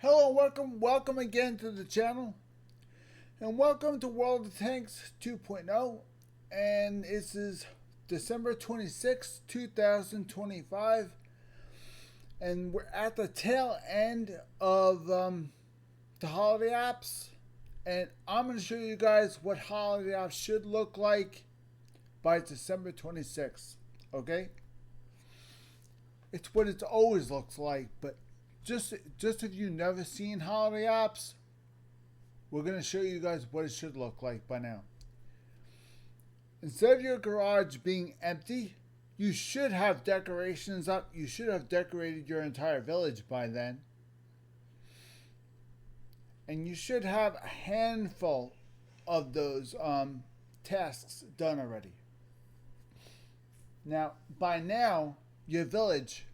Hello, welcome again to the channel, and welcome to World of Tanks 2.0. And this is December 26, 2025, and we're at the tail end of the holiday apps, and I'm going to show you guys what holiday apps should look like by December 26th. Okay, it's what it always looks like, but just if you've never seen holiday apps, we're going to show you guys what it should look like by now. Instead of your garage being empty, you should have decorations up. You should have decorated your entire village by then. And you should have a handful of those tasks done already. Now, by now, your village,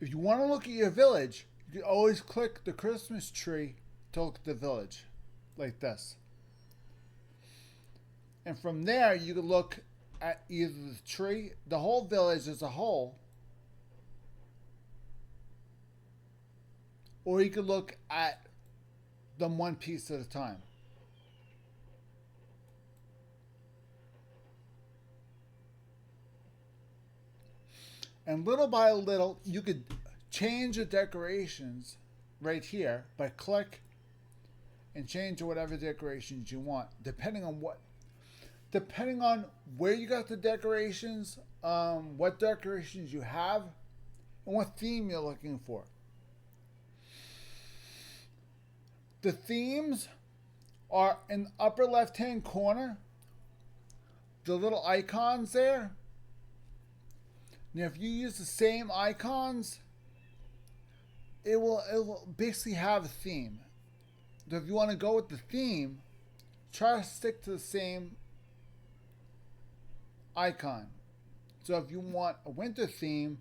if you want to look at your village, you can always click the Christmas tree to look at the village, like this. And from there, you can look at either the tree, the whole village as a whole, or you can look at them one piece at a time. And little by little, you could change the decorations right here by click and change to whatever decorations you want, depending on where you got the decorations, what decorations you have, and what theme you're looking for. The themes are in the upper left-hand corner, the little icons there. Now, if you use the same icons, it will basically have a theme. So if you want to go with the theme, try to stick to the same icon. So if you want a winter theme,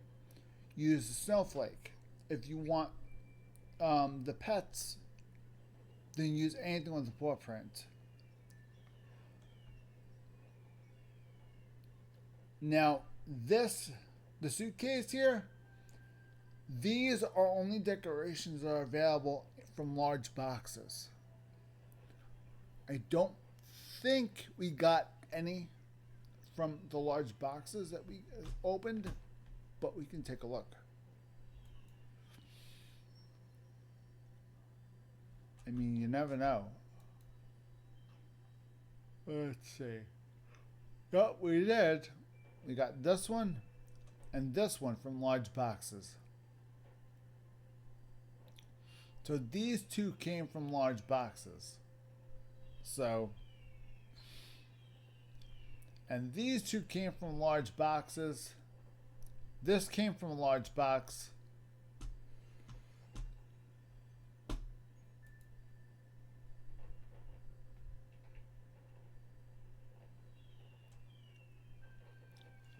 use the snowflake. If you want the pets, then use anything with the paw print. Now, the suitcase here, these are only decorations that are available from large boxes. I don't think we got any from the large boxes that we opened, but we can take a look. I mean, you never know. Let's see. Yep, we did. We got this one and this one from large boxes. So these two came from large boxes. And these two came from large boxes. This came from a large box.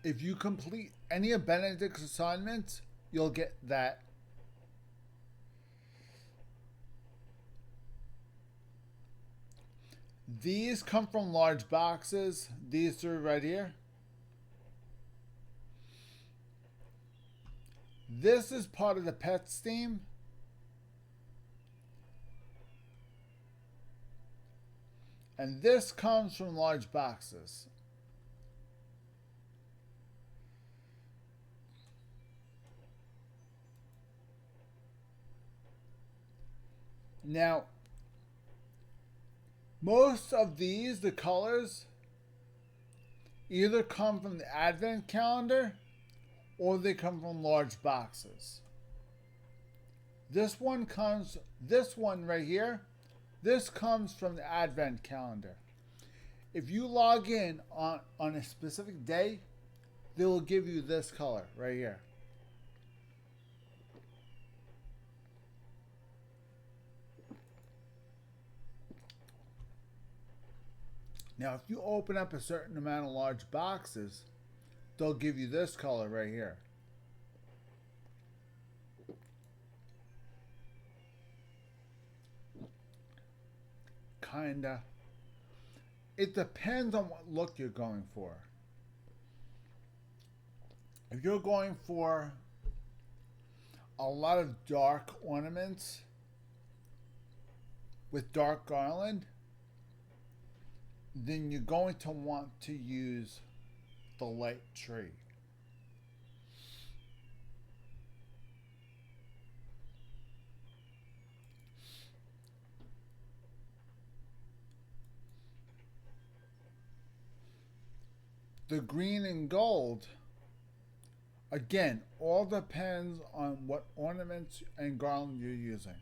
If you complete any of Benedict's assignments, you'll get that. These come from large boxes. These three right here. This is part of the pets theme. And this comes from large boxes. Now, most of these, the colors, either come from the advent calendar or they come from large boxes. This one right here, this comes from the advent calendar. If you log in on a specific day, they will give you this color right here. Now, if you open up a certain amount of large boxes, they'll give you this color right here. Kinda. It depends on what look you're going for. If you're going for a a lot of dark ornaments with dark garland, then you're going to want to use the light tree. The green and gold, again, all depends on what ornaments and garland you're using.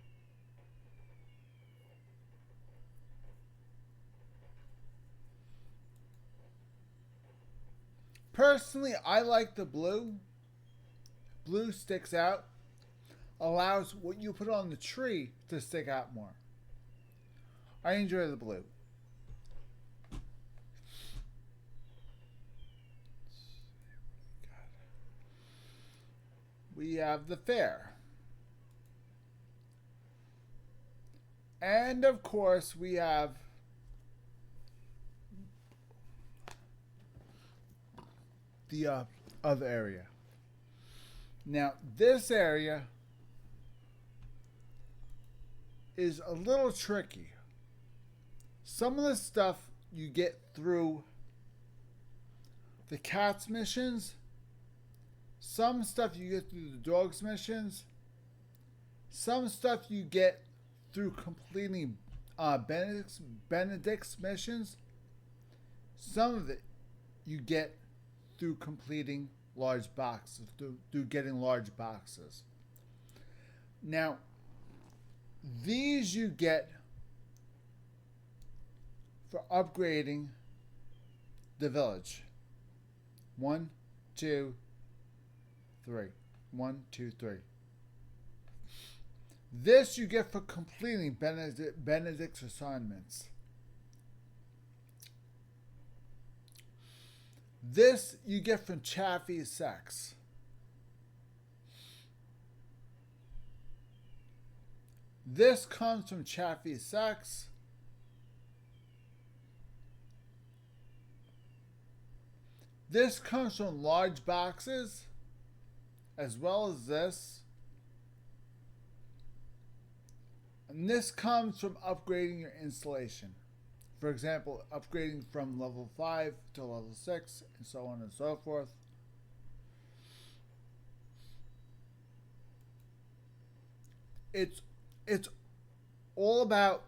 Personally, I like the blue. Blue sticks out, allows what you put on the tree to stick out more. I enjoy the blue. We have the fair. And of course, we have the other area. Now, this area is a little tricky. Some of the stuff you get through the cat's missions. Some stuff you get through the dog's missions. Some stuff you get through completing Benedict's missions. Some of it you get through completing large boxes, through getting large boxes. Now, these you get for upgrading the village. 1, 2, 3. 1, 2, 3. This you get for completing Benedict's assignments. This you get from Chaffee's sex. This comes from Chaffee's sex. This comes from large boxes, as well as this. And this comes from upgrading your installation. For example, upgrading from level 5 to level 6, and so on and so forth. It's all about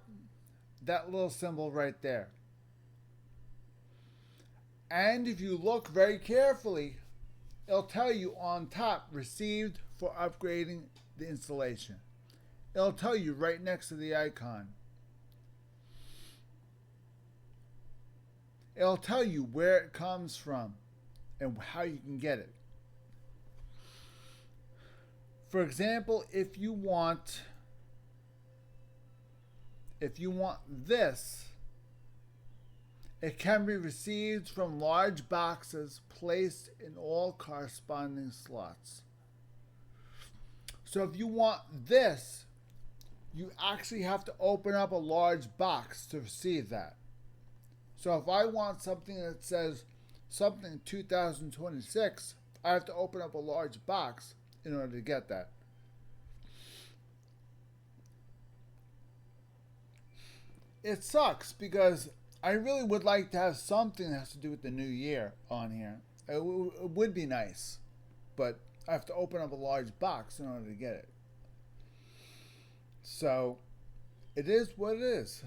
that little symbol right there. And if you look very carefully, it'll tell you on top, received for upgrading the installation. It'll tell you right next to the icon. It'll tell you where it comes from and how you can get it. For example, if you want this, it can be received from large boxes placed in all corresponding slots. So if you want this, you actually have to open up a large box to receive that. So if I want something that says something 2026, I have to open up a large box in order to get that. It sucks because I really would like to have something that has to do with the new year on here. It would be nice, but I have to open up a large box in order to get it. So it is what it is.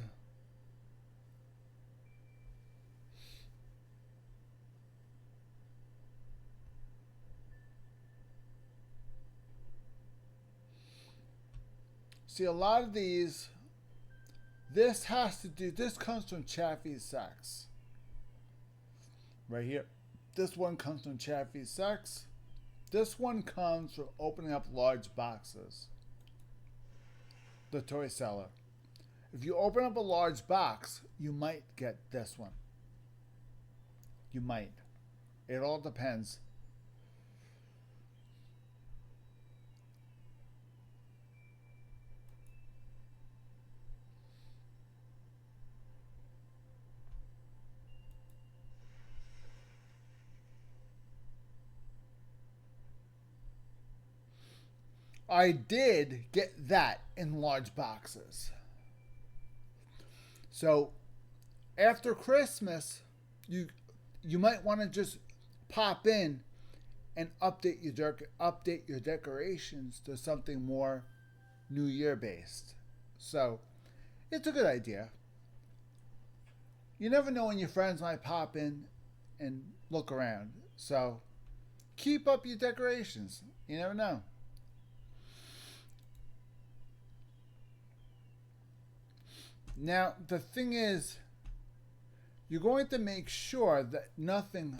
See, a lot of these, this comes from Chaffee's sex. Right here. This one comes from Chaffee's sex. This one comes from opening up large boxes. The toy seller. If you open up a large box, you might get this one. You might. It all depends. I did get that in large boxes. So after Christmas, you you might want to just pop in and update your decorations to something more New Year based. So it's a good idea. You never know when your friends might pop in and look around. So keep up your decorations. You never know. Now the thing is, you're going to make sure that nothing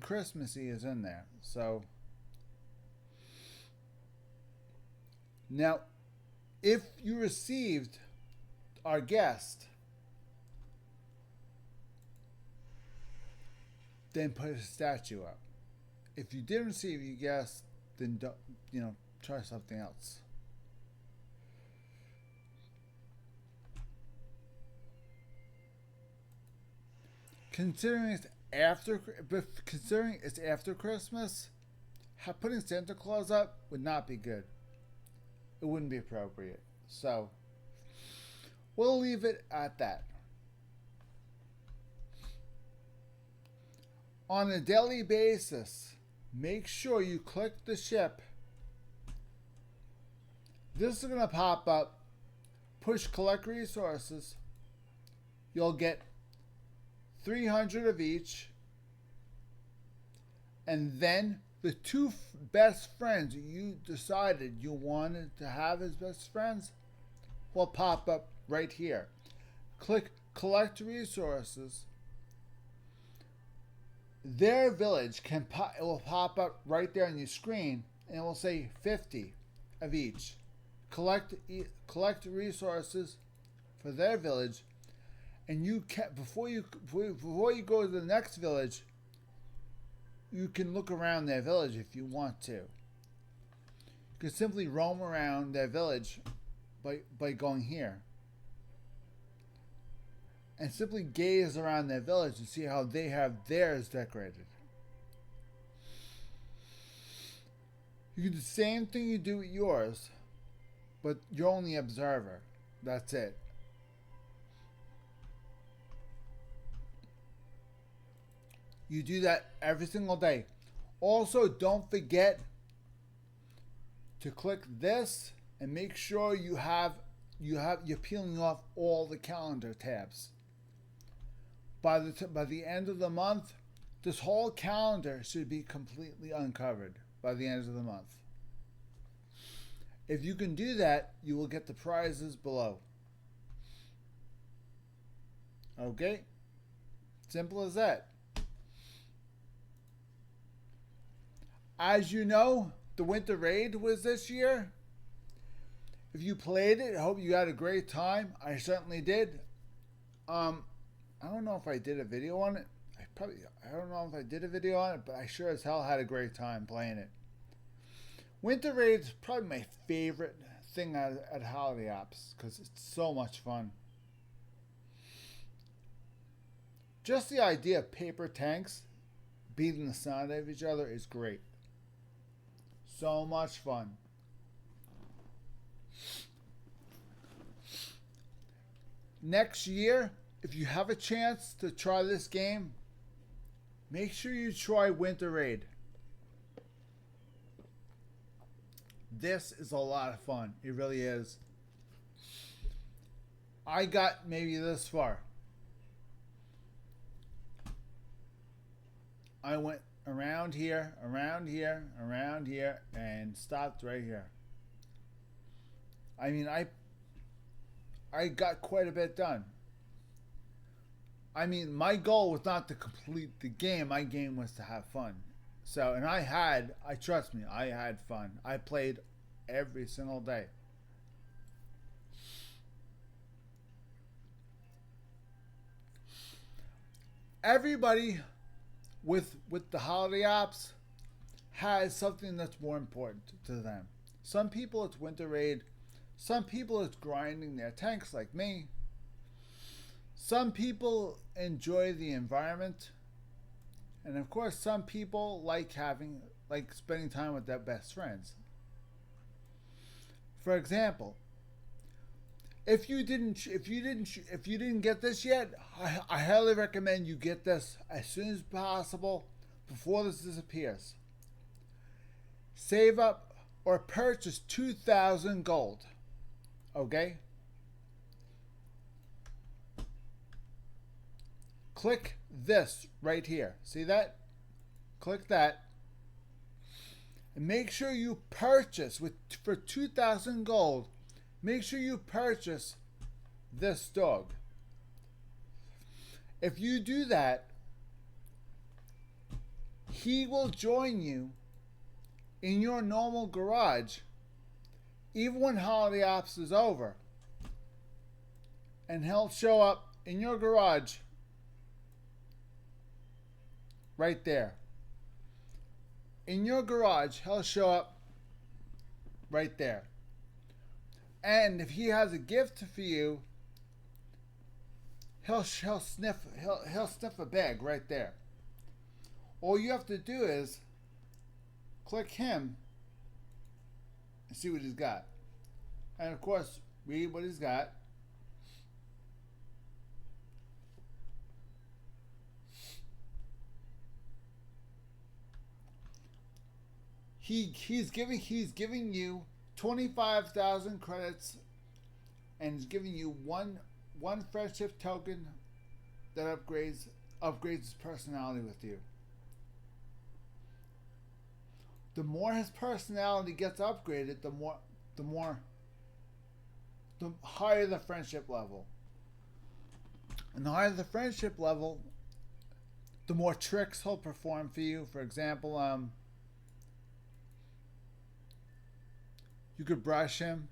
Christmassy is in there. So now, if you received our guest, then put a statue up. If you didn't receive your guest, then don't, try something else. Considering it's after Christmas, putting Santa Claus up would not be good. It wouldn't be appropriate. So we'll leave it at that. On a daily basis, make sure you click the ship. This is going to pop up. Push collect resources. You'll get 300 of each. And then the two best friends you decided you wanted to have as best friends will pop up right here. Click collect resources. Their village it will pop up right there on your screen, and it will say 50 of each. Collect resources for their village, and before you go to the next village, you can look around their village if you want to. You can simply roam around their village by going here. And simply gaze around their village and see how they have theirs decorated. You do the same thing you do with yours, but you're only observer. That's it. You do that every single day. Also, don't forget to click this and make sure you're peeling off all the calendar tabs. By the end of the month, this whole calendar should be completely uncovered by the end of the month. If you can do that, you will get the prizes below. Okay? Simple as that. As you know, the Winter Raid was this year. If you played it, I hope you had a great time. I certainly did. I don't know if I did a video on it. I don't know if I did a video on it, but I sure as hell had a great time playing it. Winter Raid is probably my favorite thing at Holiday Ops because it's so much fun. Just the idea of paper tanks beating the sound out of each other is great. So much fun. Next year, if you have a chance to try this game, make sure you try Winter Raid. This is a lot of fun. It really is. I got maybe this far. I went around here, and stopped right here. I mean, I got quite a bit done. I mean, my goal was not to complete the game. My game was to have fun. So, and trust me, I had fun. I played every single day. Everybody with the Holiday Ops has something that's more important to them. Some people it's Winter Raid. Some people it's grinding their tanks like me. Some people enjoy the environment. And of course, some people like spending time with their best friends. For example, if you didn't get this yet, I highly recommend you get this as soon as possible before this disappears. Save up or purchase 2,000 gold. Okay? Click this right here. See that? Click that. And make sure you purchase for 2,000 gold. Make sure you purchase this dog. If you do that, he will join you in your normal garage even when Holiday Ops is over. And he'll show up in your garage right there. In your garage, he'll show up right there. And if he has a gift for you, he'll sniff a bag right there. All you have to do is click him and see what he's got. And of course, read what he's got. He's giving you 25,000 credits, and he's giving you one friendship token that upgrades his personality with you. The more his personality gets upgraded, the higher the friendship level. And the higher the friendship level, the more tricks he'll perform for you. For example, you could brush him.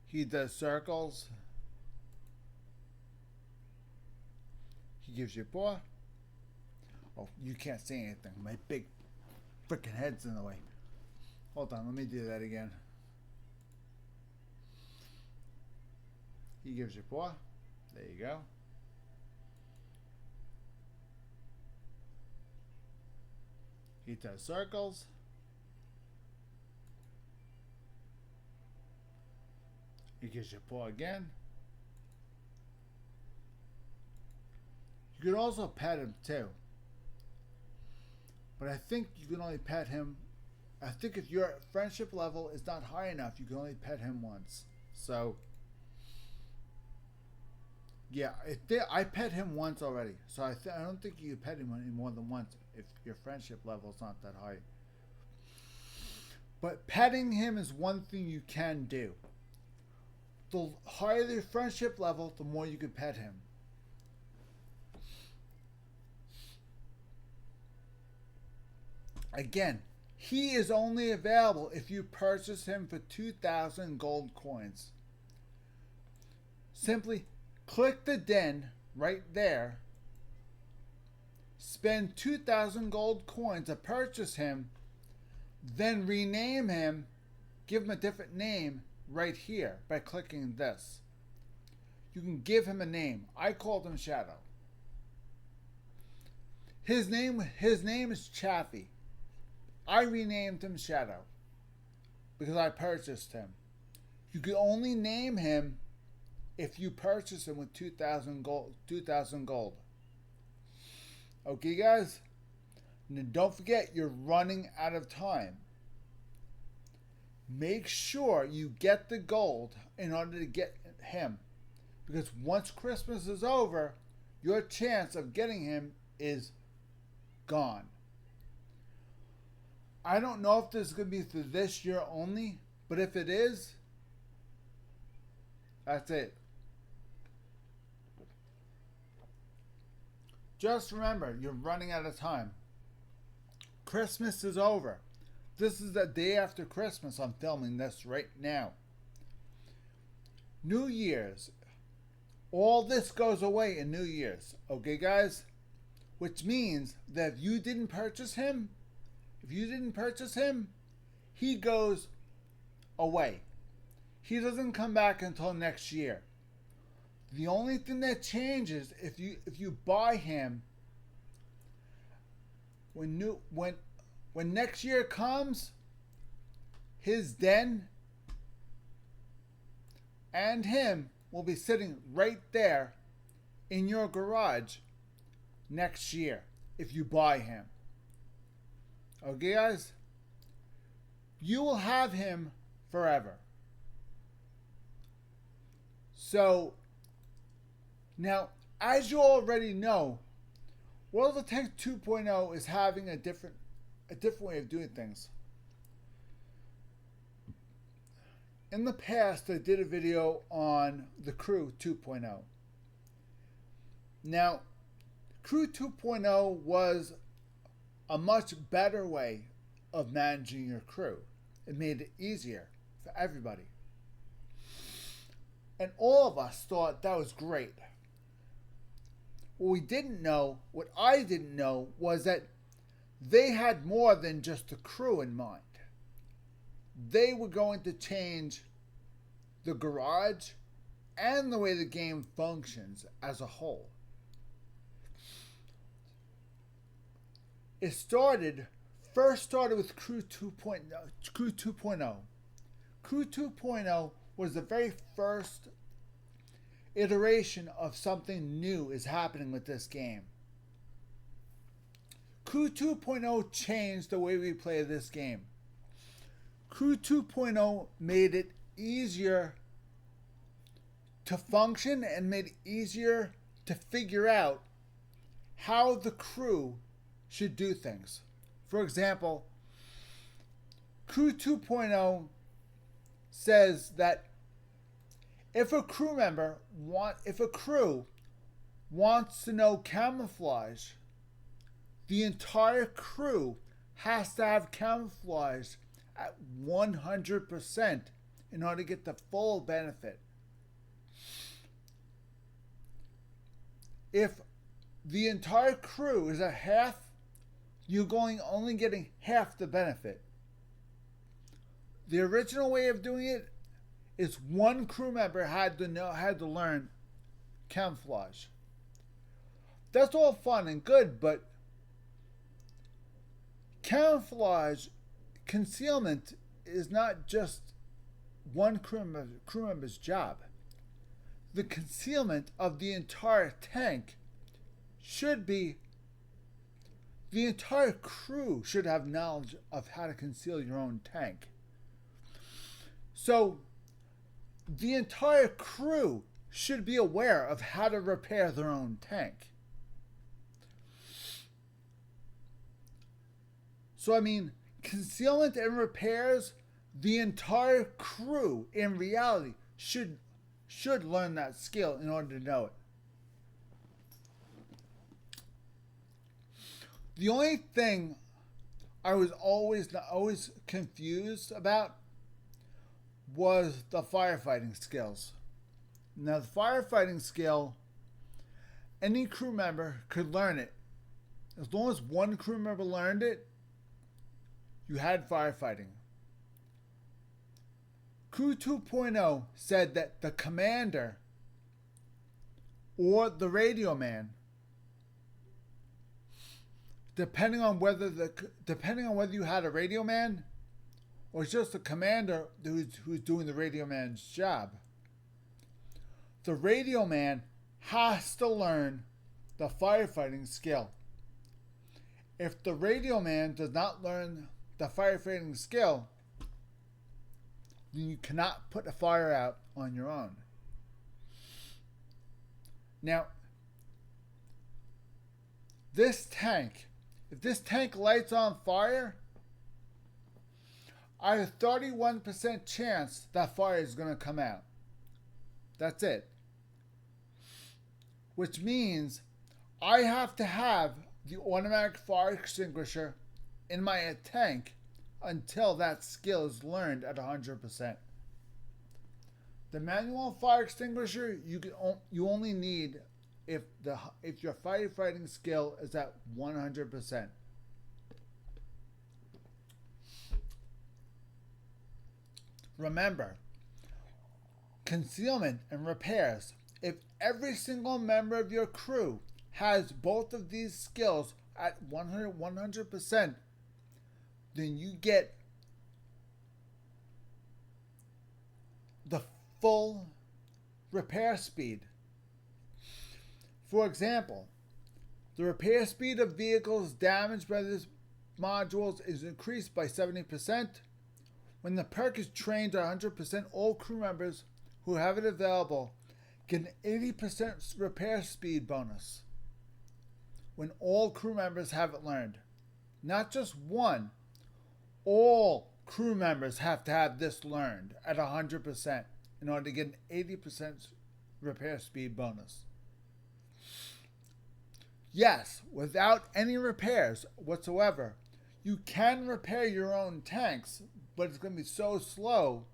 He does circles. He gives you a paw. Oh, you can't see anything. My big freaking head's in the way. Hold on, let me do that again. He gives you a paw. There you go. He does circles. He gives you a paw again. You can also pet him too. But I think you can only pet him. I think if your friendship level is not high enough, you can only pet him once. So, yeah, I pet him once already. So I don't think you can pet him any more than once if your friendship level is not that high. But petting him is one thing you can do. The higher the friendship level, the more you can pet him. Again, he is only available if you purchase him for 2,000 gold coins. Simply click the den right there. Spend 2,000 gold coins to purchase him. Then rename him. Give him a different name right here by clicking this. You can give him a name. I called him Shadow. His name is Chaffee. I renamed him Shadow because I purchased him. You can only name him if you purchase him with 2,000 gold. 2,000 gold. Okay, guys? And don't forget, you're running out of time. Make sure you get the gold in order to get him. Because once Christmas is over, your chance of getting him is gone. I don't know if this is going to be for this year only, but if it is, that's it. Just remember, you're running out of time. Christmas is over. This is the day after Christmas. I'm filming this right now. New Year's. All this goes away in New Year's. Okay, guys? Which means that if you didn't purchase him, he goes away. He doesn't come back until next year. The only thing that changes if you buy him when next year comes, his den and him will be sitting right there in your garage next year if you buy him. Okay, guys? You will have him forever. So, now, as you already know, World of Tanks 2.0 is having a different way of doing things. In the past, I did a video on the Crew 2.0. Now, Crew 2.0 was a much better way of managing your crew. It made it easier for everybody. And all of us thought that was great. What I didn't know was that they had more than just the crew in mind. They were going to change the garage and the way the game functions as a whole. It first started with Crew 2.0. Crew 2.0 was the very first iteration of something new is happening with this game. Crew 2.0 changed the way we play this game. Crew 2.0 made it easier to function and made it easier to figure out how the crew should do things. For example, Crew 2.0 says that if a crew wants to know camouflage, the entire crew has to have camouflage at 100% in order to get the full benefit. If the entire crew is at half, you're only getting half the benefit. The original way of doing it is one crew member had to learn camouflage. That's all fun and good, but concealment is not just one crew member's job. The concealment of the entire tank should be, the entire crew should have knowledge of how to conceal your own tank. So, the entire crew should be aware of how to repair their own tank. So, I mean, concealment and repairs, the entire crew in reality should learn that skill in order to know it. The only thing I was always confused about was the firefighting skills. Now, the firefighting skill, any crew member could learn it. As long as one crew member learned it, you had firefighting. Crew 2.0 said that the commander or the radio man, depending on whether you had a radio man or it's just the commander who's doing the radio man's job, the radio man has to learn the firefighting skill. If the radio man does not learn the firefighting skill, then you cannot put a fire out on your own. Now, if this tank lights on fire, I have a 31% chance that fire is going to come out. That's it. Which means I have to have the automatic fire extinguisher in my tank until that skill is learned at 100%. The manual fire extinguisher you only need if your firefighting skill is at 100%. Remember, concealment and repairs If every single member of your crew has both of these skills at 100%, then you get the full repair speed. For example, the repair speed of vehicles damaged by these modules is increased by 70%. When the perk is trained to 100%, all crew members who have it available get an 80% repair speed bonus. When all crew members have it learned. Not just one. All crew members have to have this learned at 100% in order to get an 80% repair speed bonus. Yes, without any repairs whatsoever, you can repair your own tanks, but it's going to be so slow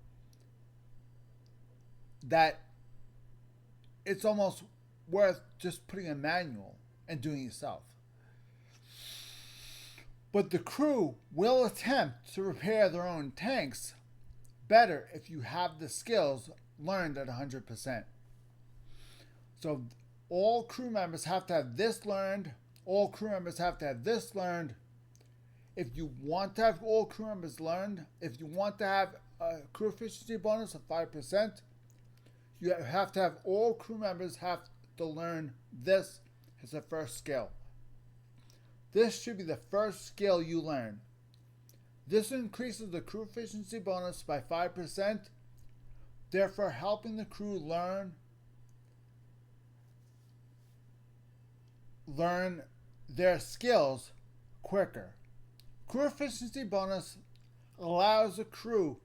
that it's almost worth just putting a manual and doing it yourself. But the crew will attempt to repair their own tanks better if you have the skills learned at 100%. So all crew members have to have this learned. All crew members have to have this learned. If you want to have all crew members learned, if you want to have a crew efficiency bonus of 5%, you have to have all crew members have to learn this as a first skill. This should be the first skill you learn. This increases the crew efficiency bonus by 5%, therefore helping the crew learn their skills quicker. Crew efficiency bonus allows the crew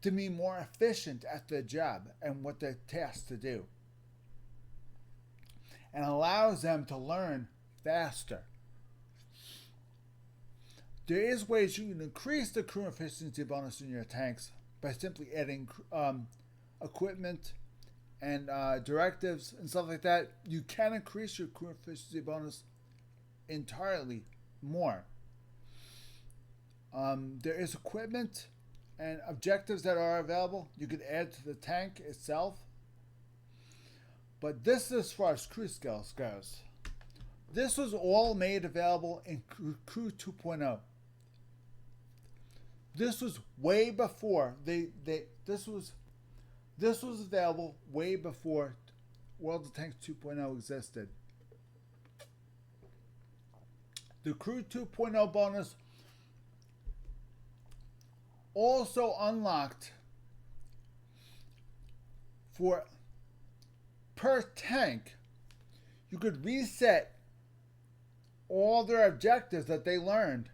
to be more efficient at their job and what they're tasked to do, and allows them to learn faster. There is ways you can increase the crew efficiency bonus in your tanks by simply adding equipment and directives and stuff like that. You can increase your crew efficiency bonus entirely more. There is equipment and objectives that are available you could add to the tank itself. But this is as far as crew skills goes. This was all made available in Crew 2.0. This was way before this was available way before World of Tanks 2.0 existed. The Crew 2.0 bonus also unlocked for per tank, you could reset all their objectives that they learned,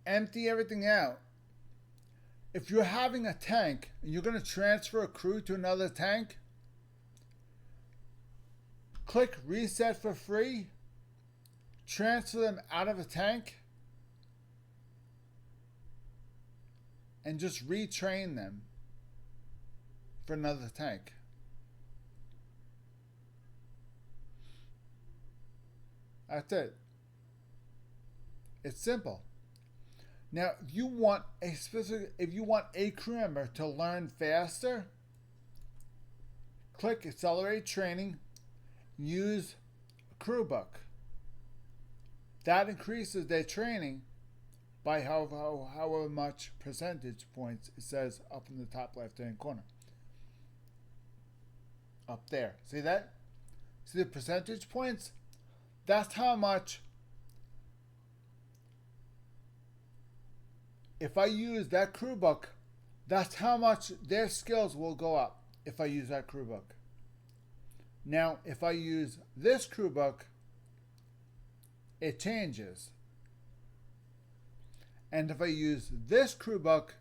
empty everything out. If you're having a tank and you're going to transfer a crew to another tank, click reset for free, transfer them out of a tank, and just retrain them for another tank. That's it. It's simple. Now, if you want a crew member to learn faster, click Accelerate Training, use a crew book. That increases their training by however much percentage points it says up in the top left-hand corner. Up there. See that? See the percentage points? That's how much. If I use that crew book, that's how much their skills will go up if I use that crew book. Now, if I use this crew book, it changes. And if I use this crew book,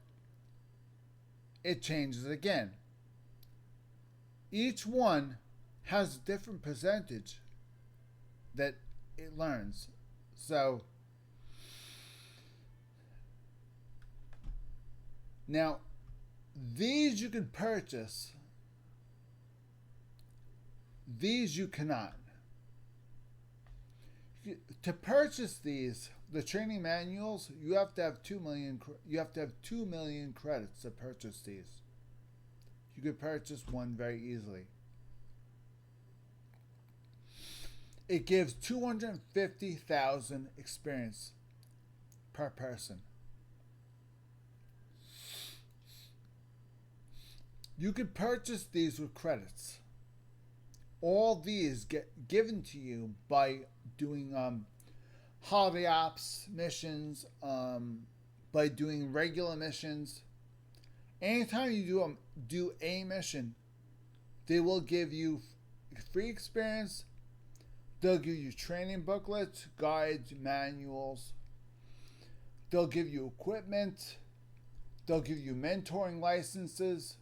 it changes again. Each one has a different percentage that it learns. So, now, these you can purchase. These you cannot. To purchase these, the training manuals, you have to have 2 million. You have to have 2 million credits to purchase these. you could purchase one very easily. It gives 250,000 experience per person. You could purchase these with credits. All these get given to you by doing holiday ops missions, by doing regular missions. Anytime you do a mission, they will give you free experience. They'll give you training booklets, guides, manuals. They'll give you equipment. They'll give you mentoring licenses.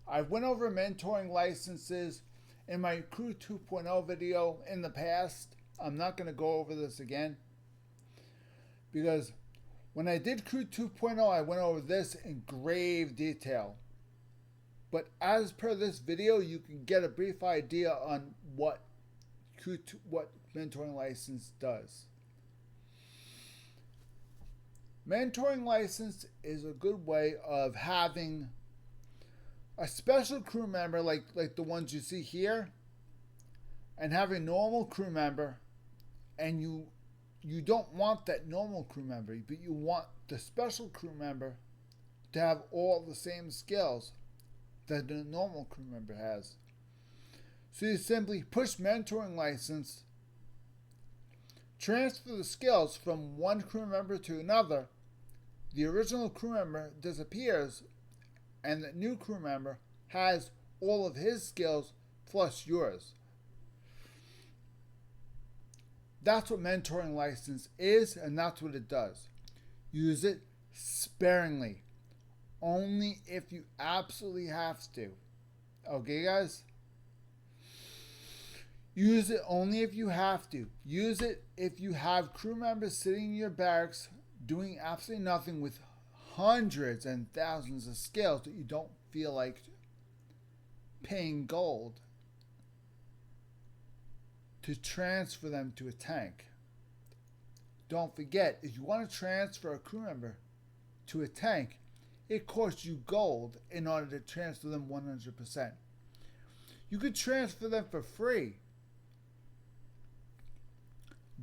I went over mentoring licenses in my Crew 2.0 video in the past. I'm not going to go over this again, because when I did Crew 2.0, I went over this in grave detail. But as per this video, you can get a brief idea on what mentoring license does. Mentoring license is a good way of having a special crew member like the ones you see here, and have a normal crew member, and you don't want that normal crew member, but you want the special crew member to have all the same skills that the normal crew member has. So you simply push mentoring license, transfer the skills from one crew member to another. The original crew member disappears, and the new crew member has all of his skills plus yours. That's what mentoring license is, and that's what it does. Use it sparingly. Only if you absolutely have to. Okay, guys? Use it only if you have to. Use it if you have crew members sitting in your barracks doing absolutely nothing with hundreds and thousands of skills that you don't feel like paying gold to transfer them to a tank. Don't forget, if you want to transfer a crew member to a tank, it costs you gold in order to transfer them 100%. You could transfer them for free,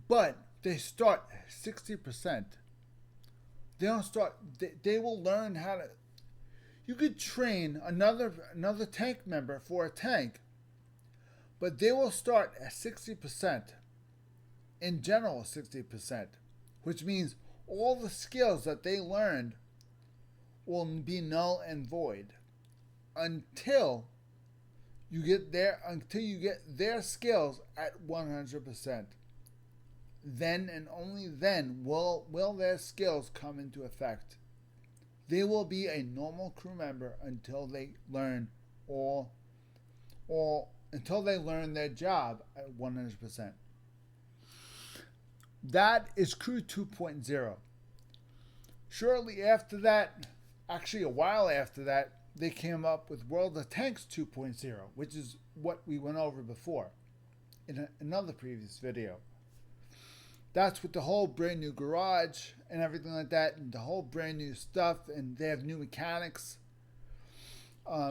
but they start at 60%. They don't start. They will learn how to. You could train another tank member for a tank, but they will start at 60%. In general, 60%, which means all the skills that they learned will be null and void until you get their skills at 100%. Then and only then will their skills come into effect. They will be a normal crew member until they learn until they learn their job at 100%. That is Crew 2.0. Shortly after that, actually a while after that, they came up with World of Tanks 2.0, which is what we went over before in another previous video. That's with the whole brand new garage and everything like that, and the whole brand new stuff, and they have new mechanics,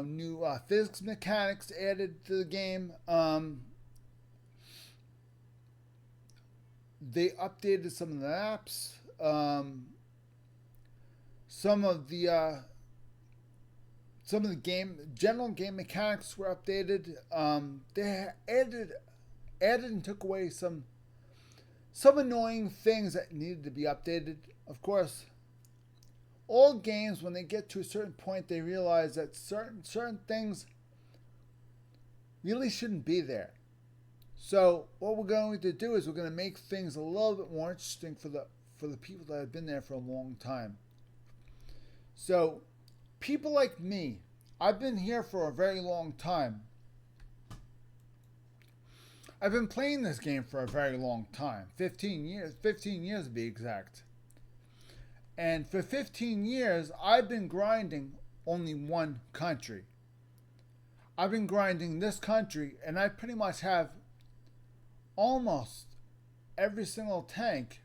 new physics mechanics added to the game. They updated some of the maps. Some of the general game mechanics were updated. They added and took away some annoying things that needed to be updated. Of course, all games, when they get to a certain point, they realize that certain things really shouldn't be there. So what we're going to do is we're going to make things a little bit more interesting for the people that have been there for a long time. So people like me, I've been here for a very long time. I've been playing this game for a very long time, 15 years to be exact. And for 15 years, I've been grinding only one country. I've been grinding this country, and I pretty much have almost every single tank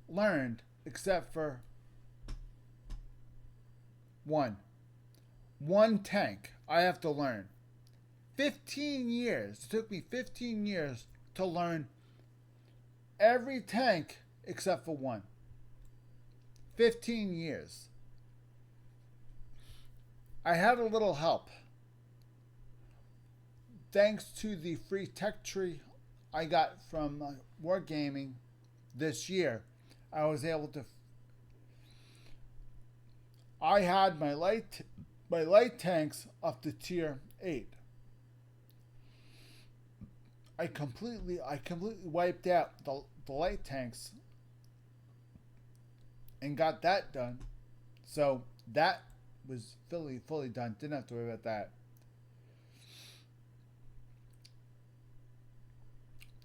learned except for one. one tank I have to learn. 15 years. It took me 15 years to learn every tank except for one. 15 years. I had a little help. Thanks to the free tech tree I got from Wargaming this year, I was able to. I had my light tanks up to tier 8. I completely wiped out the light tanks and got that done. So that was fully done. Didn't have to worry about that.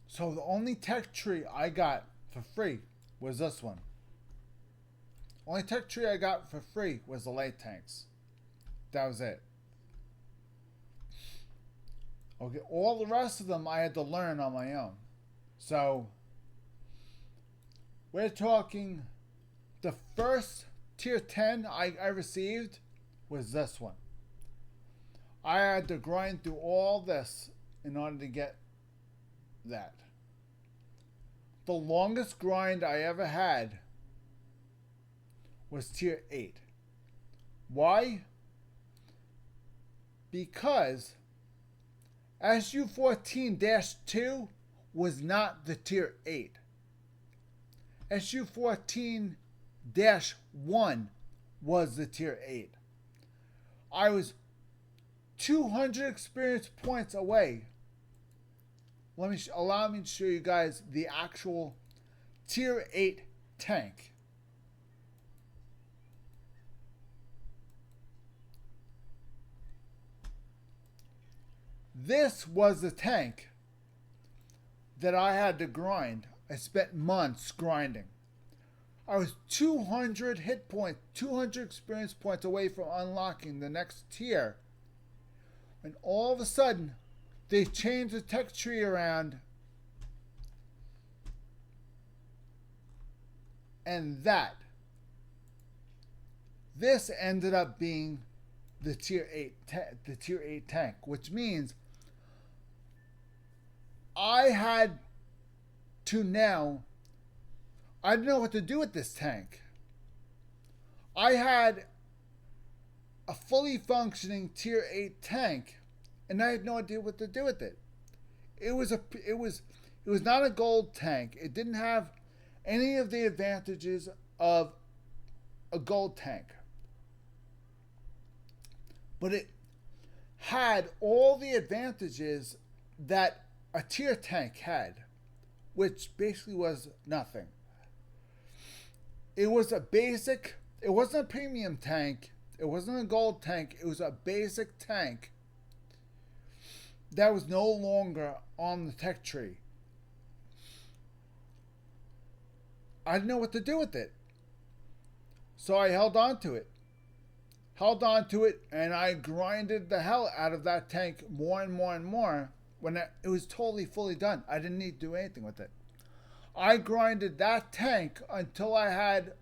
So the only tech tree I got for free was this one. Only tech tree I got for free was the light tanks. That was it. Okay, all the rest of them I had to learn on my own. So we're talking the first tier 10 I received was this one. I had to grind through all this in order to get that. The longest grind I ever had was tier 8. Why? Because SU-14-2 was not the tier 8. SU-14-1 was the tier 8. I was 200 experience points away. Allow me to show you guys the actual tier 8 tank. This was the tank that I had to grind. I spent months grinding. I was 200 hit points, 200 experience points away from unlocking the next tier. And all of a sudden, they changed the tech tree around. And this ended up being the tier 8 tank, which means I had to now, I didn't know what to do with this tank. I had a fully functioning tier 8 tank, and I had no idea what to do with it. It was not a gold tank. It didn't have any of the advantages of a gold tank. But it had all the advantages that a tier tank had, which basically was nothing. It was a basic, it wasn't a premium tank, it wasn't a gold tank, it was a basic tank that was no longer on the tech tree. I didn't know what to do with it. So I held on to it. And I grinded the hell out of that tank more and more and more when it was totally fully done. I didn't need to do anything with it. I grinded that tank until I had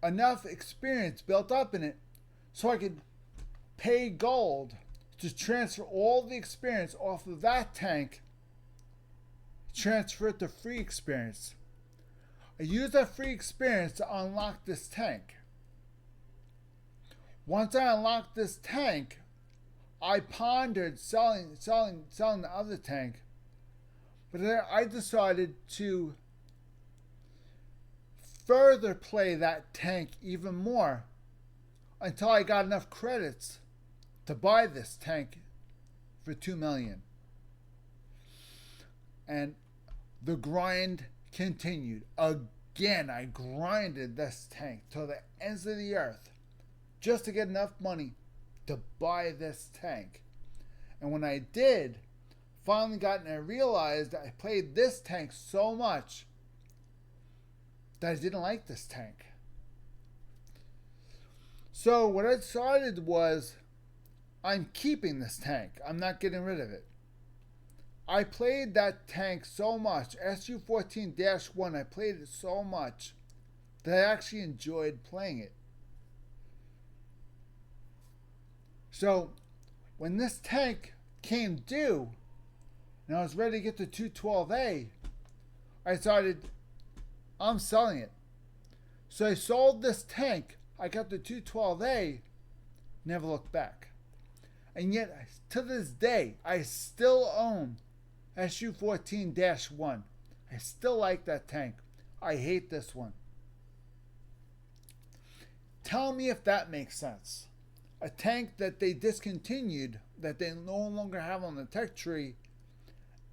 enough experience built up in it so I could pay gold to transfer all the experience off of that tank, transfer it to free experience. I used that free experience to unlock this tank. Once I unlocked this tank, I pondered selling the other tank, but then I decided to further play that tank even more until I got enough credits to buy this tank for $2 million. And the grind continued. Again, I grinded this tank till the ends of the earth just to get enough money to buy this tank. And when I did, finally I realized that I played this tank so much that I didn't like this tank. So what I decided was, I'm keeping this tank. I'm not getting rid of it. I played that tank so much, SU-14-1, I played it so much that I actually enjoyed playing it. So when this tank came due and I was ready to get the 212A, I decided I'm selling it. So I sold this tank. I got the 212A, never looked back. And yet, to this day, I still own SU-14-1. I still like that tank. I hate this one. Tell me if that makes sense. A tank that they discontinued, that they no longer have on the tech tree,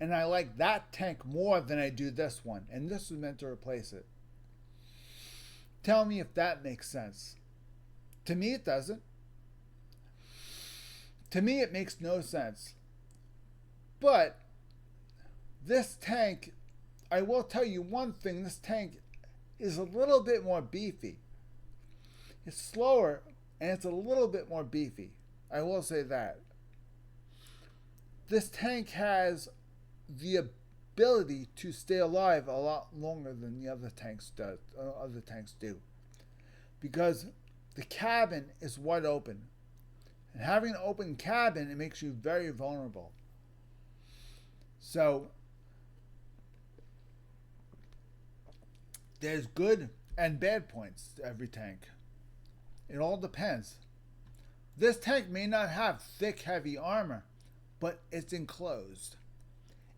and I like that tank more than I do this one. And this was meant to replace it. Tell me if that makes sense. To me, it doesn't. To me, it makes no sense. But this tank, I will tell you one thing, this tank is a little bit more beefy. It's slower and it's a little bit more beefy. I will say that. This tank has the ability to stay alive a lot longer than the other tanks do. Because the cabin is wide open. And having an open cabin, it makes you very vulnerable. So there's good and bad points to every tank. It all depends. This tank may not have thick, heavy armor, but it's enclosed.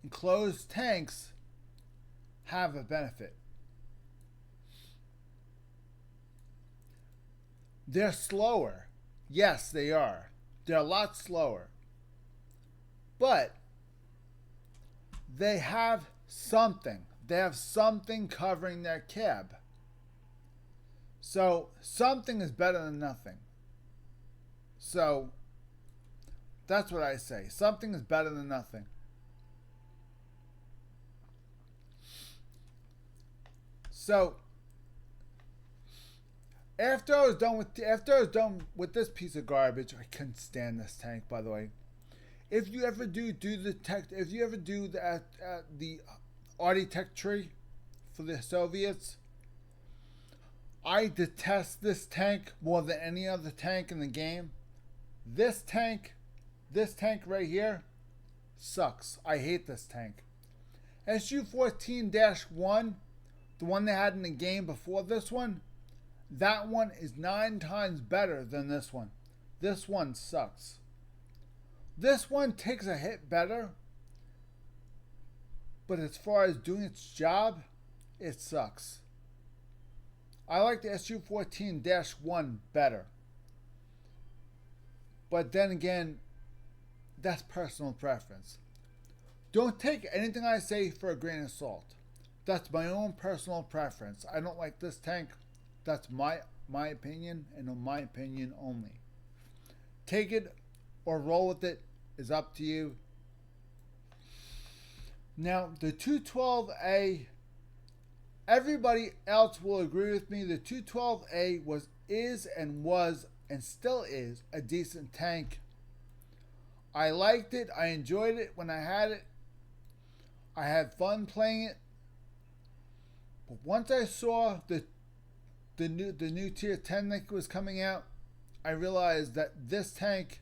Enclosed tanks have a benefit. They're slower. Yes, they are. They're a lot slower. But they have something. They have something covering their cab. So something is better than nothing. So that's what I say. Something is better than nothing. So after I was done with this piece of garbage, I couldn't stand this tank, by the way. If you ever do the Arty tech tree for the Soviets, I detest this tank more than any other tank in the game. This tank right here sucks. I hate this tank. SU-14-1, the one they had in the game before this one, that one is 9 times better than this one. This one sucks. This one takes a hit better, but as far as doing its job, it sucks. I like the SU-14-1 better. But then again, that's personal preference. Don't take anything I say for a grain of salt. That's my own personal preference. I don't like this tank. That's my opinion, and my opinion only. Take it or roll with it is up to you. Now, the 212A, everybody else will agree with me. The 212A is and still is a decent tank. I liked it. I enjoyed it when I had it. I had fun playing it. But once I saw the new tier 10 that was coming out, I realized that this tank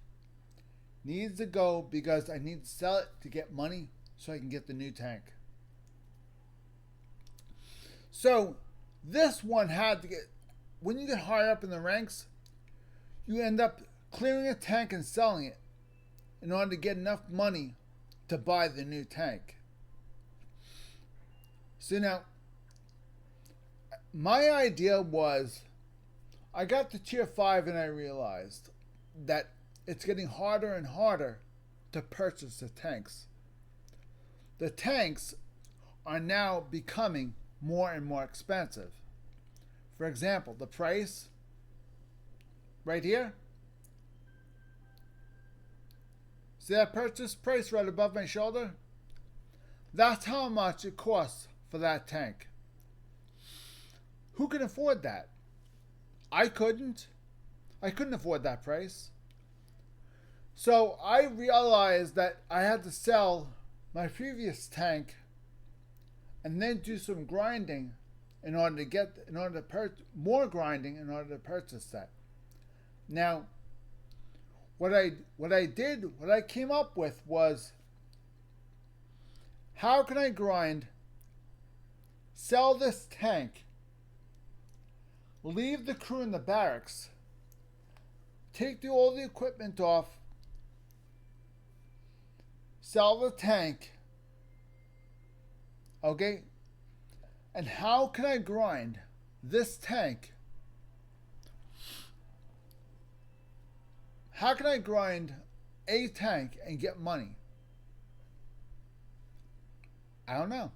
needs to go because I need to sell it to get money so I can get the new tank. So this one had to get, when you get higher up in the ranks, you end up clearing a tank and selling it in order to get enough money to buy the new tank. So now, my idea was, I got to tier 5 and I realized that it's getting harder and harder to purchase the tanks. The tanks are now becoming more and more expensive. For example, the price right here. See that purchase price right above my shoulder? That's how much it costs for that tank. Who can afford that? I couldn't. I couldn't afford that price. So I realized that I had to sell my previous tank and then do some grinding more grinding in order to purchase that. Now, what I came up with was, how can I grind, sell this tank, leave the crew in the barracks, take all the equipment off, sell the tank, okay? And how can I grind this tank? How can I grind a tank and get money? I don't know.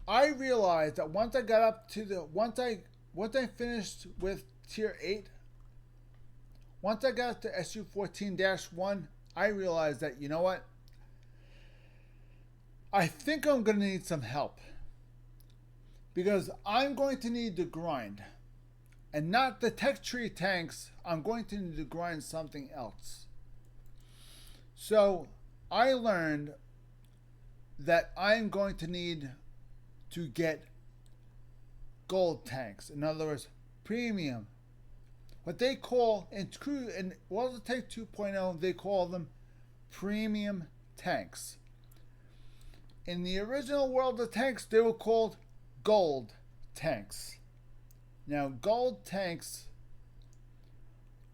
I realized that once I got up to the once I finished with tier 8, once I got up to SU 14-1, I realized that, you know what? I think I'm going to need some help, because I'm going to need to grind, and not the tech tree tanks. I'm going to need to grind something else. So I learned that I'm going to need to get gold tanks. In other words, premium. What they call in World of Tanks 2.0, they call them premium tanks. In the original World of Tanks, they were called gold tanks. Now, gold tanks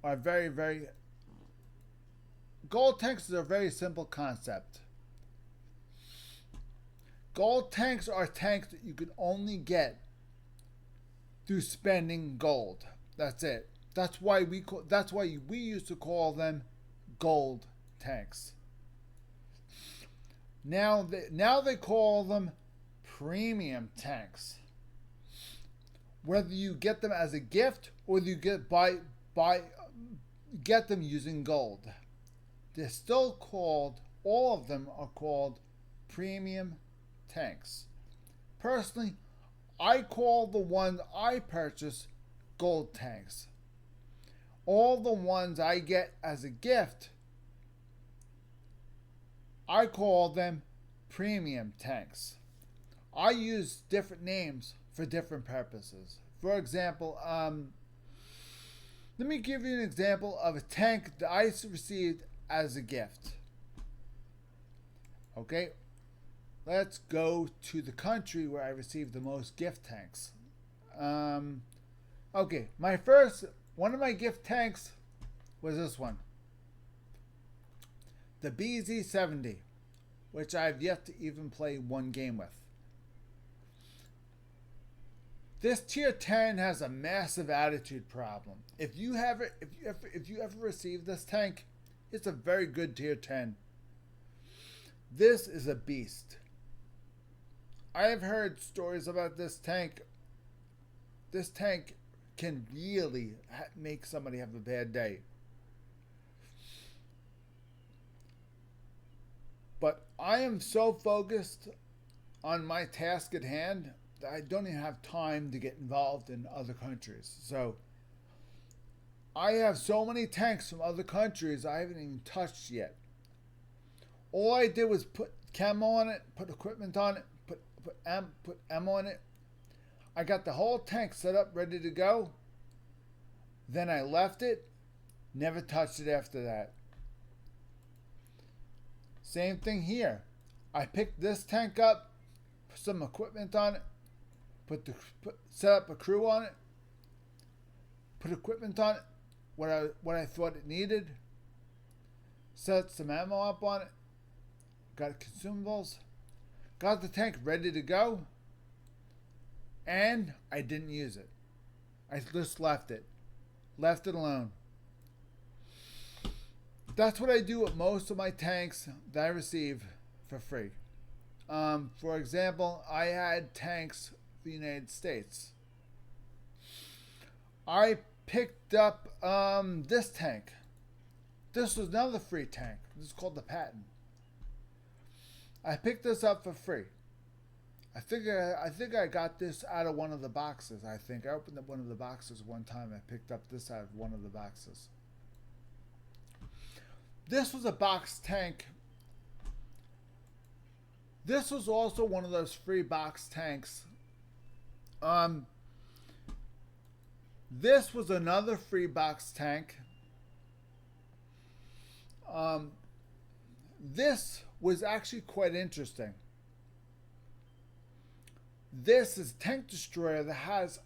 are gold tanks is a very simple concept. Gold tanks are tanks that you can only get through spending gold. That's it. That's why we used to call them gold tanks. Now they call them premium tanks. Whether you get them as a gift or you get them using gold, they're still called. All of them are called premium tanks. Personally, I call the ones I purchase gold tanks. All the ones I get as a gift, I call them premium tanks. I use different names for different purposes. For example, let me give you an example of a tank that I received as a gift. Okay, let's go to the country where I received the most gift tanks. Okay, one of my gift tanks was this one, the BZ-70, which I've yet to even play one game with. This tier 10 has a massive attitude problem. If you ever receive this tank, it's a very good tier 10. This is a beast. I have heard stories about this tank. This tank can really make somebody have a bad day. But I am so focused on my task at hand that I don't even have time to get involved in other countries. So I have so many tanks from other countries I haven't even touched yet. All I did was put camo on it, put equipment on it, put ammo on it. I got the whole tank set up, ready to go. Then I left it, never touched it after that. Same thing here. I picked this tank up, put some equipment on it, set up a crew on it, put equipment on it, what I thought it needed, set some ammo up on it, got consumables, got the tank ready to go, and I didn't use it. I just left it alone. That's what I do with most of my tanks that I receive for free. For example, I had tanks for the United States. I picked up this tank. This was another free tank. This is called the Patton. I picked this up for free. I think I got this out of one of the boxes. I opened up one of the boxes one time. I picked up this out of one of the boxes. This was a box tank. This was also one of those free box tanks. This was another free box tank. This was actually quite interesting. This is a tank destroyer that has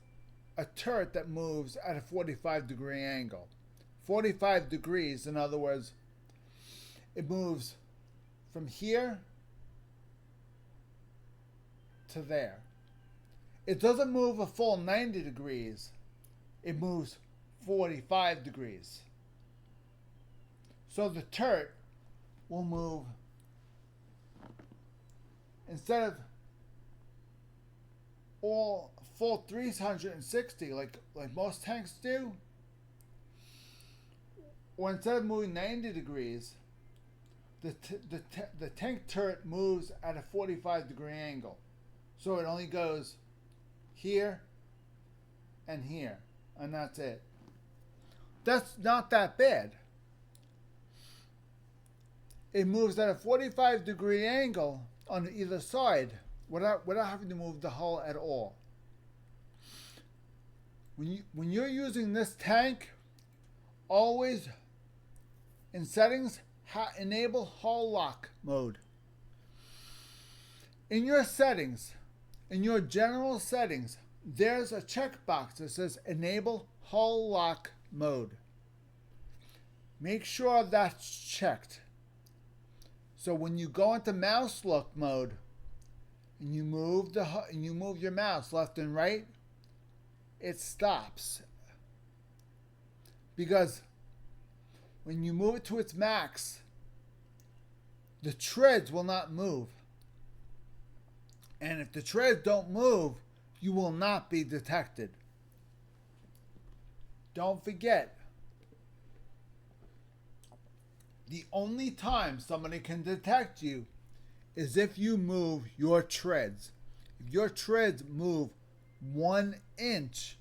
a turret that moves at a 45-degree angle. 45 degrees, in other words, it moves from here to there. It doesn't move a full 90 degrees. It moves 45 degrees. So the turret will move, instead of all full 360 like most tanks do, or instead of moving 90 degrees, the tank turret moves at a 45-degree angle. So it only goes here and here, and that's it. That's not that bad. It moves at a 45-degree angle on either side without having to move the hull at all. When you're using this tank, always in settings, enable hull lock mode. In your settings, in your general settings, there's a checkbox that says enable hull lock mode. Make sure that's checked. So when you go into mouse look mode and you move your mouse left and right, it stops. Because when you move it to its max, the treads will not move. And if the treads don't move, you will not be detected. Don't forget, the only time somebody can detect you is if you move your treads. If your treads move 1 inch,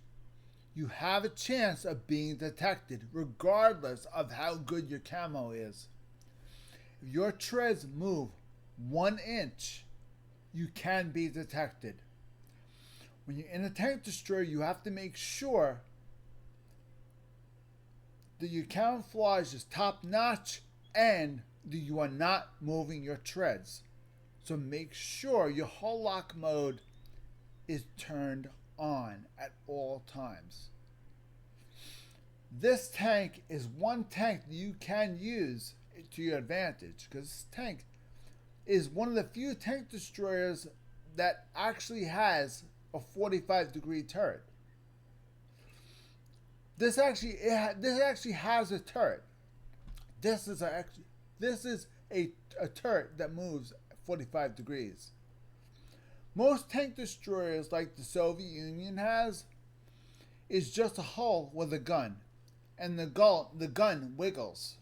you have a chance of being detected, regardless of how good your camo is. If your treads move 1 inch, you can be detected. When you're in a tank destroyer, you have to make sure that your camouflage is top notch and that you are not moving your treads. So make sure your hull lock mode is turned on at all times. This tank is one tank that you can use to your advantage, because this tank is one of the few tank destroyers that actually has a 45-degree turret. This actually has a turret. This is a turret that moves 45 degrees. Most tank destroyers, like the Soviet Union has, is just a hull with a gun, and the gun wiggles.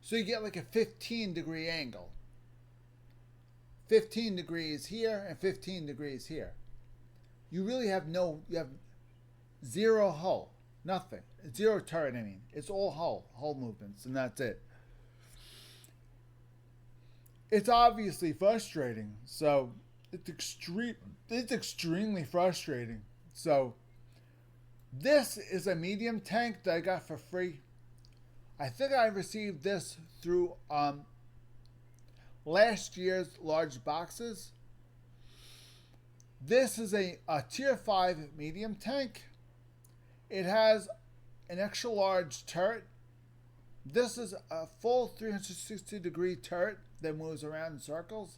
So you get like a 15-degree angle. 15 degrees here and 15 degrees here. You really have zero hull, nothing. Zero turret, I mean. It's all hull movements, and that's it. It's obviously frustrating, so it's extremely frustrating. So this is a medium tank that I got for free. I think I received this through last year's large boxes. This is a tier 5 medium tank. It has an extra large turret. This is a full 360-degree turret that moves around in circles.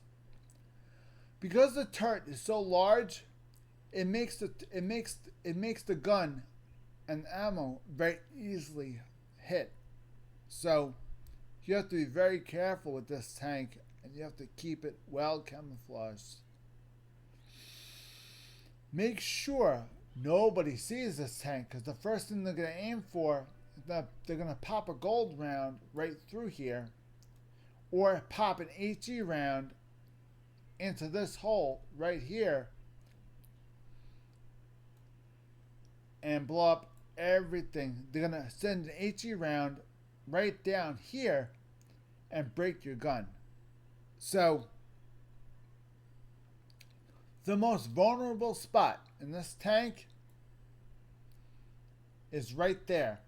Because the turret is so large, it makes the gun and ammo very easily hit. So you have to be very careful with this tank, and you have to keep it well camouflaged. Make sure nobody sees this tank, because the first thing they're going to aim for is that they're going to pop a gold round right through here, or pop an HE round into this hole right here and blow up everything. They're going to send an HE round right down here and break your gun. So the most vulnerable spot in this tank is right there.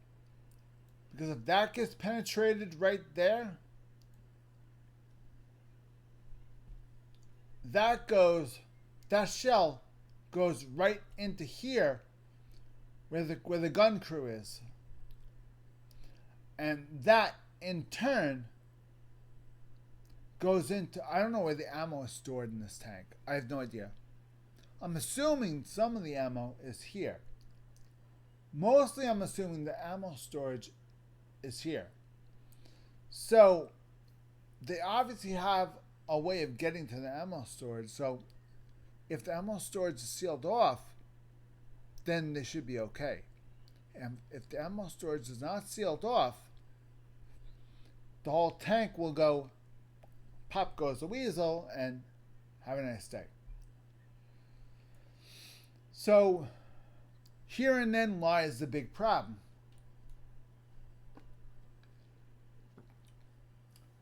Because if that gets penetrated right there, that shell goes right into here where the gun crew is. And that in turn goes into, I don't know where the ammo is stored in this tank. I have no idea. I'm assuming some of the ammo is here. Mostly I'm assuming the ammo storage is here. So they obviously have a way of getting to the ammo storage. So if the ammo storage is sealed off, then they should be okay. And if the ammo storage is not sealed off, the whole tank will go, pop goes the weasel, and have a nice day. So herein then lies the big problem.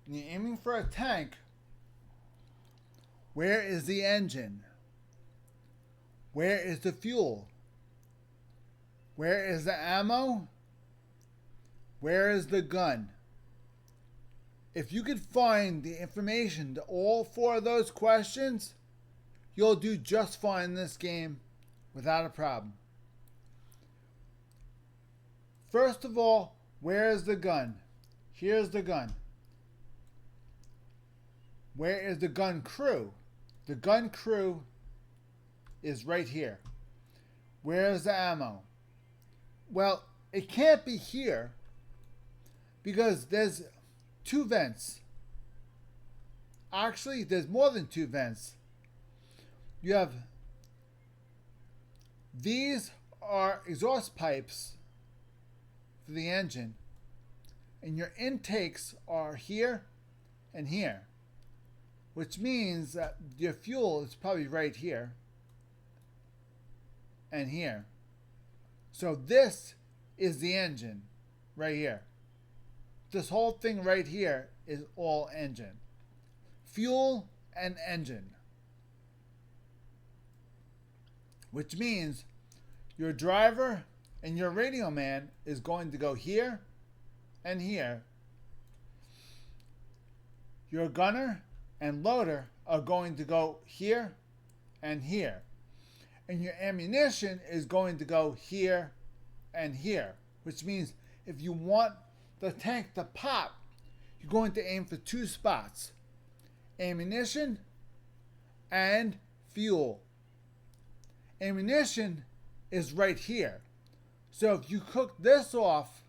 When you're aiming for a tank, where is the engine? Where is the fuel? Where is the ammo? Where is the gun? If you could find the information to all four of those questions, you'll do just fine in this game without a problem. First of all, where is the gun? Here's the gun. Where is the gun crew? The gun crew is right here. Where is the ammo? Well, it can't be here because there's two vents. Actually, there's more than two vents. You have, these are exhaust pipes for the engine, and your intakes are here and here, which means that your fuel is probably right here and here. So this is the engine right here. This whole thing right here is all engine. Fuel and engine. Which means your driver and your radio man is going to go here and here. Your gunner and loader are going to go here and here. And your ammunition is going to go here and here. Which means if you want the tank to pop, you're going to aim for two spots: ammunition and fuel. Ammunition is right here. So if you cook this off,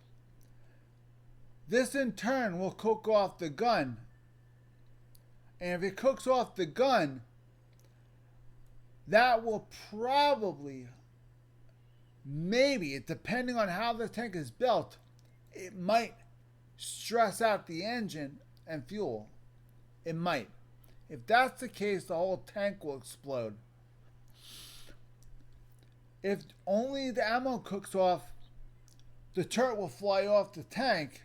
this in turn will cook off the gun. And if it cooks off the gun, that will probably, maybe, depending on how the tank is built, it might stress out the engine and fuel. It might. If that's the case, the whole tank will explode. If only the ammo cooks off, the turret will fly off the tank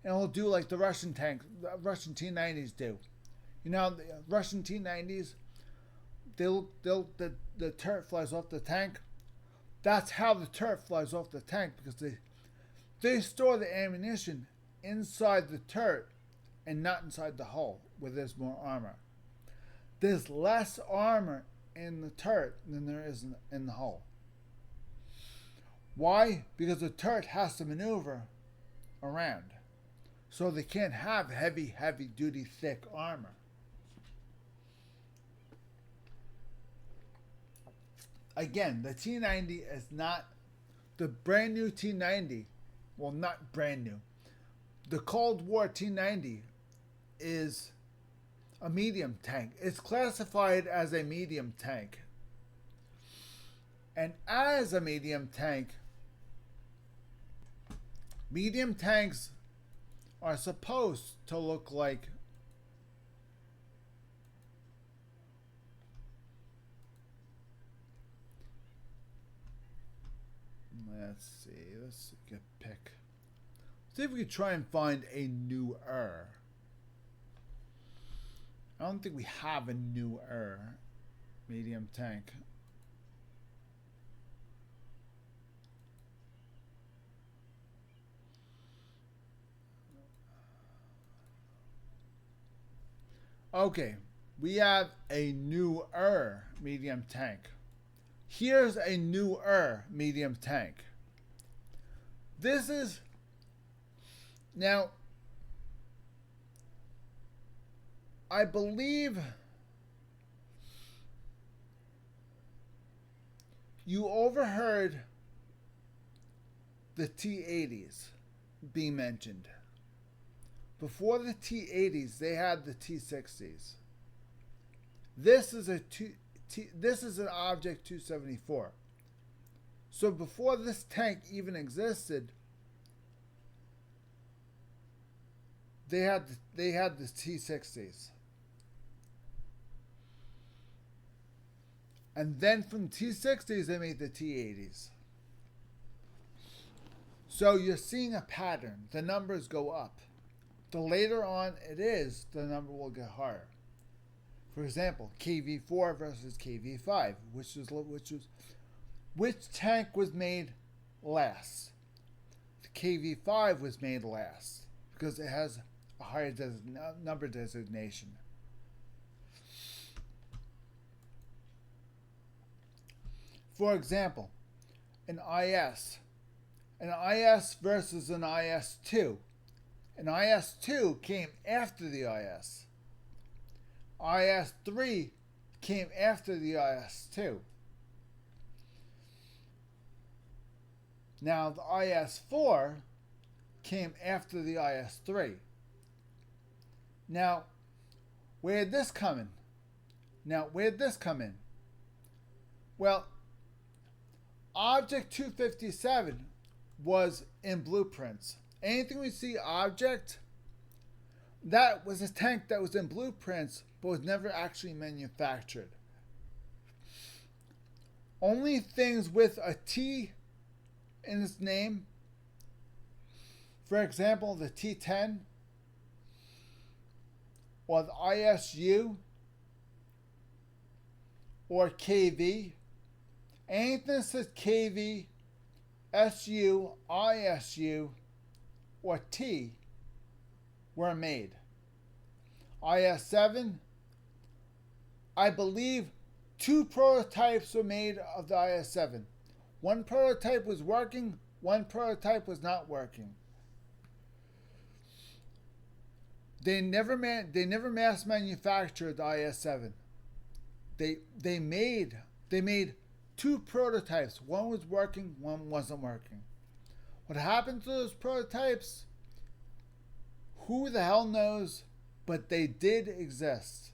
and it'll do like the Russian T-90s do. You know, the Russian T-90s, the turret flies off the tank. That's how the turret flies off the tank, because they store the ammunition inside the turret and not inside the hull where there's more armor. There's less armor in the turret than there is in the hull. Why? Because the turret has to maneuver around. So they can't have heavy duty thick armor. Again, the T-90 is not the brand new T-90. Well, not brand new. The Cold War T-90 is a medium tank. It's classified as a medium tank. And as a medium tanks are supposed to look like let's get pick. See if we can try and find a newer. I don't think we have a newer medium tank. Okay, we have a newer medium tank. Here's a newer medium tank. This is now, I believe you overheard the T80s being mentioned. Before the T80s, they had the T60s. This is this is an Object 274. So before this tank even existed, they had the T60s. And then from T60s, they made the T80s. So you're seeing a pattern. The numbers go up. The later on it is, the number will get higher. For example, KV4 versus KV5, which tank was made last? The KV5 was made last because it has a higher number designation. For example, an IS versus an IS2. An IS2 came after the IS. IS3 came after the IS2. Now the IS4 came after the IS3. Now, where'd this come in? Well, Object 257 was in blueprints. Anything we see Object, that was a tank that was in blueprints but was never actually manufactured. Only things with a T in its name, for example, the T10 or the ISU or KV. Anything that says KV, SU, ISU, or T were made. IS7, I believe 2 prototypes were made of the IS7. One prototype was working, one prototype was not working. They never mass manufactured the IS7. They made 2 prototypes. One was working, one wasn't working. What happened to those prototypes? Who the hell knows, but they did exist.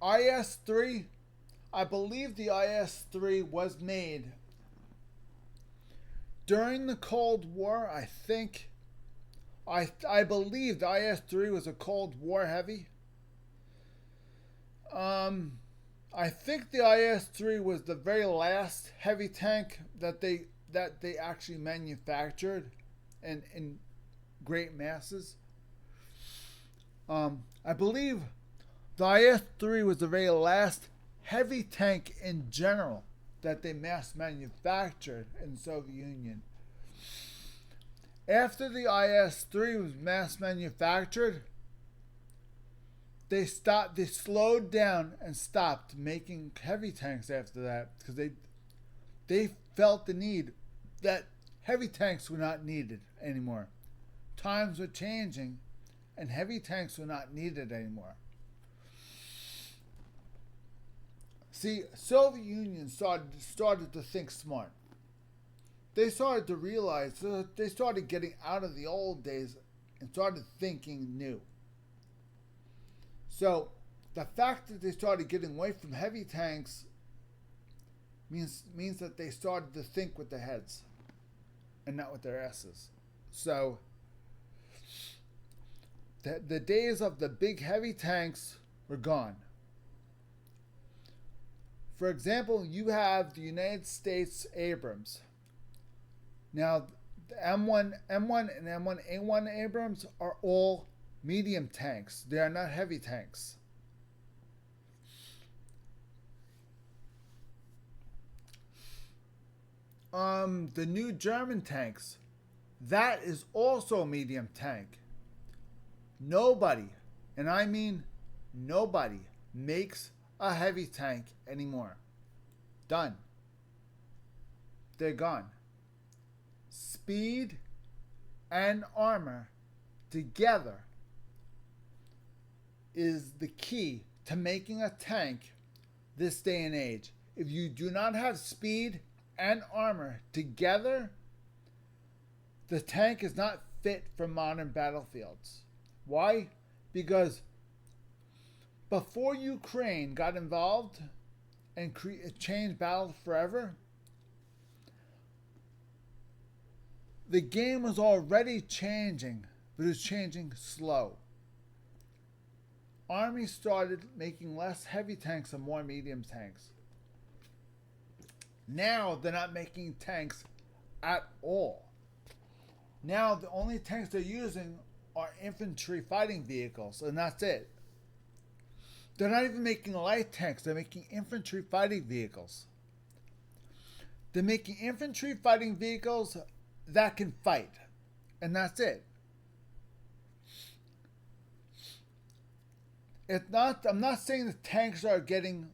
IS3, I believe the IS3 was made during the Cold War. I believe the IS3 was a Cold War heavy. I think the IS-3 was the very last heavy tank that they actually manufactured in great masses. I believe the IS-3 was the very last heavy tank in general that they mass manufactured in the Soviet Union. After the IS-3 was mass manufactured, they slowed down and stopped making heavy tanks after that because they felt the need that heavy tanks were not needed anymore. Times were changing and heavy tanks were not needed anymore. See, Soviet Union started to think smart. They started to realize that they started getting out of the old days and started thinking new. So the fact that they started getting away from heavy tanks means that they started to think with their heads and not with their asses. So the days of the big heavy tanks were gone. For example, you have the United States Abrams. Now, the M1 and M1A1 Abrams are all medium tanks. They are not heavy tanks. The new German tanks, that is also a medium tank. Nobody, and I mean nobody, makes a heavy tank anymore. Done. They're gone. Speed and armor together is the key to making a tank this day and age. If you do not have speed and armor together, the tank is not fit for modern battlefields. Why? Because before Ukraine got involved and changed battle forever, the game was already changing, but it was changing slow. Armies started making less heavy tanks and more medium tanks. Now they're not making tanks at all. Now the only tanks they're using are infantry fighting vehicles, and that's it. They're not even making light tanks, they're making infantry fighting vehicles. They're making infantry fighting vehicles that can fight, and that's it. I'm not saying the tanks are getting,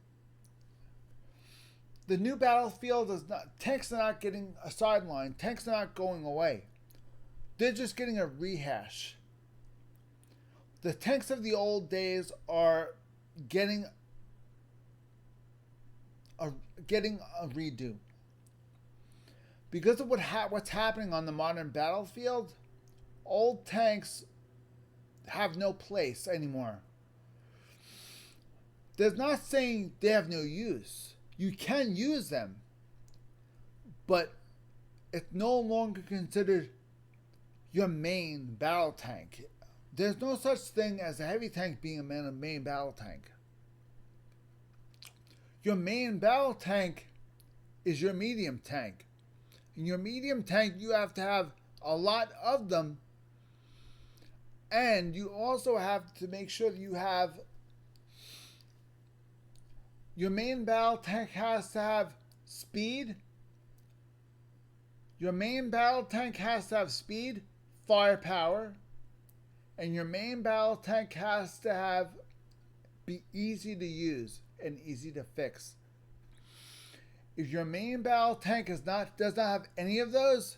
the new battlefield is not, tanks are not getting a sideline, tanks are not going away. They're just getting a rehash. The tanks of the old days are getting a redo. Because of what's happening on the modern battlefield, old tanks have no place anymore. There's not saying they have no use. You can use them, but it's no longer considered your main battle tank. There's no such thing as a heavy tank being a main battle tank. Your main battle tank is your medium tank. In your medium tank, you have to have a lot of them, and you also have to make sure that you have, your main battle tank has to have speed. Your main battle tank has to have speed, firepower, and your main battle tank has to be easy to use and easy to fix. If your main battle tank does not have any of those,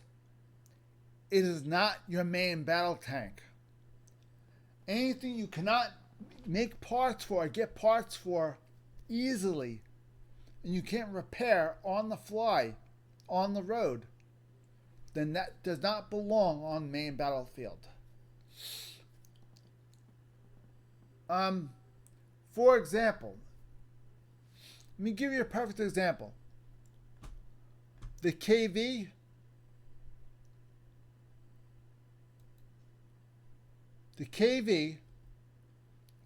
it is not your main battle tank. Anything you cannot make parts for or get parts for easily, and you can't repair on the fly, on the road, then that does not belong on the main battlefield. For example, let me give you a perfect example. The KV,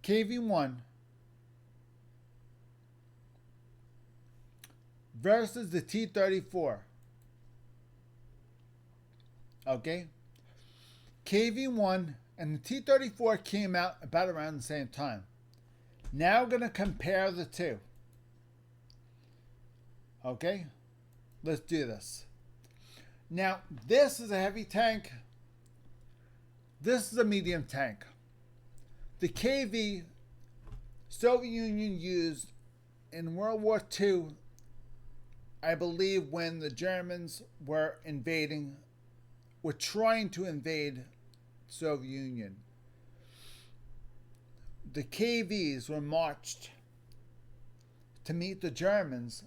KV1 versus the T-34. Okay? KV1 and the T-34 came out about around the same time. Now we're going to compare the two. Okay? Let's do this. Now, this is a heavy tank. This is a medium tank. The KV, Soviet Union used in World War II, I believe, when the Germans were trying to invade Soviet Union. The KVs were marched to meet the Germans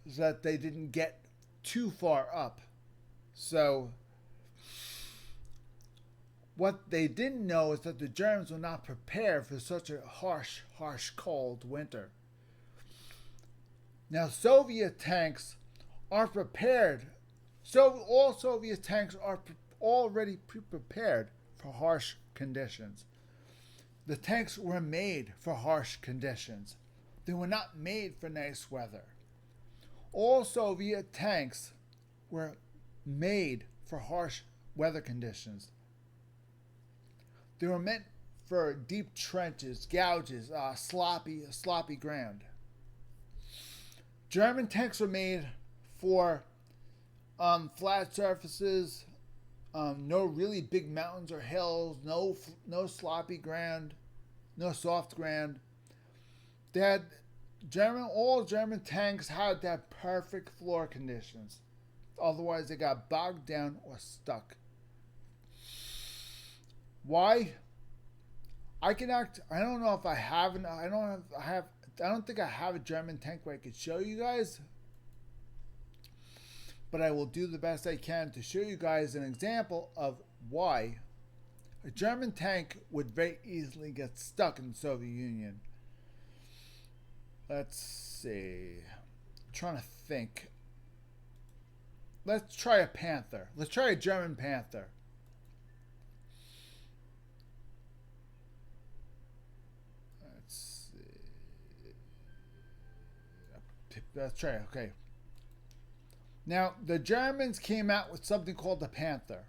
so that they didn't get too far up. So what they didn't know is that the Germans were not prepared for such a harsh, cold winter. Now, Soviet tanks are prepared. So all Soviet tanks are already prepared for harsh conditions. The tanks were made for harsh conditions. They were not made for nice weather. All Soviet tanks were made for harsh weather conditions. They were meant for deep trenches, gouges, sloppy ground. German tanks were made for flat surfaces, no really big mountains or hills, no sloppy ground, no soft ground. They had all German tanks had to have perfect floor conditions. Otherwise, they got bogged down or stuck. Why? I don't know if I have. I don't think I have a German tank where I could show you guys. But I will do the best I can to show you guys an example of why a German tank would very easily get stuck in the Soviet Union. Let's see. I'm trying to think. Let's try a Panther. Let's try a German Panther. Let's see. Let's try it. Okay. Now, the Germans came out with something called the Panther.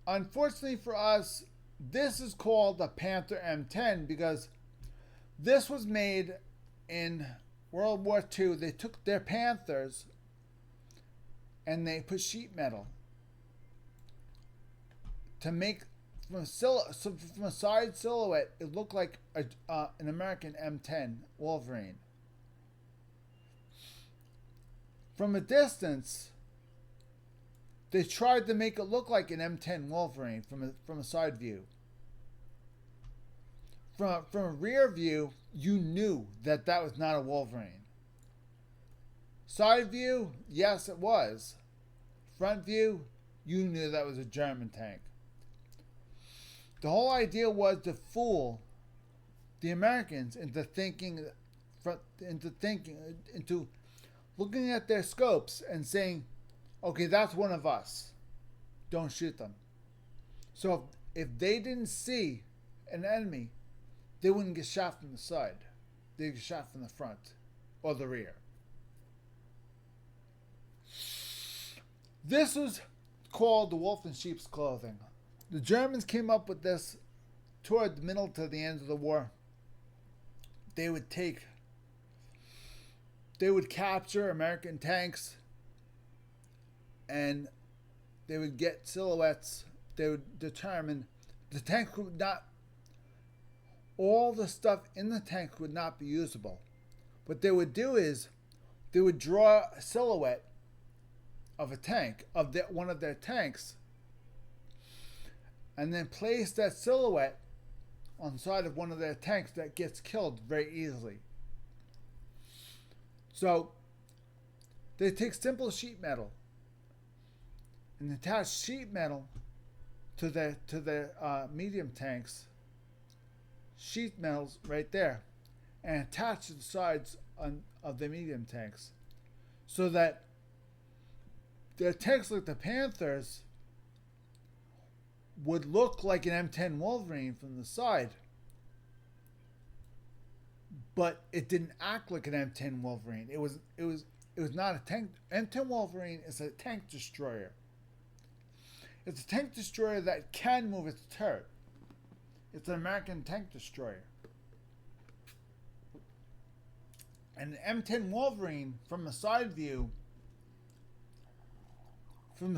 Unfortunately for us, this is called the Panther M10 because this was made in World War II. They took their Panthers and they put sheet metal to make from a side silhouette. It looked like an American M10 Wolverine. From a distance, they tried to make it look like an M10 Wolverine from a side view. From a rear view, you knew that was not a Wolverine. Side view, yes it was. Front view, you knew that was a German tank. The whole idea was to fool the Americans into looking at their scopes and saying, okay, that's one of us. Don't shoot them. So if they didn't see an enemy, they wouldn't get shot from the side. They'd get shot from the front or the rear. This was called the wolf in sheep's clothing. The Germans came up with this toward the middle to the end of the war. They would capture American tanks and they would get silhouettes. They would determine the tank would not, all the stuff in the tank would not be usable. What they would do is they would draw a silhouette of a tank, of one of their tanks, and then place that silhouette on the side of one of their tanks that gets killed very easily. So they take simple sheet metal and attach sheet metal to the medium tanks, sheet metals right there, and attach to the sides of the medium tanks, so that the tanks like the Panthers would look like an M10 Wolverine from the side, but it didn't act like an M10 Wolverine. It was not a tank. M10 Wolverine is a tank destroyer. It's a tank destroyer that can move its turret. It's an American tank destroyer. And an M10 Wolverine from the side view, from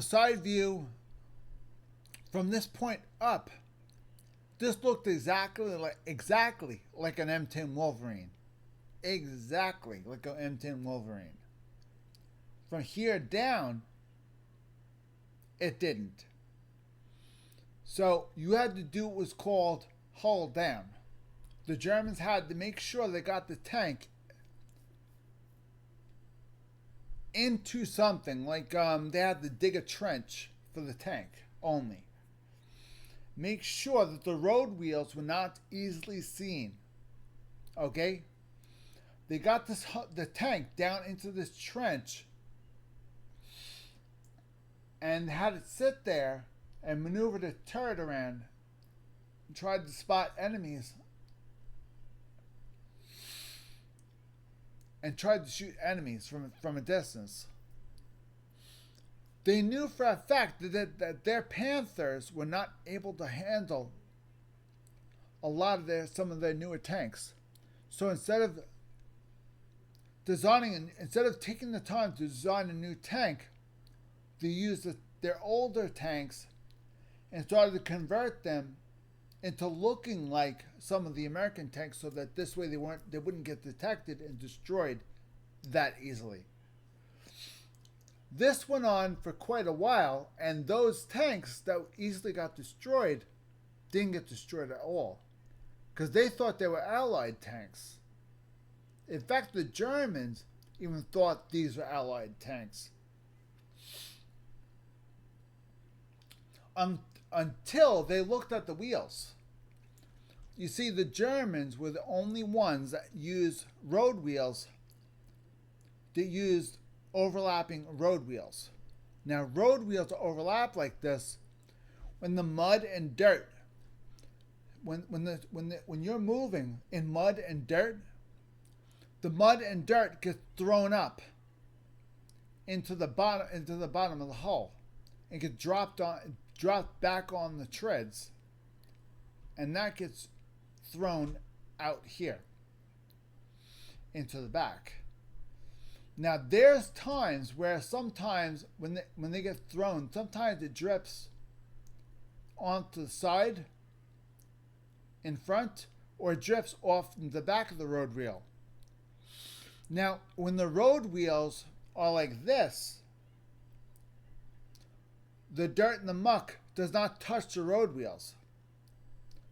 this point up, this looked exactly like an M10 Wolverine. Exactly like an M10 Wolverine. From here down, it didn't. So you had to do what was called hull down. The Germans had to make sure they got the tank into something, like they had to dig a trench for the tank only. Make sure that the road wheels were not easily seen. Okay? They got the tank down into this trench and had it sit there and maneuver the turret around and tried to spot enemies and tried to shoot enemies from a distance. They knew for a fact that their Panthers were not able to handle some of their newer tanks. So instead of taking the time to design a new tank, they used their older tanks and started to convert them into looking like some of the American tanks, so that this way they wouldn't get detected and destroyed that easily. This went on for quite a while, and those tanks that easily got destroyed didn't get destroyed at all, because they thought they were Allied tanks. In fact, the Germans even thought these were Allied tanks. Until they looked at the wheels. You see, the Germans were the only ones that used road wheels, that used overlapping road wheels. Now, road wheels overlap like this when the mud and dirt, when you're moving in mud and dirt, the mud and dirt gets thrown up into the bottom of the hull and gets dropped back on the treads, and that gets thrown out here into the back. Now, there's times where sometimes when they get thrown, sometimes it drips onto the side in front, or it drifts off the back of the road wheel. Now, when the road wheels are like this, the dirt and the muck does not touch the road wheels.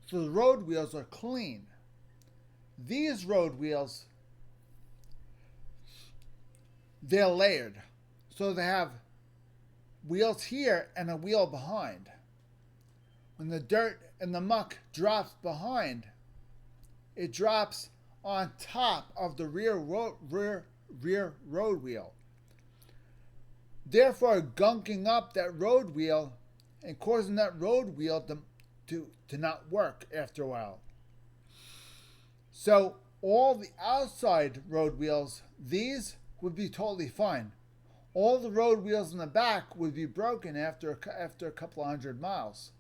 So the road wheels are clean. These road wheels, they're layered. So they have wheels here and a wheel behind. When the dirt and the muck drops behind, it drops on top of the rear road wheel, therefore gunking up that road wheel and causing that road wheel to not work after a while. So all the outside road wheels, these would be totally fine. All the road wheels in the back would be broken after a couple of 100 miles,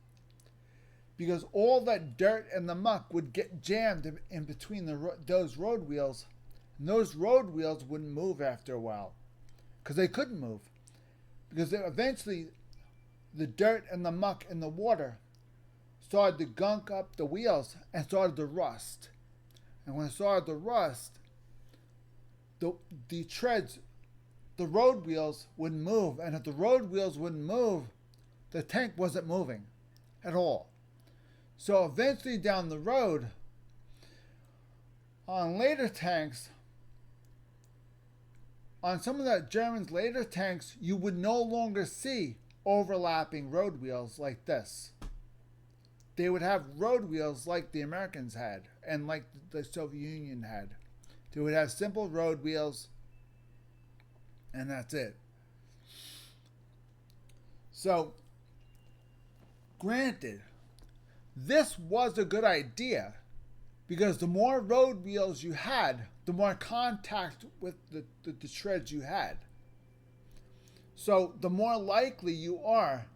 because all that dirt and the muck would get jammed in between those road wheels, and those road wheels wouldn't move after a while, because they couldn't move, because eventually the dirt and the muck and the water started to gunk up the wheels and started to rust. And when it started to rust, the treads, the road wheels wouldn't move, and if the road wheels wouldn't move, the tank wasn't moving at all. So eventually down the road, on later tanks, on some of the Germans' later tanks, you would no longer see overlapping road wheels like this. They would have road wheels like the Americans had and like the Soviet Union had. They would have simple road wheels, and that's it. So, granted, this was a good idea, because the more road wheels you had, the more contact with the treads you had. So the more likely you are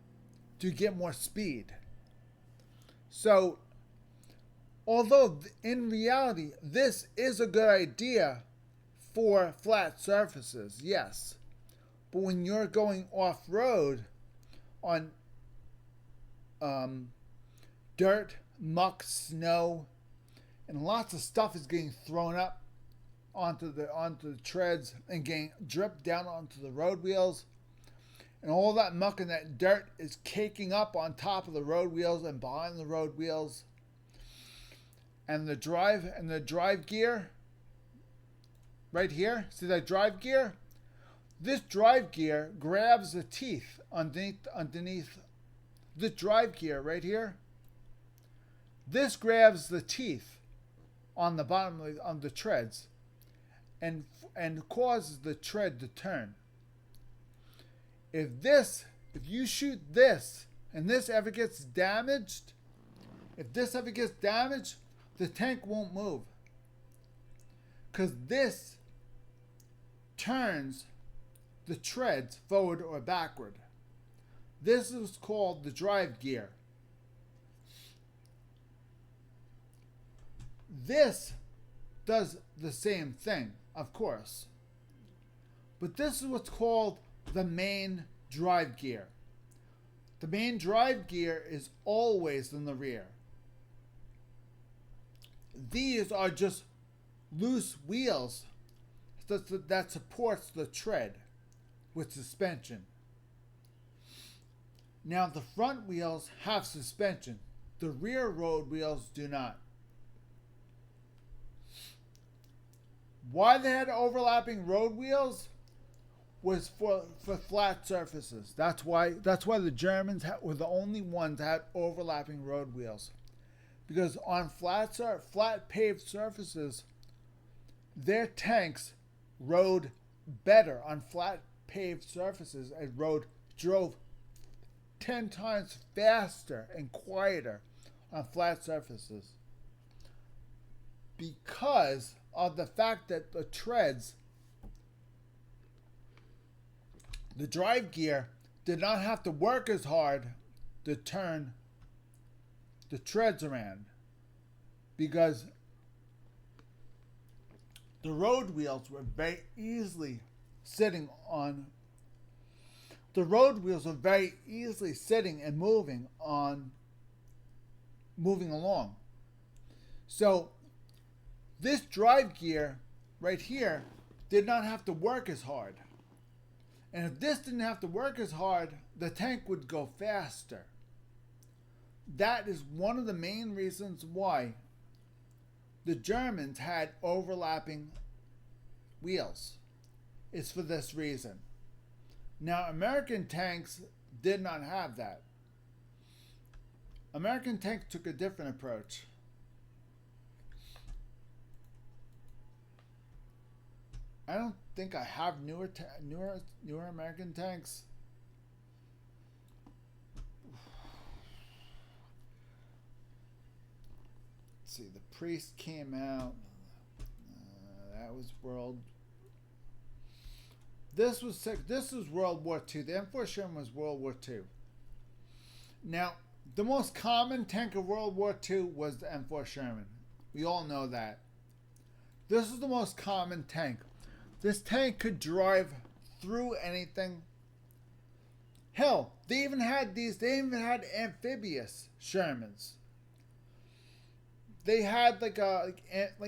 to get more speed. So although in reality this is a good idea for flat surfaces, yes, but when you're going off-road on dirt, muck, snow, and lots of stuff is getting thrown up onto the treads and getting dripped down onto the road wheels, and all that muck and that dirt is caking up on top of the road wheels and behind the road wheels, and the drive gear right here, see that drive gear? This drive gear grabs the teeth underneath the drive gear right here. This grabs the teeth on the bottom of the treads and causes the tread to turn. If you shoot this and this ever gets damaged, the tank won't move, because this turns the treads forward or backward. This is called the drive gear. This does the same thing, of course, but this is what's called the main drive gear. The main drive gear is always in the rear. These are just loose wheels that supports the tread with suspension. Now the front wheels have suspension. The rear road wheels do not. Why they had overlapping road wheels was for flat surfaces. That's why the Germans were the only ones that had overlapping road wheels. Because on flat paved surfaces, their tanks rode better on flat paved surfaces and drove 10 times faster and quieter on flat surfaces. Because of the fact that the treads, the drive gear, did not have to work as hard to turn the treads around, because the road wheels were very easily sitting on. The road wheels were very easily sitting and moving along. So this drive gear right here did not have to work as hard. And if this didn't have to work as hard, the tank would go faster. That is one of the main reasons why the Germans had overlapping wheels. It's for this reason. Now, American tanks did not have that. American tanks took a different approach. I don't think I have newer American tanks. Let's see, the Priest came out. That was World. This was World War II. The M4 Sherman was World War II. Now, the most common tank of World War II was the M4 Sherman. We all know that. This is the most common tank. This tank could drive through anything. Hell, they even had amphibious Shermans. They had like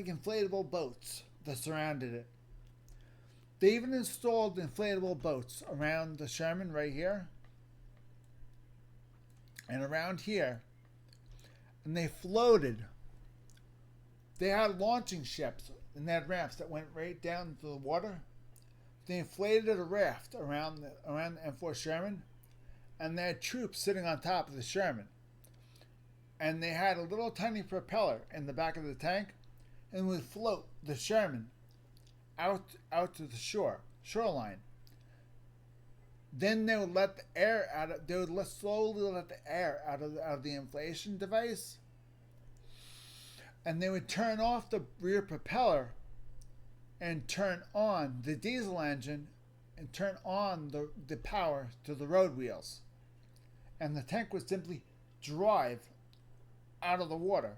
inflatable boats that surrounded it. They even installed inflatable boats around the Sherman right here and around here, and they floated. They had launching ships and they had rafts that went right down into the water. They inflated a raft around the M4 Sherman, and they had troops sitting on top of the Sherman. And they had a little tiny propeller in the back of the tank, and would float the Sherman out to the shoreline. Then they would let the air out of. They would slowly let the air out of the inflation device, and they would turn off the rear propeller and turn on the diesel engine and turn on the power to the road wheels, and the tank would simply drive out of the water.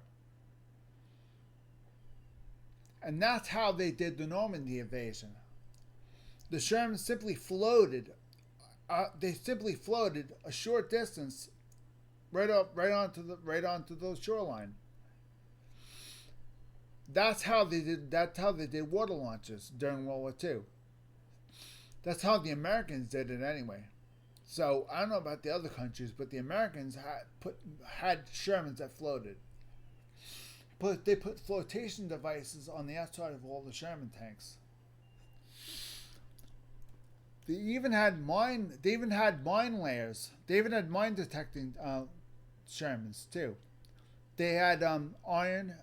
And that's how they did the Normandy invasion. The Sherman simply floated. They simply floated a short distance, right onto the shoreline. That's how they did water launches during World War II. That's how the Americans did it anyway. So I don't know about the other countries, but the Americans had Shermans that floated. They put flotation devices on the outside of all the Sherman tanks. They even had mine layers. They even had mine detecting Shermans too. They had iron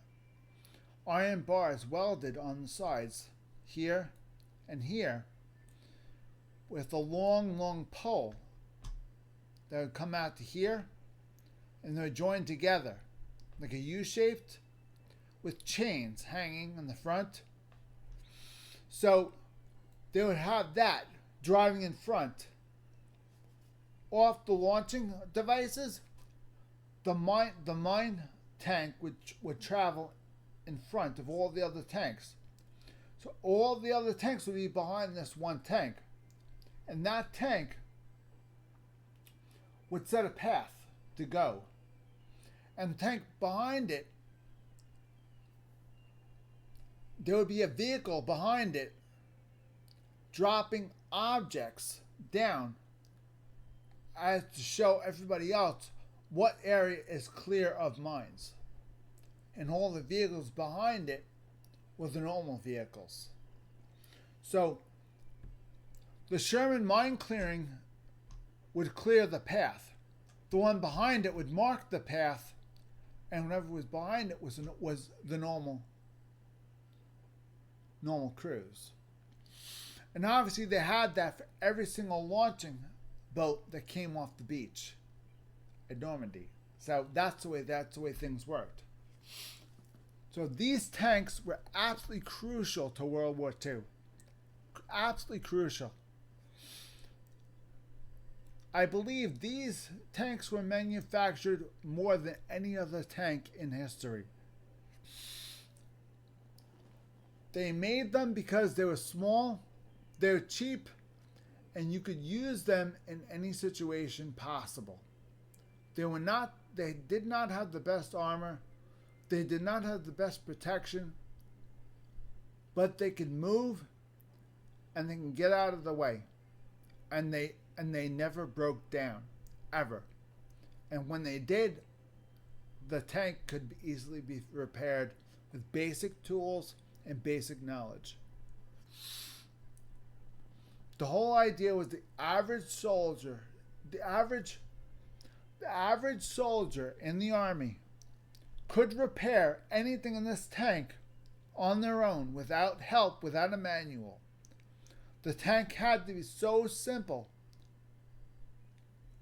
bars welded on the sides here and here with a long pole that would come out to here, and they would join together like a U-shaped with chains hanging in the front. So they would have that driving in front. Off the launching devices, the mine tank would travel in front of all the other tanks. So all the other tanks would be behind this one tank. And that tank would set a path to go. And the tank behind it, there would be a vehicle behind it dropping objects down as to show everybody else what area is clear of mines. And all the vehicles behind it were the normal vehicles. So the Sherman mine clearing would clear the path. The one behind it would mark the path, and whatever was behind it was the normal crews. And obviously they had that for every single launching boat that came off the beach at Normandy. So that's the way things worked. So these tanks were absolutely crucial to World War II. Absolutely crucial. I believe these tanks were manufactured more than any other tank in history. They made them because they were small, they were cheap, and you could use them in any situation possible. They did not have the best armor, they did not have the best protection, but they could move and they can get out of the way. And they never broke down, ever. And when they did, the tank could easily be repaired with basic tools and basic knowledge. The whole idea was the average soldier in the army could repair anything in this tank on their own without help, without a manual. The tank had to be so simple.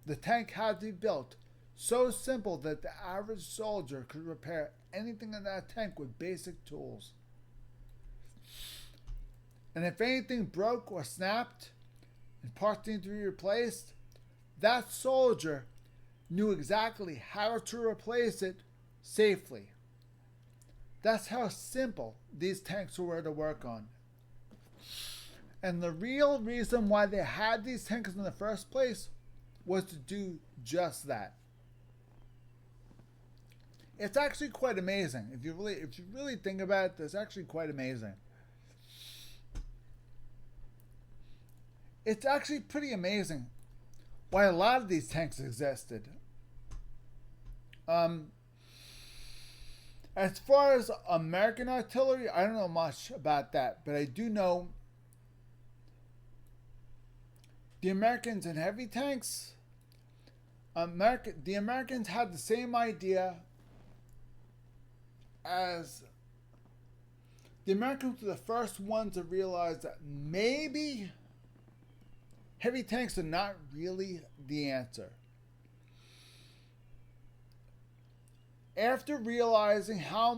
The tank had to be built so simple that the average soldier could repair anything in that tank with basic tools. And if anything broke or snapped and parts needed to be replaced, that soldier knew exactly how to replace it safely. That's how simple these tanks were to work on. And the real reason why they had these tanks in the first place was to do just that. It's actually quite amazing. If you really think about it, it's actually quite amazing. It's actually pretty amazing why a lot of these tanks existed. As far as American artillery, I don't know much about that, but I do know the Americans in heavy tanks, the Americans had the same idea as the Americans were the first ones to realize that maybe heavy tanks are not really the answer. After realizing how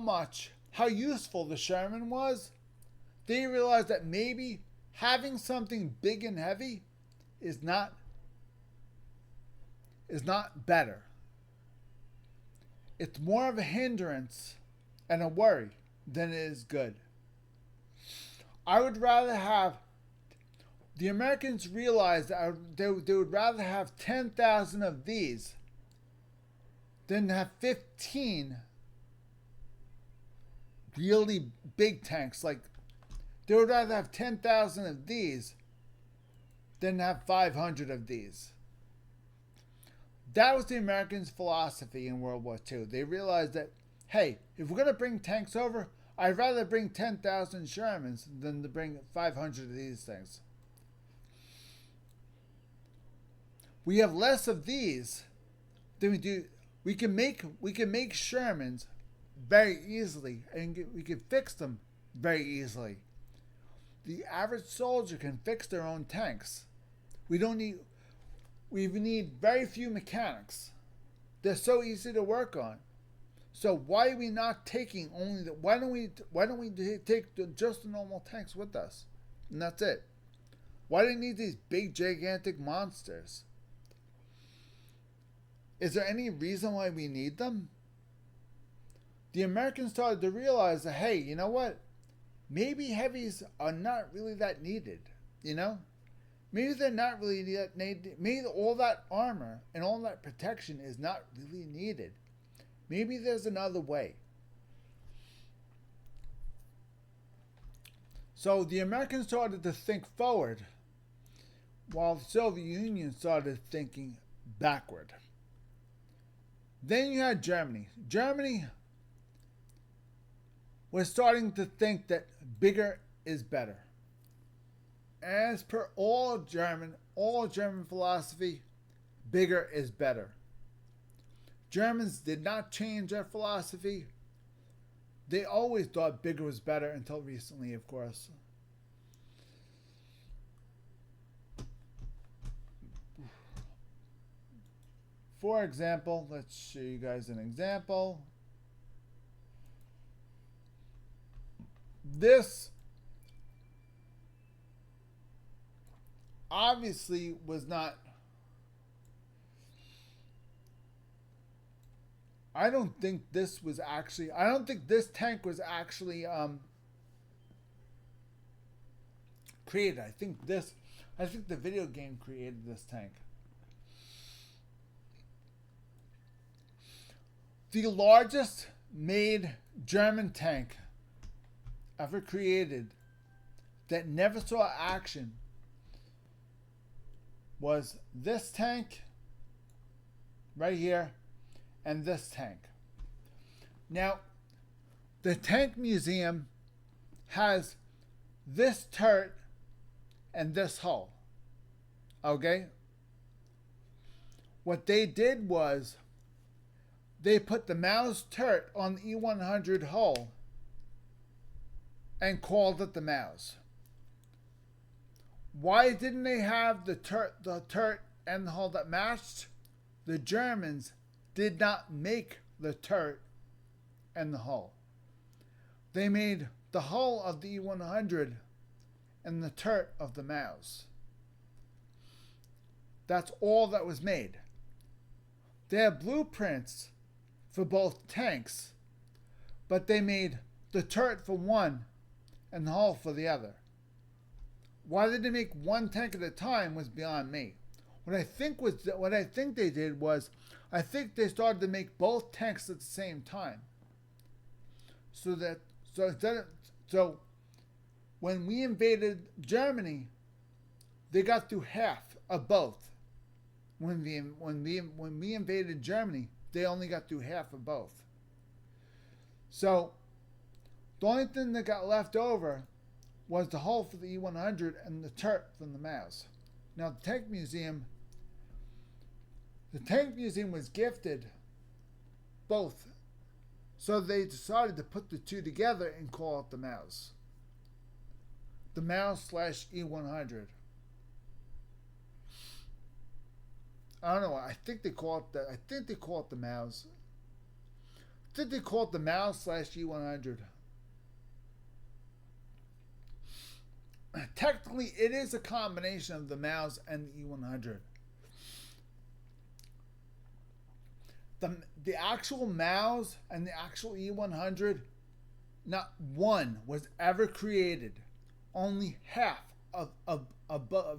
useful the Sherman was, they realized that maybe having something big and heavy is not better. It's more of a hindrance and a worry than it is good. I would rather have the Americans realized that they would rather have 10,000 of these than have 15 really big tanks. Like, they would rather have 10,000 of these than have 500 of these. That was the Americans' philosophy in World War II. They realized that, hey, if we're going to bring tanks over, I'd rather bring 10,000 Shermans than to bring 500 of these things. We have less of these than we do. We can make Shermans very easily, and we can fix them very easily. The average soldier can fix their own tanks. We need very few mechanics. They're so easy to work on. So why are we not taking only the? Why don't we take just the normal tanks with us, and that's it? Why do we need these big gigantic monsters? Is there any reason why we need them? The Americans started to realize that, hey, you know what? Maybe heavies are not really that needed, you know? Maybe they're not really needed. Maybe all that armor and all that protection is not really needed. Maybe there's another way. So the Americans started to think forward, while the Soviet Union started thinking backward. Then you had Germany. Germany was starting to think that bigger is better. As per all German philosophy, bigger is better. Germans did not change their philosophy. They always thought bigger was better until recently, of course. For example, let's show you guys an example. This obviously was not, I don't think this tank was actually created. I think the video game created this tank. The largest made German tank ever created that never saw action was this tank right here and this tank. Now, the tank museum has this turret and this hull. Okay? What they did was they put the Maus turret on the E100 hull and called it the Maus. Why didn't they have the turret and the hull that matched? The Germans did not make the turret and the hull. They made the hull of the E100 and the turret of the Maus. That's all that was made. They have blueprints for both tanks, but they made the turret for one and the hull for the other. Why did they make one tank at a time was beyond me. What I think they did was, I think they started to make both tanks at the same time. So when we invaded Germany, they got through half of both. When we invaded Germany, they only got through half of both. So the only thing that got left over was the hull for the E100 and the turret from the Maus. Now the tank museum was gifted both. So they decided to put the two together and call it the Maus. The Maus/E100. I don't know. I think they call it the Maus. I think they call it the Maus/E100. Technically, it is a combination of the Maus and the E100. The actual Maus and the actual E100, not one was ever created. Only half of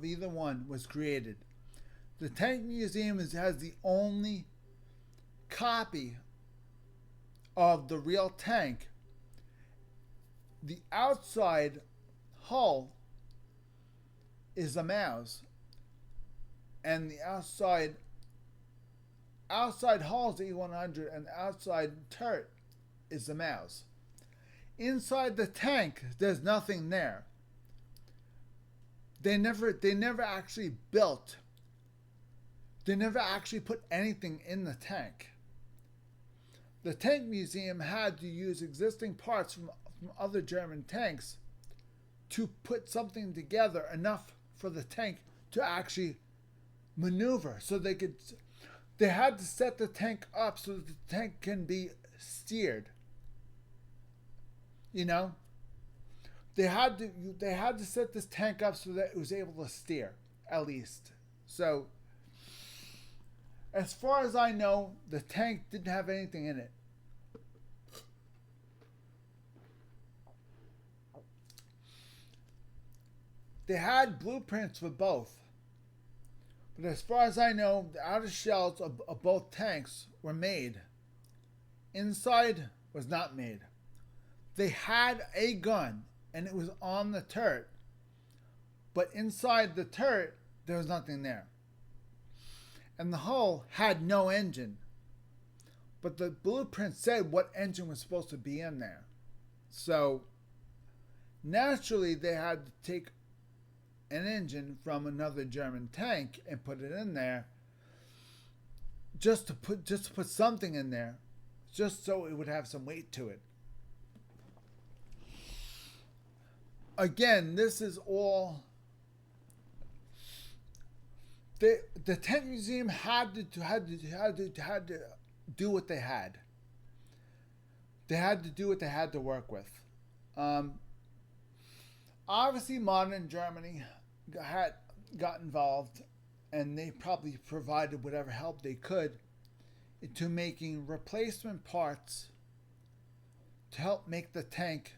either one was created. The Tank Museum has the only copy of the real tank. The outside hull is a Maus, and the outside hull is the E100, and the outside turret is the Maus. Inside the tank, there's nothing there. They never actually built. They never actually put anything in the tank. The Tank Museum had to use existing parts from other German tanks to put something together enough for the tank to actually maneuver. So they had to set the tank up so that the tank can be steered. You know? They had to set this tank up so that it was able to steer, at least. So as far as I know, the tank didn't have anything in it. They had blueprints for both. But as far as I know, the outer shells of both tanks were made. Inside was not made. They had a gun and it was on the turret, but inside the turret there was nothing there. And the hull had no engine, but the blueprint said what engine was supposed to be in there. So naturally they had to take an engine from another German tank and put it in there, just to put something in there, just so it would have some weight to it. Again, this is all the tank museum had to do what they had. They had to do what they had to work with. Obviously, modern Germany got involved, and they probably provided whatever help they could into making replacement parts to help make the tank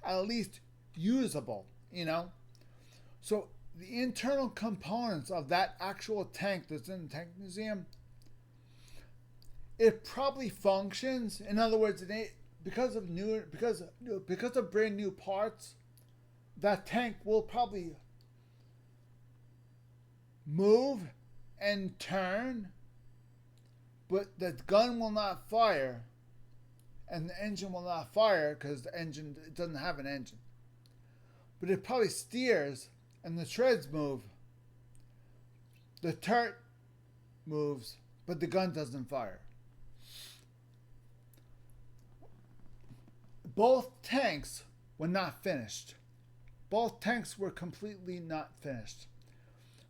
at least usable, you know? So the internal components of that actual tank that's in the tank museum, it probably functions. In other words, because of brand new parts, that tank will probably move and turn, but the gun will not fire, and the engine will not fire because the engine, it doesn't have an engine. But it probably steers, and the treads move. The turret moves, but the gun doesn't fire. Both tanks were not finished. Both tanks were completely not finished.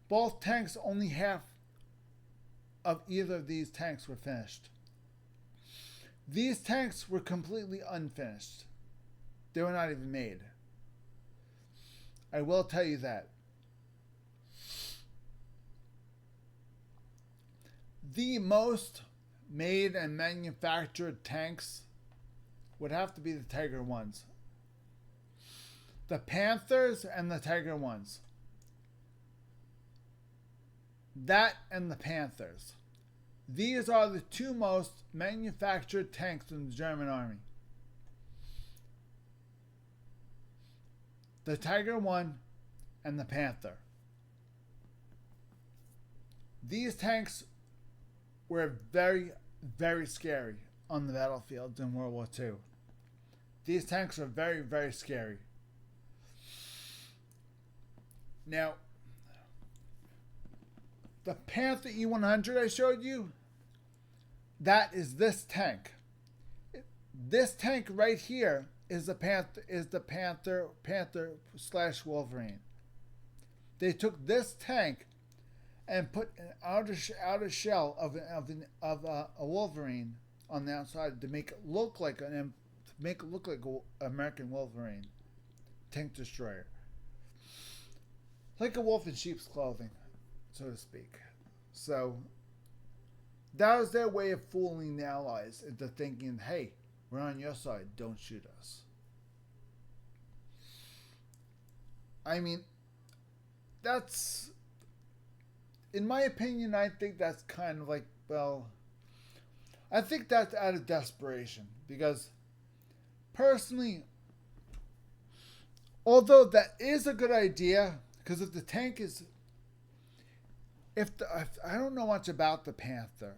Both tanks, only half of either of these tanks were finished. These tanks were completely unfinished. They were not even made. I will tell you that. The most made and manufactured tanks would have to be the Tiger 1s. The Panthers and the Tiger 1s. That and the Panthers. These are the two most manufactured tanks in the German army. The Tiger 1 and the Panther. These tanks were very, very scary on the battlefields in World War II. These tanks are very, very scary. Now, the Panther E100 I showed you, that is this tank. This tank right here is the Panther / Wolverine. They took this tank and put an outer shell of a Wolverine on the outside to make it look like an American Wolverine tank destroyer, like a wolf in sheep's clothing, so to speak. So that was their way of fooling the Allies into thinking, hey, we're on your side, don't shoot us. I mean, that's, in my opinion, I think that's kind of like, well, I think that's out of desperation, because personally, although that is a good idea, because if the tank is, if I don't know much about the Panther,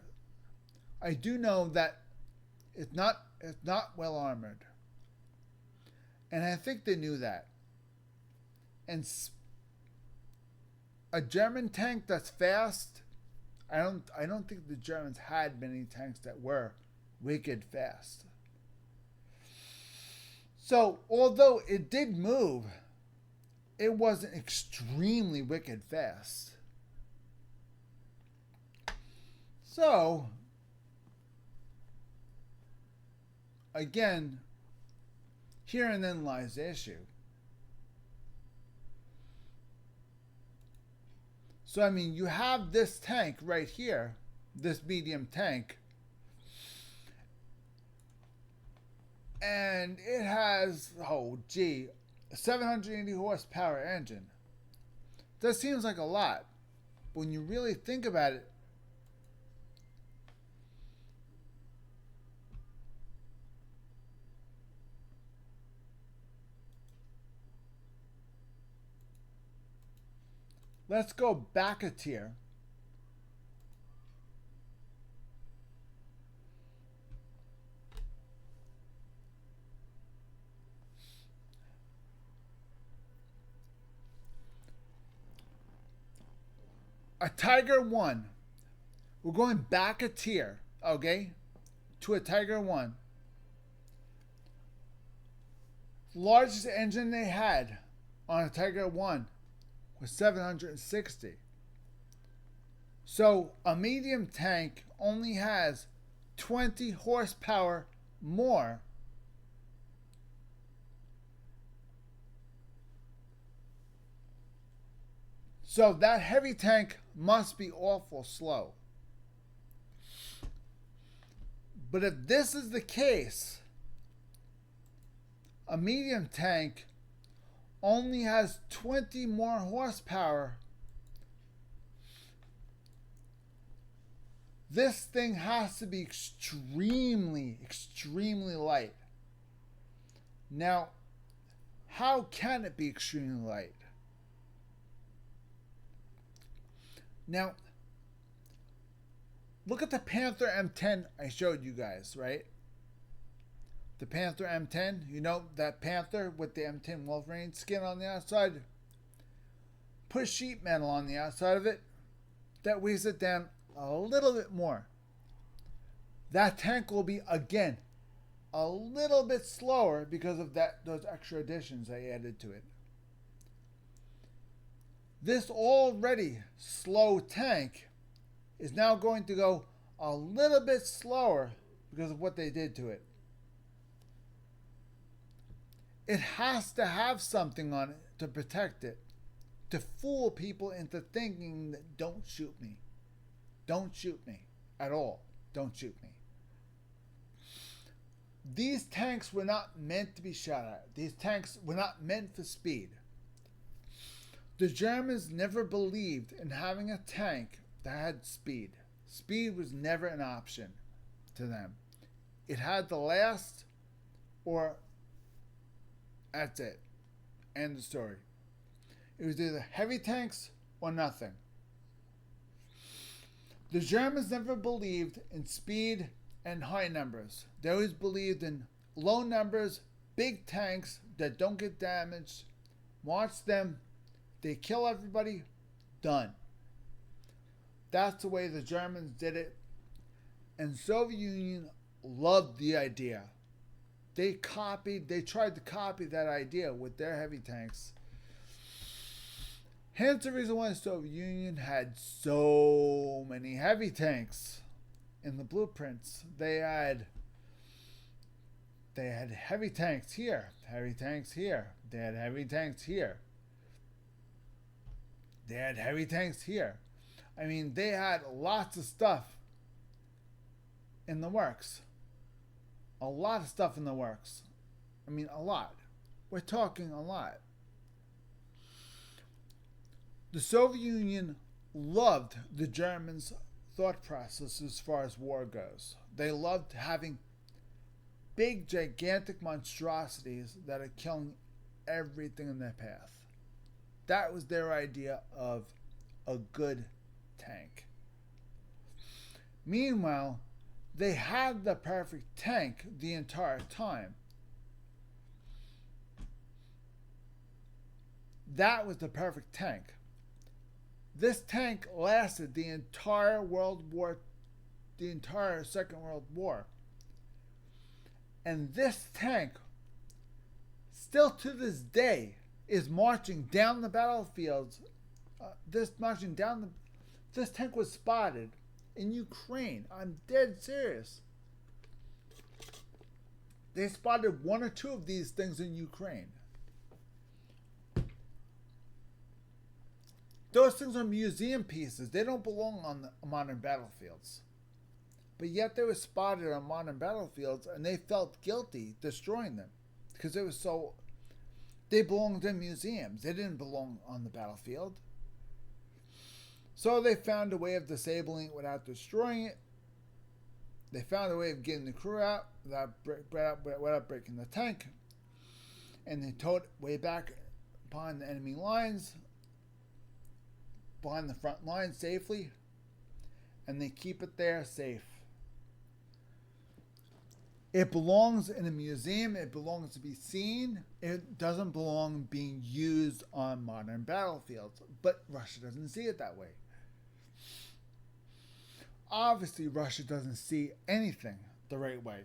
I do know that it's not well armored, and I think they knew that. And a German tank that's fast, I don't think the Germans had many tanks that were wicked fast. So although it did move, it wasn't extremely wicked fast. So again, herein then lies the issue. So, I mean, you have this tank right here, this medium tank, and it has, a 780 horsepower engine. That seems like a lot. But when you really think about it, let's go back a tier. A Tiger 1. We're going back a tier, okay? To a Tiger 1. The largest engine they had on a Tiger 1 was 760. So a medium tank only has 20 horsepower more . So that heavy tank must be awful slow. But if this is the case, a medium tank only has 20 more horsepower. This thing has to be extremely, extremely light. Now, how can it be extremely light? Now, look at the Panther M10 I showed you guys, right? The Panther M10, you know, that Panther with the M10 Wolverine skin on the outside. Put sheet metal on the outside of it. That weighs it down a little bit more. That tank will be, again, a little bit slower because of those extra additions I added to it. This already slow tank is now going to go a little bit slower because of what they did to it. It has to have something on it to protect it, to fool people into thinking that don't shoot me. Don't shoot me at all. Don't shoot me. These tanks were not meant to be shot at. These tanks were not meant for speed. The Germans never believed in having a tank that had speed. Speed was never an option to them. It had to last, or that's it. End of story. It was either heavy tanks or nothing. The Germans never believed in speed and high numbers. They always believed in low numbers, big tanks that don't get damaged. Watch them. They kill everybody. Done. That's the way the Germans did it. And Soviet Union loved the idea. They tried to copy that idea with their heavy tanks. Hence the reason why the Soviet Union had so many heavy tanks in the blueprints. They had heavy tanks here, heavy tanks here. They had heavy tanks here. They had heavy tanks here. I mean, they had lots of stuff in the works. A lot of stuff in the works. I mean, a lot. We're talking a lot. The Soviet Union loved the Germans' thought process as far as war goes. They loved having big, gigantic monstrosities that are killing everything in their path. That was their idea of a good tank. Meanwhile, they had the perfect tank the entire time. That was the perfect tank. This tank lasted the entire Second World War. And this tank, still to this day, is marching down the battlefields. This tank was spotted in Ukraine. I'm dead serious. They spotted one or two of these things in Ukraine. Those things are museum pieces. They don't belong on the modern battlefields. But yet they were spotted on modern battlefields and they felt guilty destroying them. Because they belonged in museums. They didn't belong on the battlefield. So they found a way of disabling it without destroying it. They found a way of getting the crew out without breaking the tank. And they towed it way back behind the enemy lines, behind the front line safely. And they keep it there safe. It belongs in a museum. It belongs to be seen. It doesn't belong being used on modern battlefields. But Russia doesn't see it that way. Obviously, Russia doesn't see anything the right way.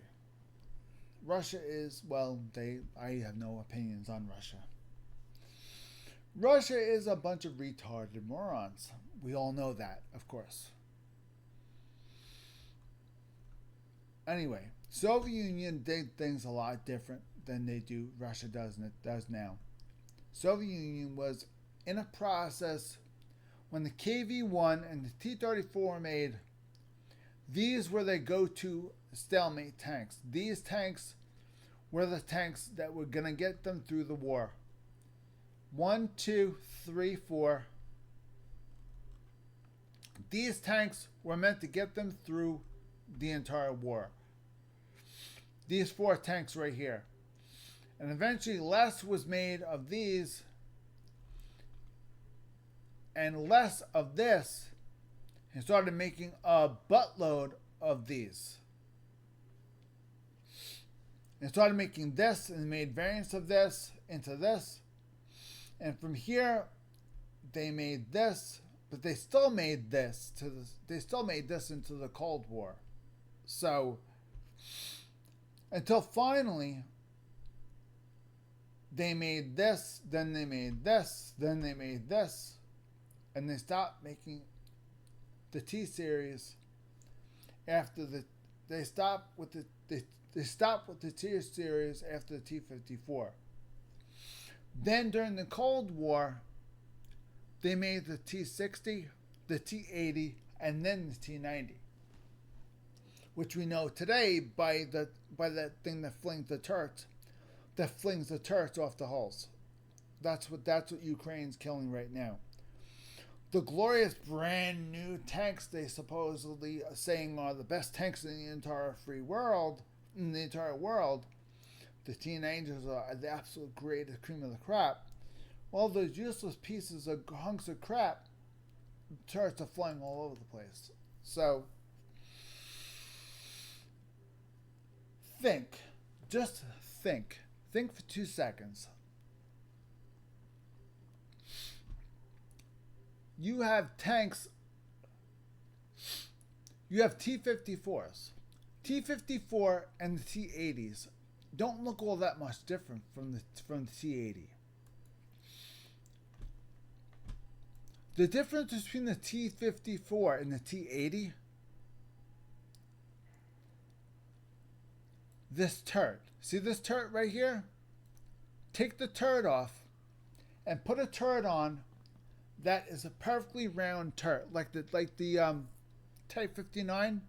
Russia is, well, I have no opinions on Russia. Russia is a bunch of retarded morons. We all know that, of course. Anyway, Soviet Union did things a lot different than Russia does now. Soviet Union was in a process when the KV-1 and the T-34 were made. These were their go-to stalemate tanks. These tanks were the tanks that were going to get them through the war. 1, 2, 3, 4. These tanks were meant to get them through the entire war. These 4 tanks right here. And eventually less was made of these and less of this, and started making a buttload of these. And started making this and made variants of this into this. And from here, they made this, but they still made this into the Cold War. So until finally they made this, then they made this, then they made this, and they stopped making the T series after they stopped with the T series after the T-54. Then during the Cold War, they made the T-60, the T-80, and then the T-90, which we know today by that thing that flings the turrets off the hulls. That's what Ukraine's killing right now. The glorious brand new tanks they supposedly are saying are the best tanks in the entire world, the T-90s are the absolute greatest cream of the crop. Well, those useless pieces of hunks of crap, turrets are flying all over the place. So, just think for 2 seconds. You have tanks, you have T-54s. T-54 and the T-80s don't look all that much different from the T-80. The difference between the T-54 and the T-80, this turret. See this turret right here? Take the turret off and put a turret on that is a perfectly round turret, like the Type 59.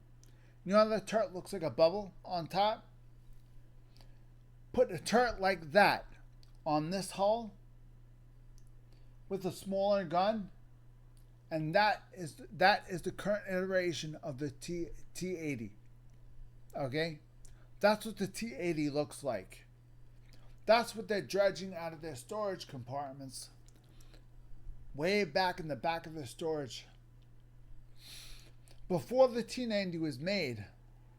You know how the turret looks like a bubble on top? Put a turret like that on this hull with a smaller gun, and that is the current iteration of the T-80. Okay? That's what the T-80 looks like. That's what they're dredging out of their storage compartments. Way back in the back of their storage. Before the T-90 was made,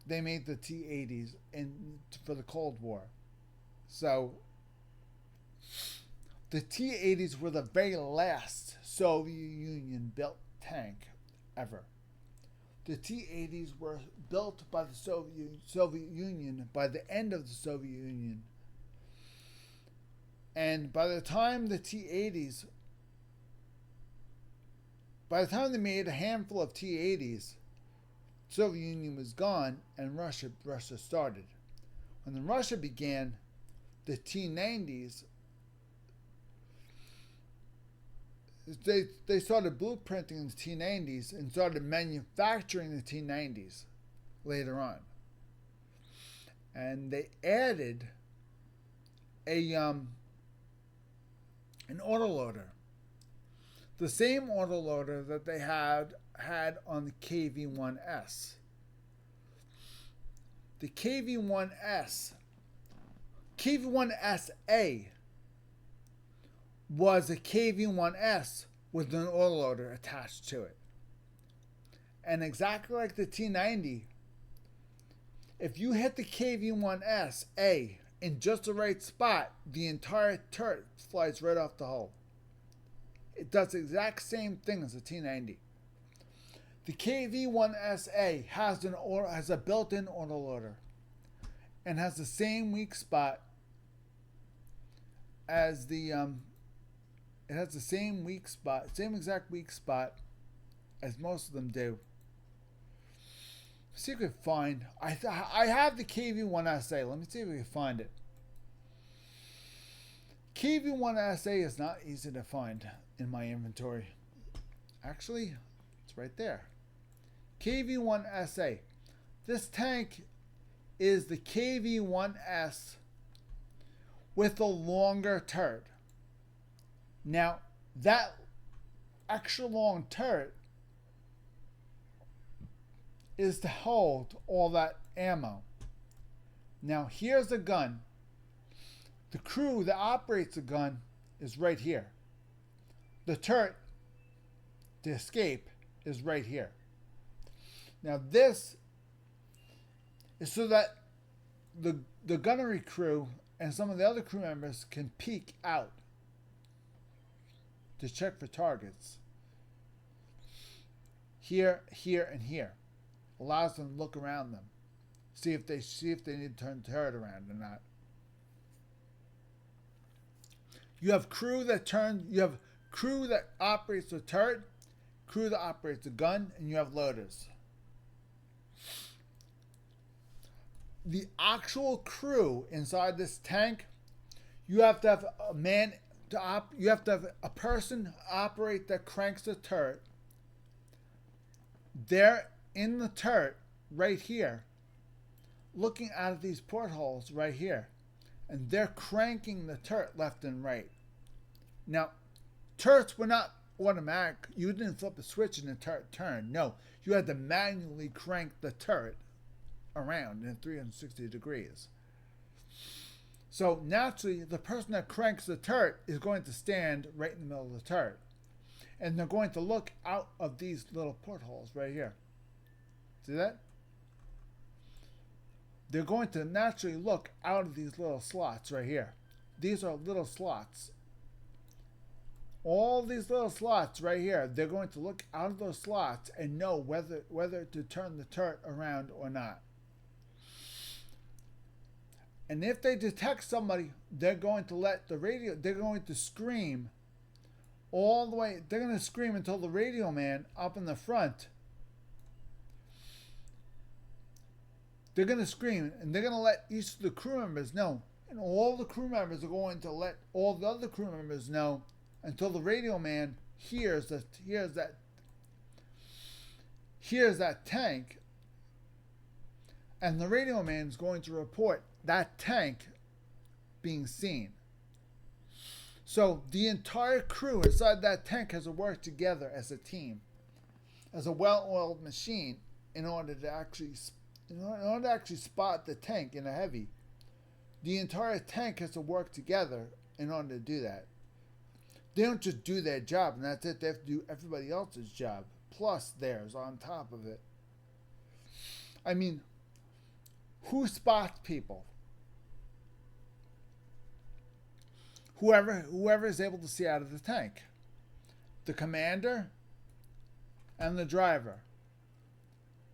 they made the T-80s for the Cold War. So, the T-80s were the very last Soviet Union built tank ever. The T-80s were built by the Soviet Union by the end of the Soviet Union. And by the time they made a handful of T-80s, the Soviet Union was gone and Russia started. When the Russia began, the T-90s, they started blueprinting the T-90s and started manufacturing the T-90s later on. And they added an autoloader. the same autoloader that they had on the KV1S. The KV1SA was a KV1S with an autoloader attached to it. And exactly like the T90, if you hit the KV1SA in just the right spot, the entire turret flies right off the hull. It does the exact same thing as the T90. The KV1SA has a built-in autoloader and has the same weak spot as the it has the same exact weak spot as most of them do. Let's see if we can find. I have the KV1SA. Let me see if we can find it. KV1SA is not easy to find in my inventory. Actually, it's right there. KV1SA. This tank is the KV1S with a longer turret. Now, that extra long turret is to hold all that ammo. Now, here's the gun. The crew that operates the gun is right here. The turret to escape is right here. Now, this is so that the gunnery crew and some of the other crew members can peek out to check for targets. Here, here, and here. Allows them to look around them. See if they need to turn the turret around or not. You have crew that operates the turret, crew that operates the gun, and you have loaders. The actual crew inside this tank, you have to have a man you have to have a person operate that cranks the turret. They're in the turret right here, looking out of these portholes right here, and they're cranking the turret left and right. Now, turrets were not automatic. You didn't flip a switch and the turret turned. No, you had to manually crank the turret around in 360 degrees. So naturally, the person that cranks the turret is going to stand right in the middle of the turret. And they're going to look out of these little portholes right here. See that? They're going to naturally look out of these little slots right here. These are little slots. All these little slots right here, they're going to look out of those slots and know whether to turn the turret around or not. And if they detect somebody, they're going to scream all the way. They're going to scream until the radio man up in the front. They're going to scream, and they're going to let each of the crew members know. And all the crew members are going to let all the other crew members know until the radio man hears that tank. And the radio man is going to report that tank being seen. So the entire crew inside that tank has to work together as a team, as a well-oiled machine, in order to actually spot the tank in a heavy. The entire tank has to work together in order to do that. They don't just do their job and that's it. They have to do everybody else's job plus theirs on top of it. I mean, who spots people? Whoever is able to see out of the tank. The commander and the driver.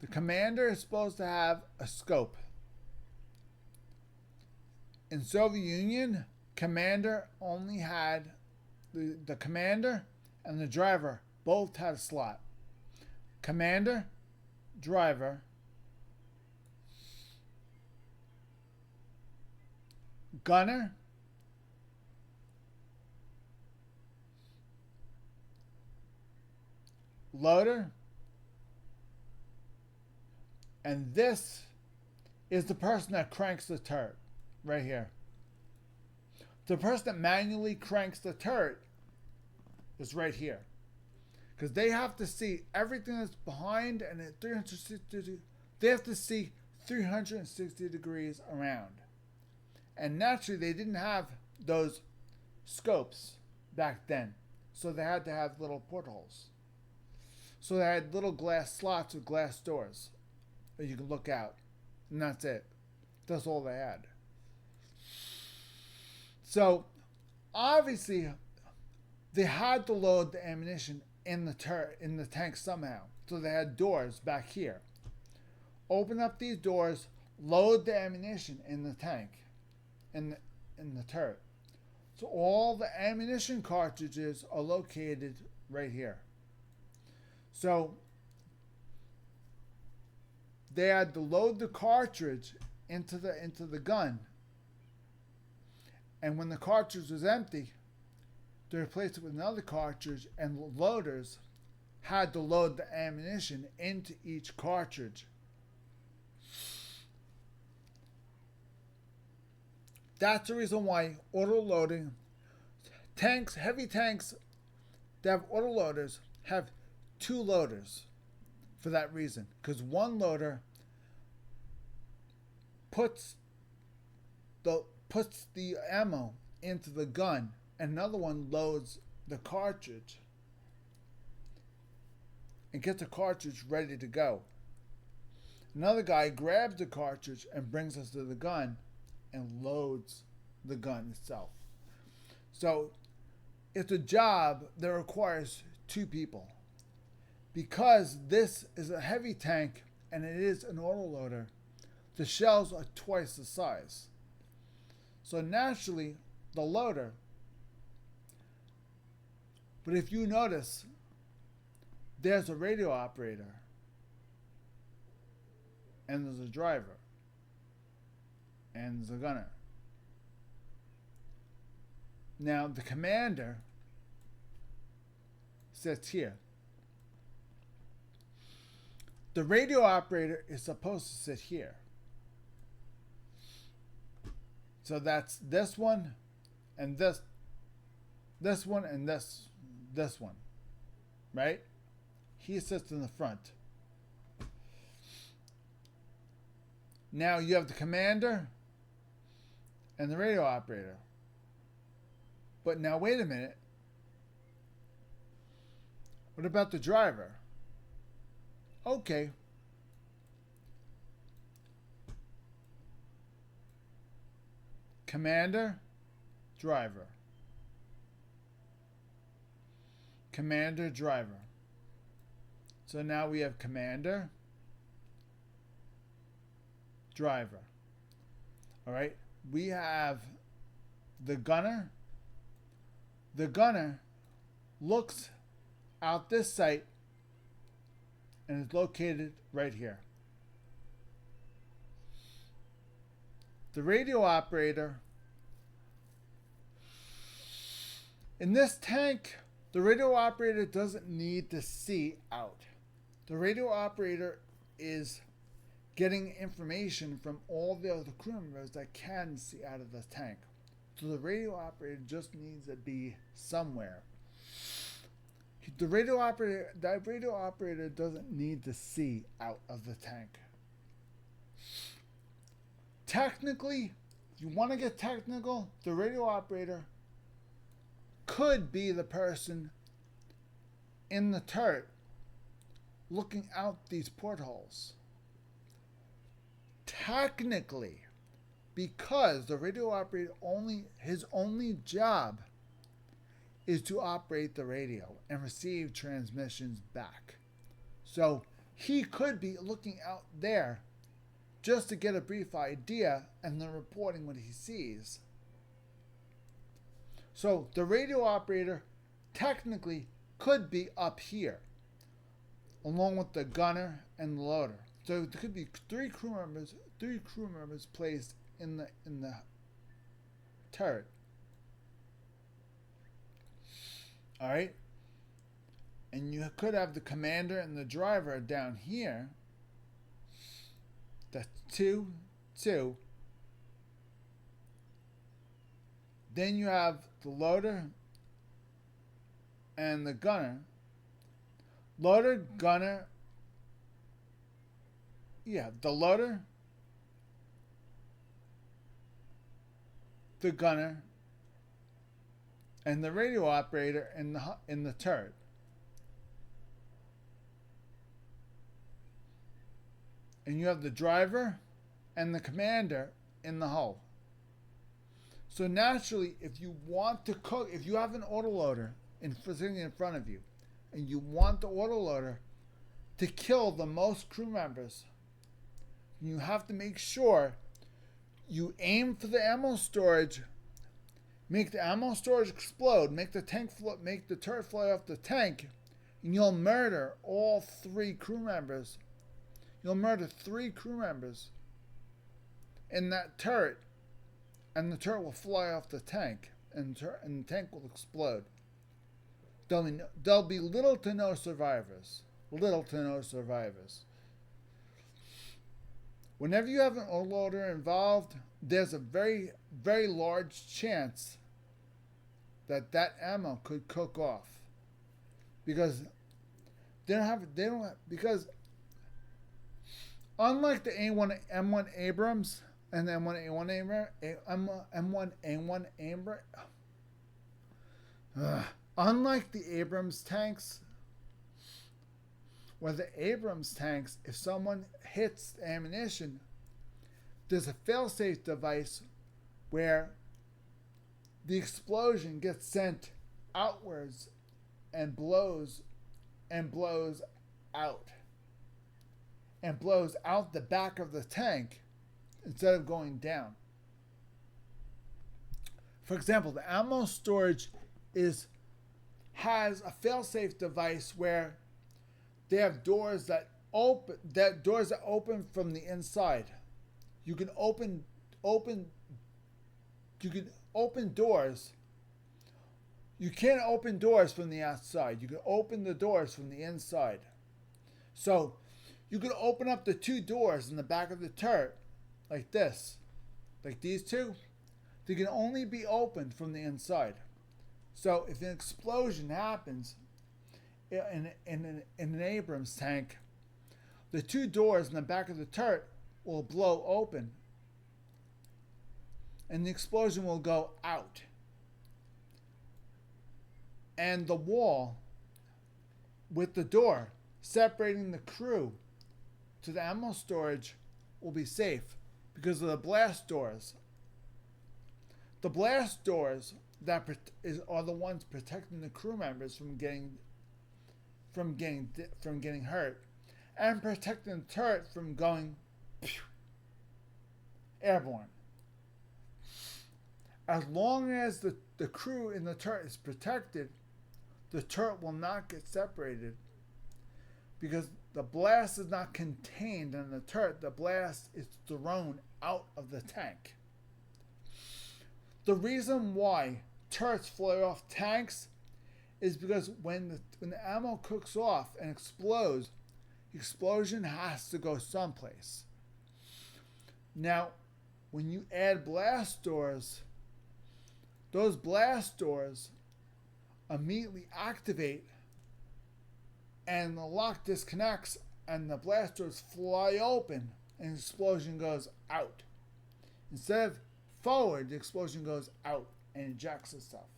The commander is supposed to have a scope. In Soviet Union, commander only had the commander and the driver both had a slot. Commander, driver, gunner, loader, and this is the person that cranks the turret right here. The person that manually cranks the turret is right here. because they have to see everything that's behind, and at 360, they have to see 360 degrees around. And naturally, they didn't have those scopes back then, so they had to have little portholes. So they had little glass slots with glass doors that you can look out, and that's it. That's all they had. So obviously, they had to load the ammunition in the tank somehow. So they had doors back here. Open up these doors, load the ammunition in the tank, in the turret. So all the ammunition cartridges are located right here. So they had to load the cartridge into the gun, and when the cartridge was empty, they replaced it with another cartridge, and loaders had to load the ammunition into each cartridge. That's the reason why auto loading tanks, heavy tanks that have auto loaders, have two loaders for that reason. Because one loader puts the ammo into the gun, and another one loads the cartridge and gets the cartridge ready to go. Another guy grabs the cartridge and brings us to the gun and loads the gun itself. So it's a job that requires two people. Because this is a heavy tank and it is an autoloader, the shells are twice the size. So naturally, the loader. But if you notice, there's a radio operator and there's a driver and there's a gunner. Now the commander sits here. The radio operator is supposed to sit here. So that's this one and this one and this one, right? He sits in the front. Now you have the commander and the radio operator. But now wait a minute. What about the driver? Okay. Commander, driver. Commander, driver. So now we have commander, driver. All right. We have the gunner. The gunner looks out this sight and is located right here. The radio operator. In this tank, the radio operator doesn't need to see out. The radio operator is getting information from all the other crew members that can see out of the tank. So the radio operator just needs to be somewhere. The radio operator doesn't need to see out of the tank. Technically, if you want to get technical, the radio operator could be the person in the turret looking out these portholes. Technically, because the radio operator his only job is to operate the radio and receive transmissions back. So he could be looking out there just to get a brief idea and then reporting what he sees. So the radio operator technically could be up here, along with the gunner and the loader. So there could be three crew members placed in the turret. All right, and you could have the commander and the driver down here. That's two. Then you have the loader and the gunner loader, gunner, the loader, the gunner, and the radio operator in the turret. And you have the driver and the commander in the hull. So naturally, if you want to cook, if you have an autoloader sitting in front of you, and you want the autoloader to kill the most crew members, you have to make sure you aim for the ammo storage, make the ammo storage explode, make the turret fly off the tank, and you'll murder all 3 crew members. You'll murder 3 crew members in that turret, and the turret will fly off the tank, and the tank will explode. There'll be little to no survivors. Little to no survivors. Whenever you have an autoloader involved, there's a very, very large chance that ammo could cook off, because because unlike the M1 Abrams and the M1A1 Abrams, unlike the Abrams tanks, where the Abrams tanks, if someone hits the ammunition, there's a failsafe device where the explosion gets sent outwards and blows out. And blows out the back of the tank instead of going down. For example, the ammo storage has a failsafe device where they have doors that open from the inside. You can open doors. You can't open doors from the outside. You can open the doors from the inside. So you can open up the 2 doors in the back of the turret like this, like these 2. They can only be opened from the inside. So if an explosion happens in an Abrams tank, the 2 doors in the back of the turret will blow open, and the explosion will go out. And the wall with the door separating the crew to the ammo storage will be safe because of the blast doors. The blast doors are the ones protecting the crew members from getting hurt, and protecting the turret from going airborne. As long as the crew in the turret is protected, the turret will not get separated, because the blast is not contained in the turret. The blast is thrown out of the tank. The reason why turrets fly off tanks is because when the ammo cooks off and explodes, the explosion has to go someplace. Now, when you add blast doors, those blast doors immediately activate, and the lock disconnects, and the blast doors fly open, and the explosion goes out. Instead of forward, the explosion goes out and ejects itself.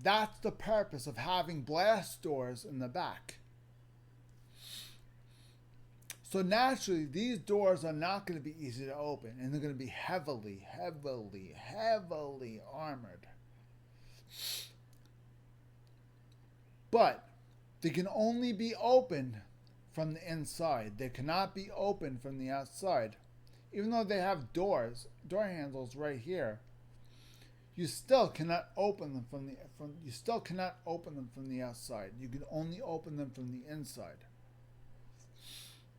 That's the purpose of having blast doors in the back. So naturally, these doors are not going to be easy to open, and they're going to be heavily, heavily, heavily armored. But they can only be opened from the inside. They cannot be opened from the outside. Even though they have door handles right here, you still cannot open them from the outside. You can only open them from the inside.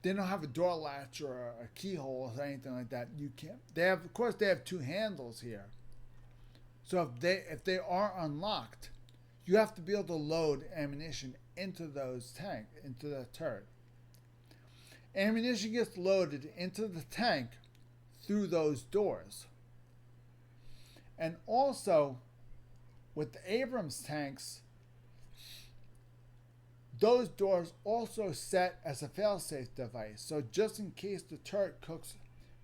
They don't have a door latch or a keyhole or anything like that. You can't. Of course, they have 2 handles here. So if they are unlocked, you have to be able to load ammunition into the turret. Ammunition gets loaded into the tank through those doors. And also, With the Abrams tanks, those doors also set as a failsafe device. So just in case the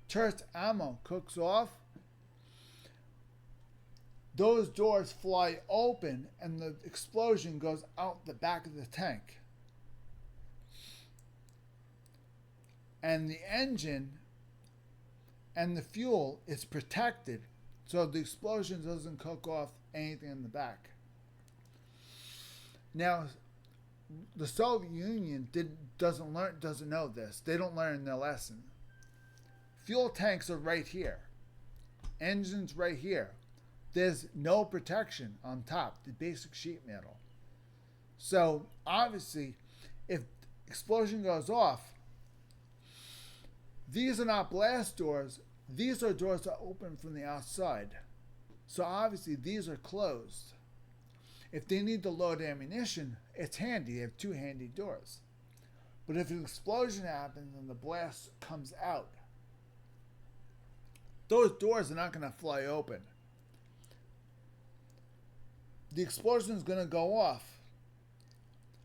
turret's ammo cooks off, those doors fly open and the explosion goes out the back of the tank. And the engine and the fuel is protected so the explosion doesn't cook off anything in the back. Now, the Soviet Union doesn't know this. They don't learn their lesson. Fuel tanks are right here. Engines right here. There's no protection on top, the basic sheet metal. So obviously, if explosion goes off, these are not blast doors. These are doors that open from the outside. So obviously these are closed. If they need to load ammunition, it's handy. They have two handy doors. But if an explosion happens and the blast comes out, those doors are not going to fly open. The explosion is going to go off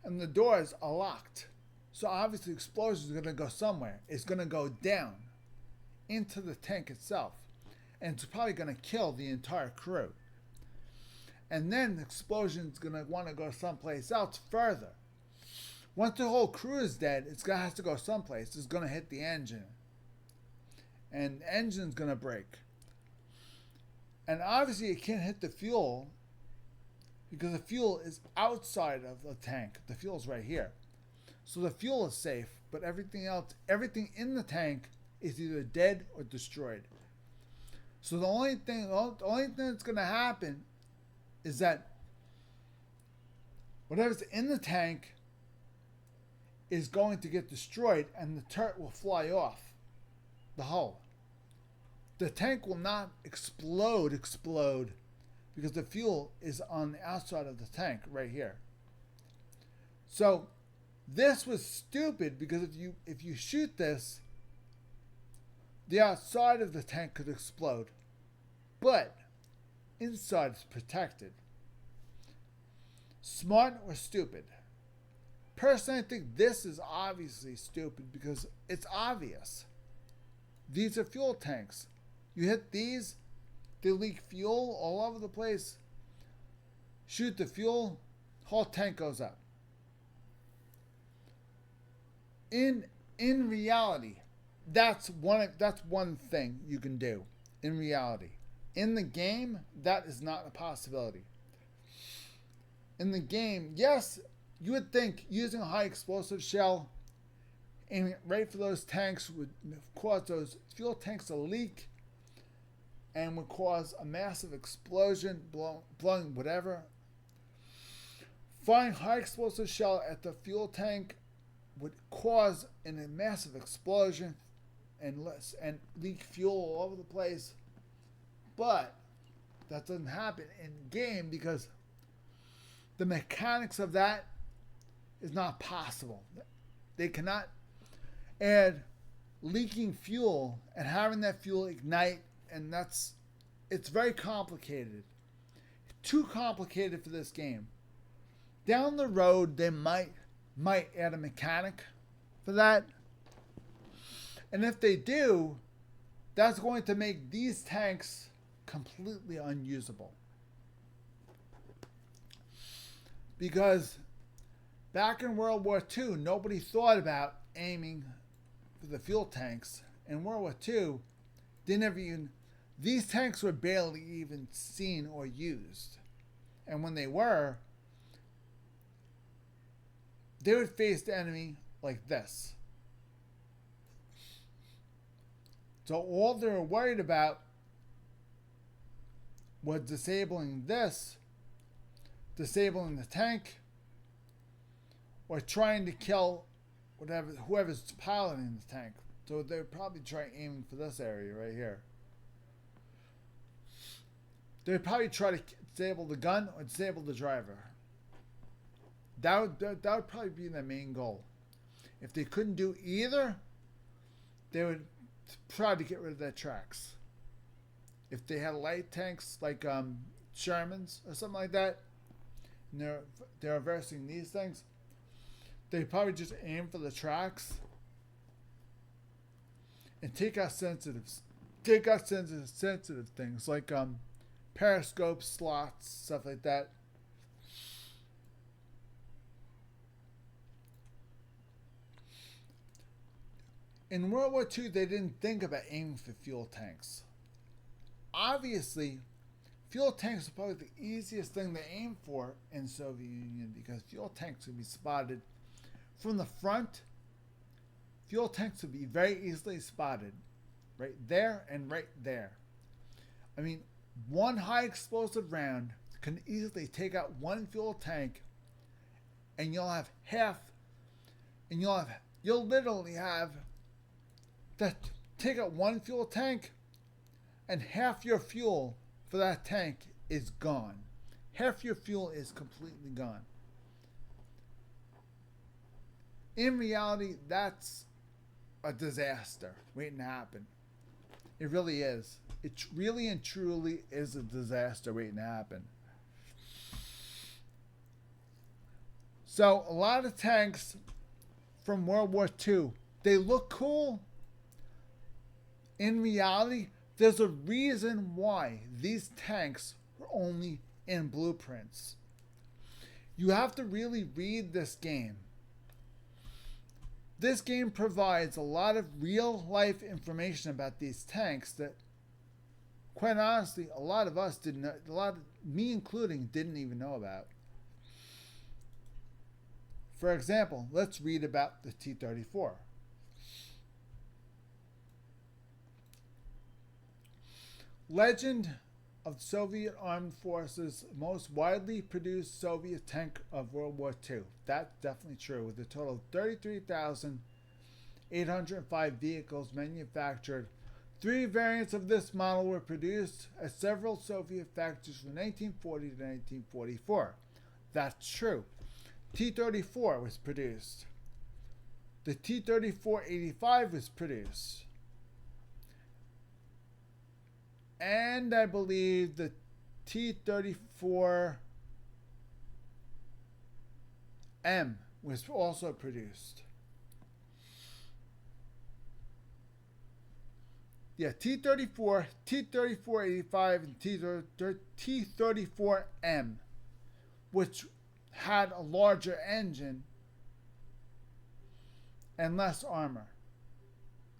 and the doors are locked. So obviously the explosion is going to go somewhere. It's going to go down into the tank itself. And it's probably going to kill the entire crew. And then the explosion is going to want to go someplace else further. Once the whole crew is dead, it's going to have to go someplace. It's going to hit the engine. And the engine's going to break. And obviously it can't hit the fuel because the fuel is outside of the tank. The fuel's right here. So the fuel is safe, but everything else, everything in the tank is either dead or destroyed. So the only thing that's going to happen is that whatever's in the tank is going to get destroyed and the turret will fly off the hull. The tank will not explode because the fuel is on the outside of the tank right here. So this was stupid because if you shoot this, the outside of the tank could explode, but inside is protected. Smart or stupid? Personally, I think this is obviously stupid because it's obvious. These are fuel tanks. You hit these, they leak fuel all over the place. Shoot the fuel, whole tank goes up. In reality, that's one thing you can do. In reality, in the game, that is not a possibility. In the game, yes, you would think using a high explosive shell, aiming right for those tanks would cause those fuel tanks to leak and would cause a massive explosion, blowing whatever. Firing high explosive shell at the fuel tank would cause a massive explosion and leak fuel all over the place. But that doesn't happen in game because the mechanics of that is not possible. They cannot add leaking fuel and having that fuel ignite, and it's very complicated. Too complicated for this game. Down the road, they might add a mechanic for that. And if they do, that's going to make these tanks completely unusable. Because back in World War II, nobody thought about aiming for the fuel tanks. In World War II, these tanks were barely even seen or used. And when they were, they would face the enemy like this. So all they were worried about was disabling this, disabling the tank, or trying to kill whoever's piloting the tank. So they would probably try aiming for this area right here. They would probably try to disable the gun or disable the driver. That would probably be their main goal. If they couldn't do either, they would try to get rid of their tracks. If they had light tanks like Shermans or something like that, and they're reversing these things, they probably just aim for the tracks and take out sensitive things like periscopes, slots, stuff like that. In World War II, they didn't think about aiming for fuel tanks. Obviously, fuel tanks are probably the easiest thing to aim for in Soviet Union because fuel tanks would be spotted from the front. Fuel tanks would be very easily spotted right there and right there. I mean, one high explosive round can easily take out one fuel tank, and you'll literally have that take out one fuel tank, and half your fuel for that tank is gone. Half your fuel is completely gone. In reality, that's a disaster waiting to happen. It really is. It really and truly is a disaster waiting to happen. So a lot of tanks from World War II, they look cool. In reality, there's a reason why these tanks were only in blueprints. You have to really read this game. This game provides a lot of real life information about these tanks that, quite honestly, a lot of us didn't know, me including, didn't even know about. For example, let's read about the T-34. Legend of Soviet Armed Forces, most widely produced Soviet tank of World War II. That's definitely true, with a total of 33,805 vehicles manufactured. 3 variants of this model were produced at several Soviet factories from 1940 to 1944. That's true. T-34 was produced. The T-34-85 was produced. And I believe the T-34M was also produced. Yeah, T-34, T-34-85, and T-34M, which had a larger engine and less armor.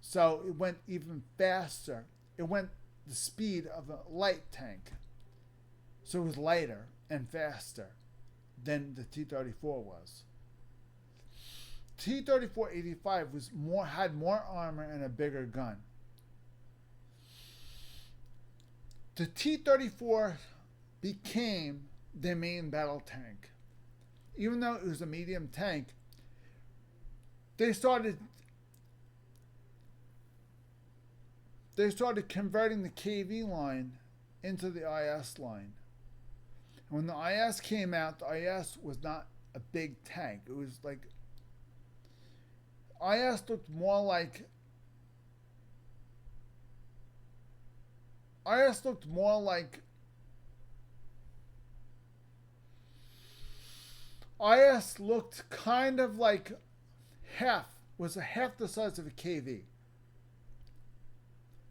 So it went even faster. It went the speed of a light tank. So it was lighter and faster than the T-34 was. T-34-85 had more armor and a bigger gun. The T-34 became the main battle tank. Even though it was a medium tank, they started converting the KV line into the IS line. And when the IS came out, the IS was not a big tank. It was like, IS looked more like IS looked kind of like half the size of a KV.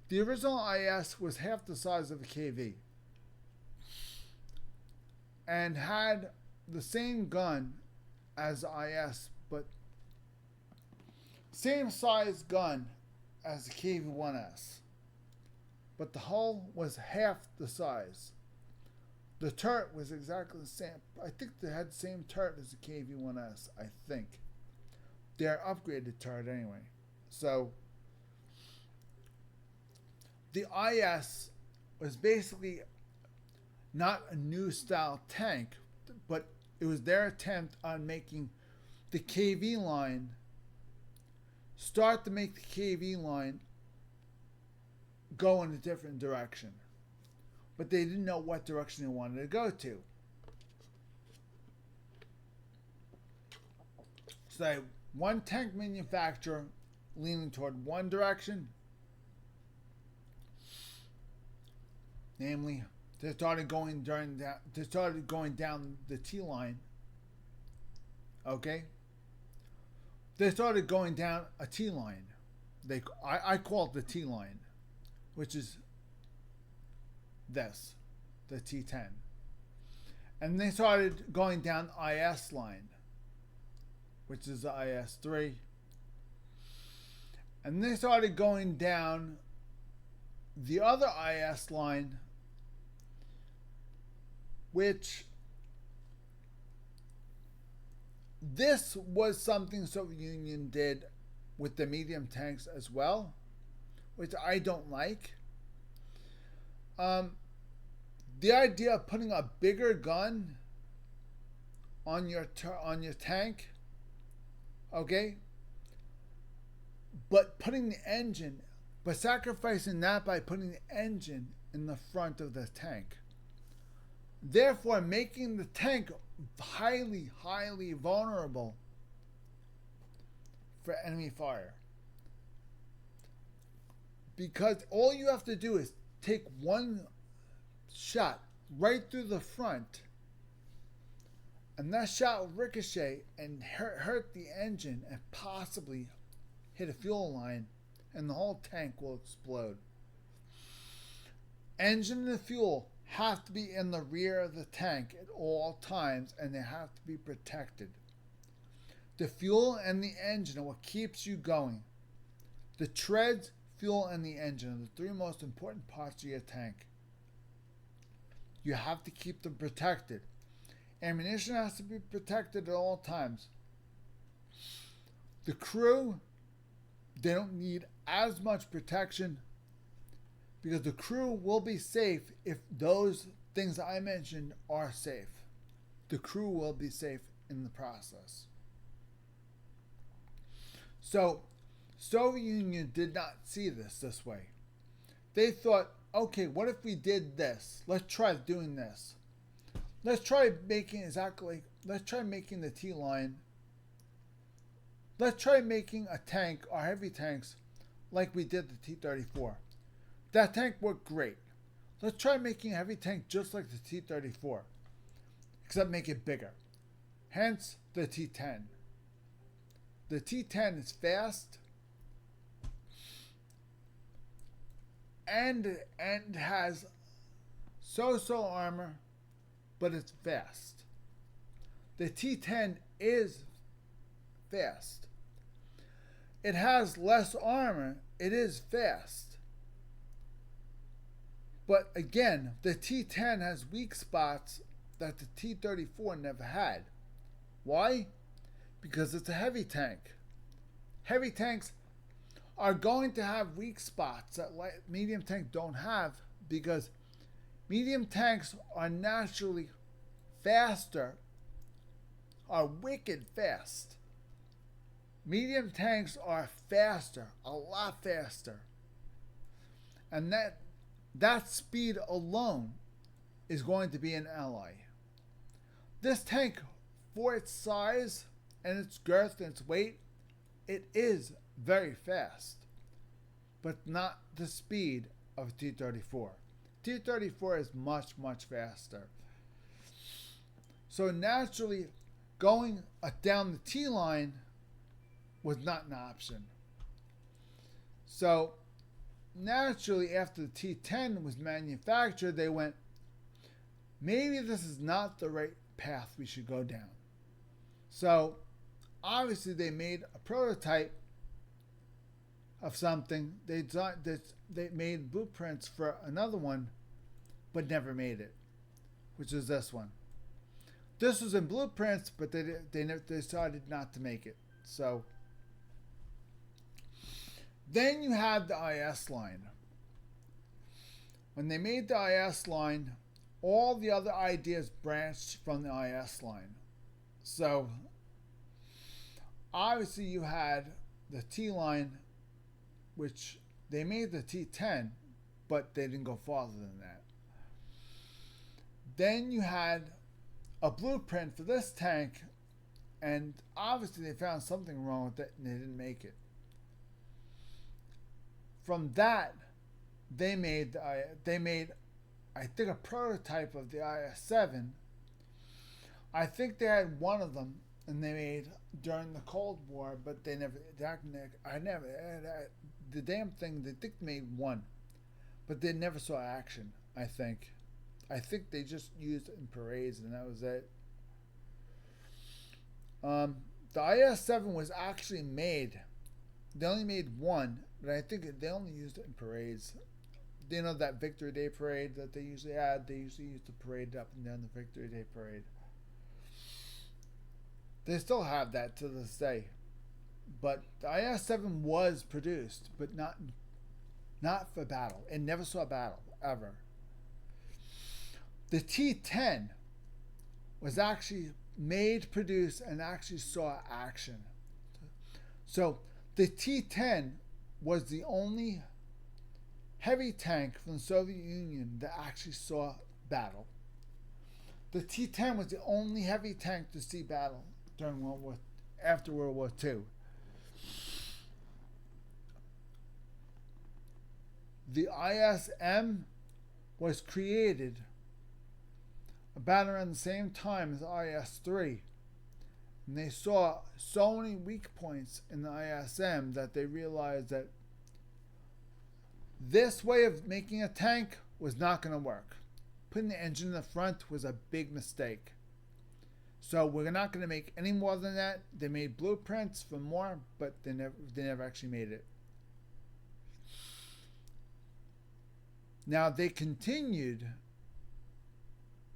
The original IS was half the size of a KV and had the same gun as IS, but same size gun as the KV-1S. But the hull was half the size. The turret was exactly the same. I think they had the same turret as the KV-1S, I think. Their upgraded turret anyway. So the IS was basically not a new style tank, but it was their attempt on making the KV line, start to make the KV line go in a different direction. But they didn't know what direction they wanted to go to. So they had one tank manufacturer leaning toward one direction, namely They started going down the T line. Okay? They started going down a T line. I call it the T line, which is this, the T10. And they started going down IS line, which is the IS3. And they started going down the other IS line, which this was something Soviet Union did with the medium tanks as well, which I don't like. The idea of putting a bigger gun on your tank, okay, but sacrificing that by putting the engine in the front of the tank, therefore making the tank highly, highly vulnerable for enemy fire. Because all you have to do is take one shot right through the front, and that shot will ricochet and hurt the engine and possibly hit a fuel line, and the whole tank will explode. Engine and fuel have to be in the rear of the tank at all times, and they have to be protected. The fuel and the engine are what keeps you going. The treads, fuel, and the engine are the three most important parts of your tank. You have to keep them protected. Ammunition has to be protected at all times. The crew, they don't need as much protection because the crew will be safe if those things I mentioned are safe. The crew will be safe in the process. So, Soviet Union did not see this way. They thought, okay, what if we did this? Let's try doing this. Let's try making the T line. Let's try making a tank, our heavy tanks, like we did the T-34. That tank worked great. Let's try making a heavy tank just like the T-34, except make it bigger. Hence the T-10. The T-10 is fast and has so-so armor, but it's fast. The T-10 is fast. It has less armor. It is fast. But again, the T-10 has weak spots that the T-34 never had. Why? Because it's a heavy tank. Heavy tanks are going to have weak spots that medium tanks don't have, because medium tanks are naturally faster, are wicked fast. Medium tanks are faster, a lot faster. And that speed alone is going to be an ally. This tank, for its size and its girth and its weight, it is very fast, but not the speed of T-34. T-34 is much, much faster. So naturally, going down the T line was not an option. So naturally, after the T-10 was manufactured, they went, maybe this is not the right path we should go down. So obviously they made a prototype of something. They made blueprints for another one, but never made it, which is this one. This was in blueprints, but they decided not to make it. So then you have the IS line. When they made the IS line, all the other ideas branched from the IS line. So obviously you had the T line, which they made the T-10, but they didn't go farther than that. Then you had a blueprint for this tank, and obviously they found something wrong with it and they didn't make it. From that, they made I think, a prototype of the IS-7. I think they had one of them, and they made during the Cold War, but they never. The damn thing. They think they made one, but they never saw action. I think they just used it in parades, and that was it. The IS-7 was actually made. They only made one, but I think they only used it in parades. You know that Victory Day parade that they usually had? They usually used to parade up and down the Victory Day parade. They still have that to this day. But the IS-7 was produced, but not for battle. It never saw battle, ever. The T-10 was actually made, produced, and actually saw action. So the T-10 was the only heavy tank from the Soviet Union that actually saw battle. The T-10 was the only heavy tank to see battle during after World War II. The ISM was created about around the same time as IS-3. And they saw so many weak points in the ISM that they realized that this way of making a tank was not going to work. Putting the engine in the front was a big mistake. So we're not going to make any more than that. They made blueprints for more, but they never actually made it. Now they continued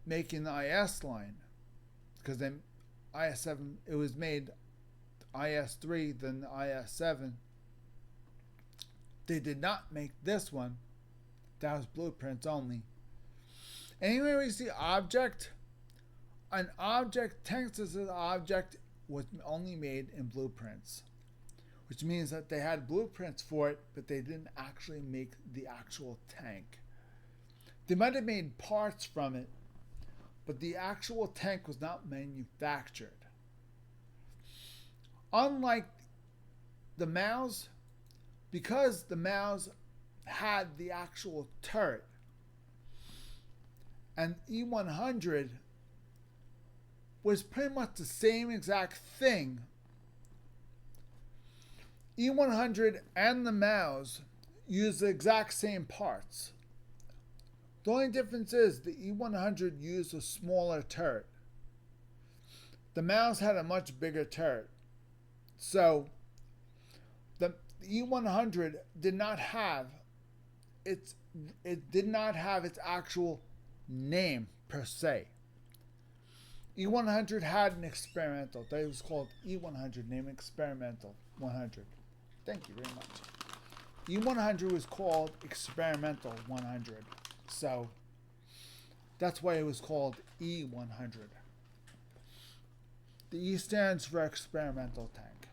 making the IS line, because then IS-7, it was made IS-3, then the IS-7. They did not make this one. That was blueprints only. Anyway, we see object. An object, tanks as an object, was only made in blueprints, which means that they had blueprints for it, but they didn't actually make the actual tank. They might have made parts from it, but the actual tank was not manufactured. Unlike the Maus, because the Maus had the actual turret, and E-100 was pretty much the same exact thing. E-100 and the Maus use the exact same parts. The only difference is the E-100 used a smaller turret. The Maus had a much bigger turret. So the E-100 did not have its actual name per se. E-100 had an experimental. That was called E-100, named Experimental 100. Thank you very much. E-100 was called Experimental 100. So that's why it was called E-100. The E stands for experimental tank.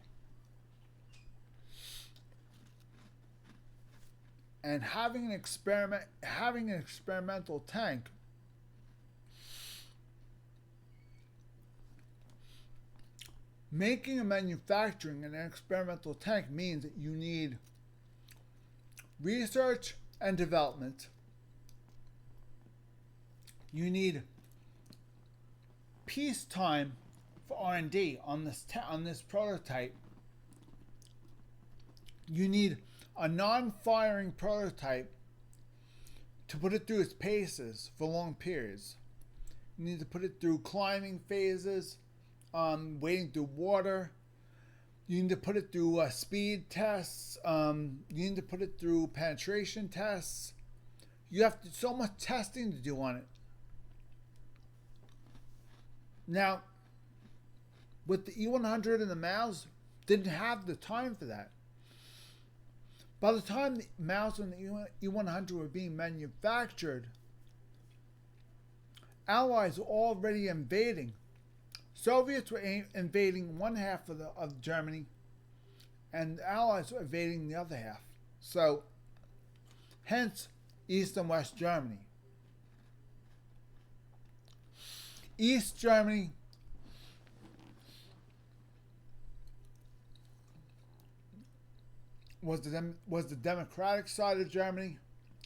And having an experimental tank making and manufacturing an experimental tank means that you need research and development. You need peacetime for R&D on this prototype. You need a non-firing prototype to put it through its paces for long periods. You need to put it through climbing phases, wading through water. You need to put it through speed tests. You need to put it through penetration tests. You have so much testing to do on it. Now, with the E-100 and the Maus, didn't have the time for that. By the time the Maus and the E-100 were being manufactured, Allies were already invading. Soviets were invading one half of Germany, and the Allies were invading the other half. So, hence, East and West Germany. East Germany was the democratic side of Germany,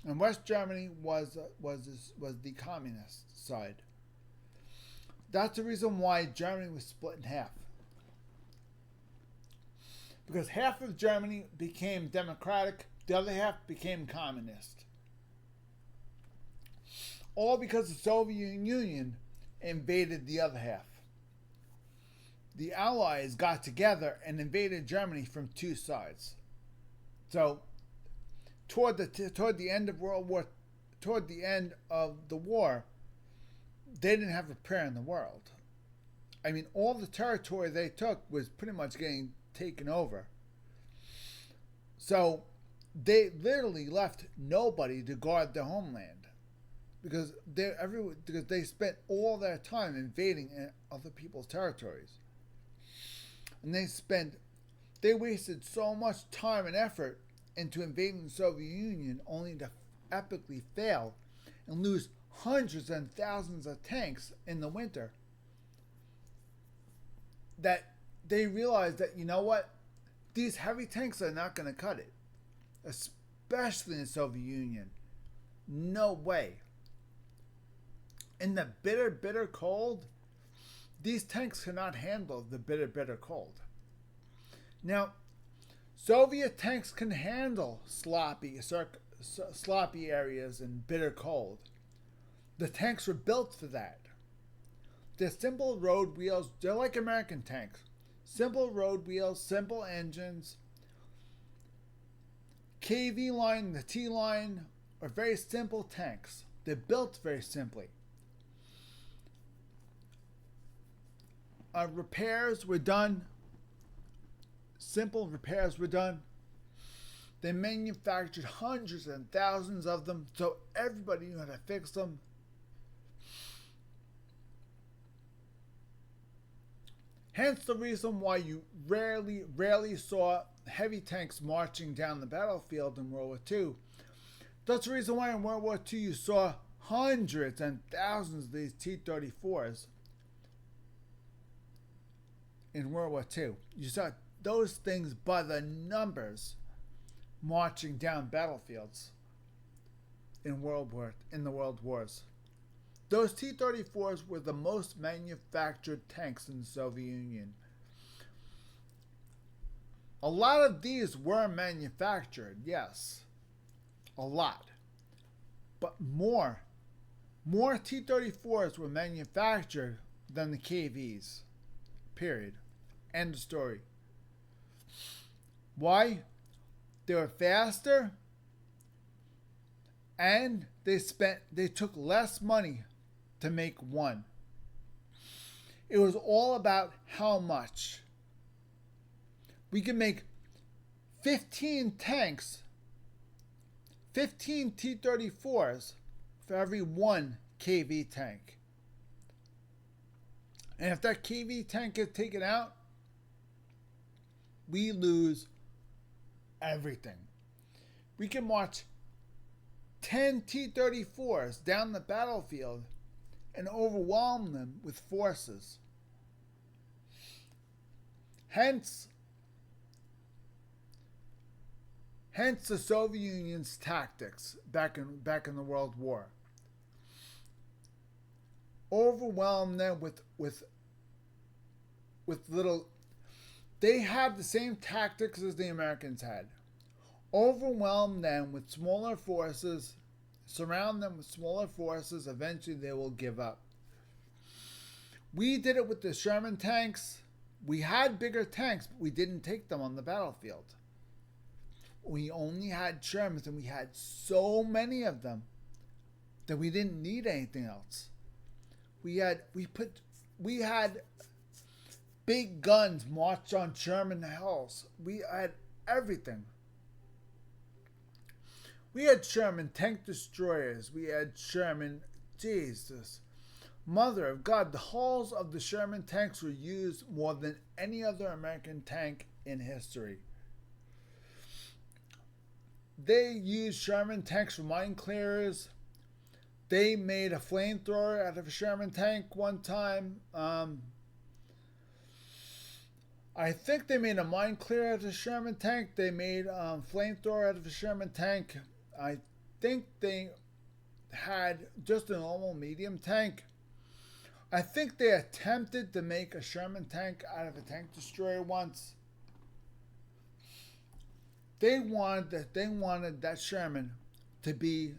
and West Germany was the communist side. That's the reason why Germany was split in half. Because half of Germany became democratic, the other half became communist. All because the Soviet Union invaded the other half. The Allies got together and invaded Germany from two sides. So, toward the end of the war, they didn't have a prayer in the world. I mean, all the territory they took was pretty much getting taken over. So, they literally left nobody to guard their homeland. Because they spent all their time invading other people's territories. And they wasted so much time and effort into invading the Soviet Union only to epically fail and lose hundreds and thousands of tanks in the winter, that they realized that, you know what, these heavy tanks are not going to cut it, especially in the Soviet Union. No way. In the bitter, bitter cold, these tanks cannot handle the bitter, bitter cold. Now, Soviet tanks can handle sloppy areas and bitter cold. The tanks were built for that. They're simple road wheels. They're like American tanks. Simple road wheels, simple engines. KV line, the T line are very simple tanks. They're built very simply. Repairs were done. Simple repairs were done. They manufactured hundreds and thousands of them, so everybody knew how to fix them. Hence the reason why you rarely saw heavy tanks marching down the battlefield in World War II. That's the reason why in World War II you saw hundreds and thousands of these T-34s. In World War II, you saw those things by the numbers marching down battlefields in the world wars. Those T-34s were the most manufactured tanks in the Soviet Union. A lot of these were manufactured, yes, a lot, but more T-34s were manufactured than the KVs. Period. End of story. Why? They were faster, and they took less money to make one. It was all about how much. We could make 15 tanks, 15 T-34s for every one KV tank. And if that KV tank gets taken out, we lose everything. We can march 10 T-34s down the battlefield and overwhelm them with forces. Hence the Soviet Union's tactics back in the World War. Overwhelm them with little. They had the same tactics as the Americans had. Overwhelm them with smaller forces, surround them with smaller forces, eventually they will give up. We did it with the Sherman tanks. We had bigger tanks, but we didn't take them on the battlefield. We only had Shermans, and we had so many of them that we didn't need anything else. We had big guns march on Sherman hills. We had everything. We had Sherman tank destroyers. We had Sherman, Jesus, Mother of God. The hulls of the Sherman tanks were used more than any other American tank in history. They used Sherman tanks for mine clearers. They made a flamethrower out of a Sherman tank one time. I think they made a mine clearer out of a Sherman tank. They made flamethrower out of a Sherman tank. think they had just a normal medium tank. I think they attempted to make a Sherman tank out of a tank destroyer once. They wanted that Sherman to be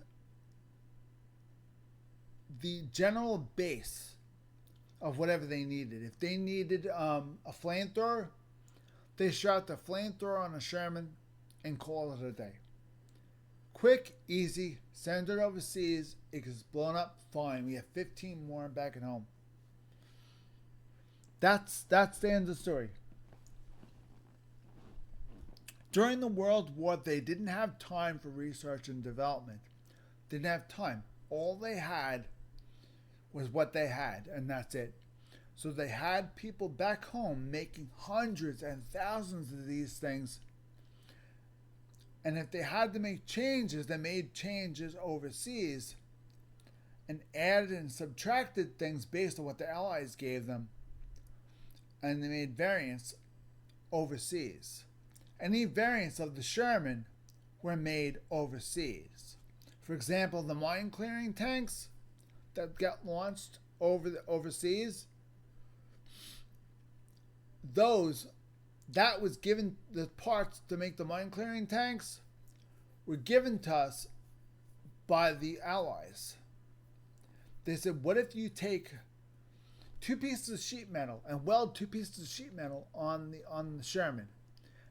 the general base of whatever they needed. If they needed a flamethrower, they shot the flamethrower on a Sherman and call it a day. Quick, easy, send it overseas. It gets blown up, fine. We have 15 more back at home. That's the end of the story. During the World War, they didn't have time for research and development. Didn't have time. All they had was what they had, and that's it. So they had people back home making hundreds and thousands of these things. And if they had to make changes, they made changes overseas and added and subtracted things based on what the Allies gave them. And they made variants overseas. Any variants of the Sherman were made overseas. For example, the mine clearing tanks that got launched overseas, that was given, the parts to make the mine clearing tanks were given to us by the Allies. They said, what if you take 2 pieces of sheet metal and weld 2 pieces of sheet metal on the Sherman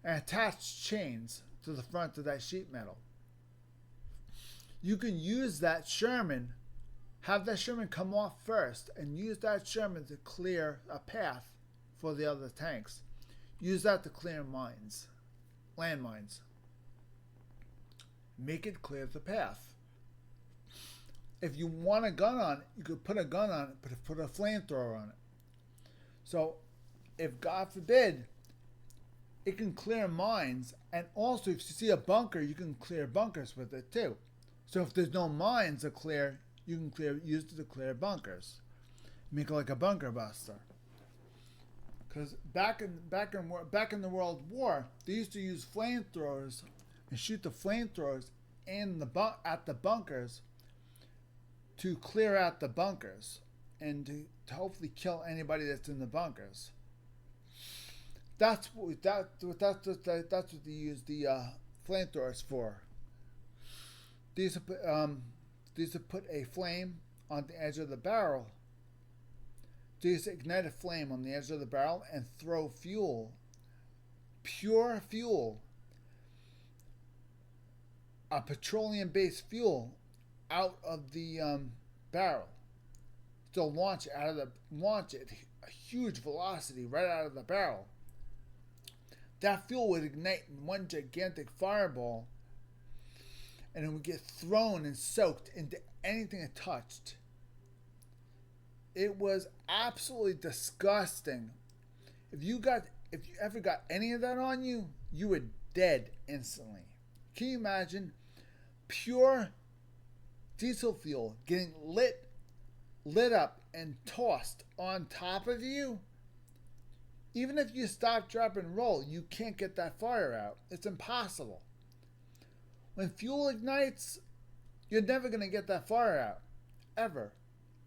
and attach chains to the front of that sheet metal? You can use that Sherman, have that Sherman come off first, and use that Sherman to clear a path for the other tanks. Use that to clear mines, landmines. Make it clear the path. If you want a gun on it, you could put a gun on it, but put a flamethrower on it. So, if God forbid, it can clear mines, and also if you see a bunker, you can clear bunkers with it too. So if there's no mines to clear, you can use it to clear bunkers. Make it like a bunker buster. Because back in the World War, they used to use flamethrowers and shoot the flamethrowers at the bunkers to clear out the bunkers and to hopefully kill anybody that's in the bunkers. That's what they use the flamethrowers for. These are put a flame on the edge of the barrel. These ignite a flame on the edge of the barrel and throw fuel, pure fuel, a petroleum-based fuel, out of the barrel. To launch it a huge velocity right out of the barrel. That fuel would ignite in one gigantic fireball, and it would get thrown and soaked into anything it touched. It was absolutely disgusting. If you ever got any of that on you, you were dead instantly. Can you imagine pure diesel fuel getting lit up and tossed on top of you? Even if you stop, drop, and roll, you can't get that fire out. It's impossible. When fuel ignites, you're never going to get that fire out. Ever.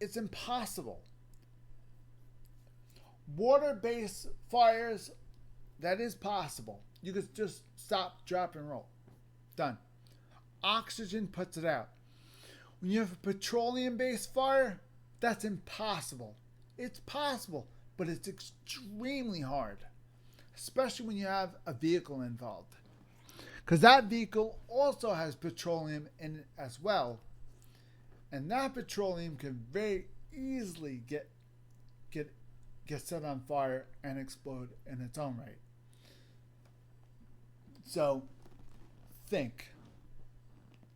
It's impossible. Water-based fires, that is possible. You could just stop, drop, and roll. Done. Oxygen puts it out. When you have a petroleum-based fire, that's impossible. It's possible, but it's extremely hard. Especially when you have a vehicle involved. Because that vehicle also has petroleum in it as well. And that petroleum can very easily get set on fire and explode in its own right. So, think.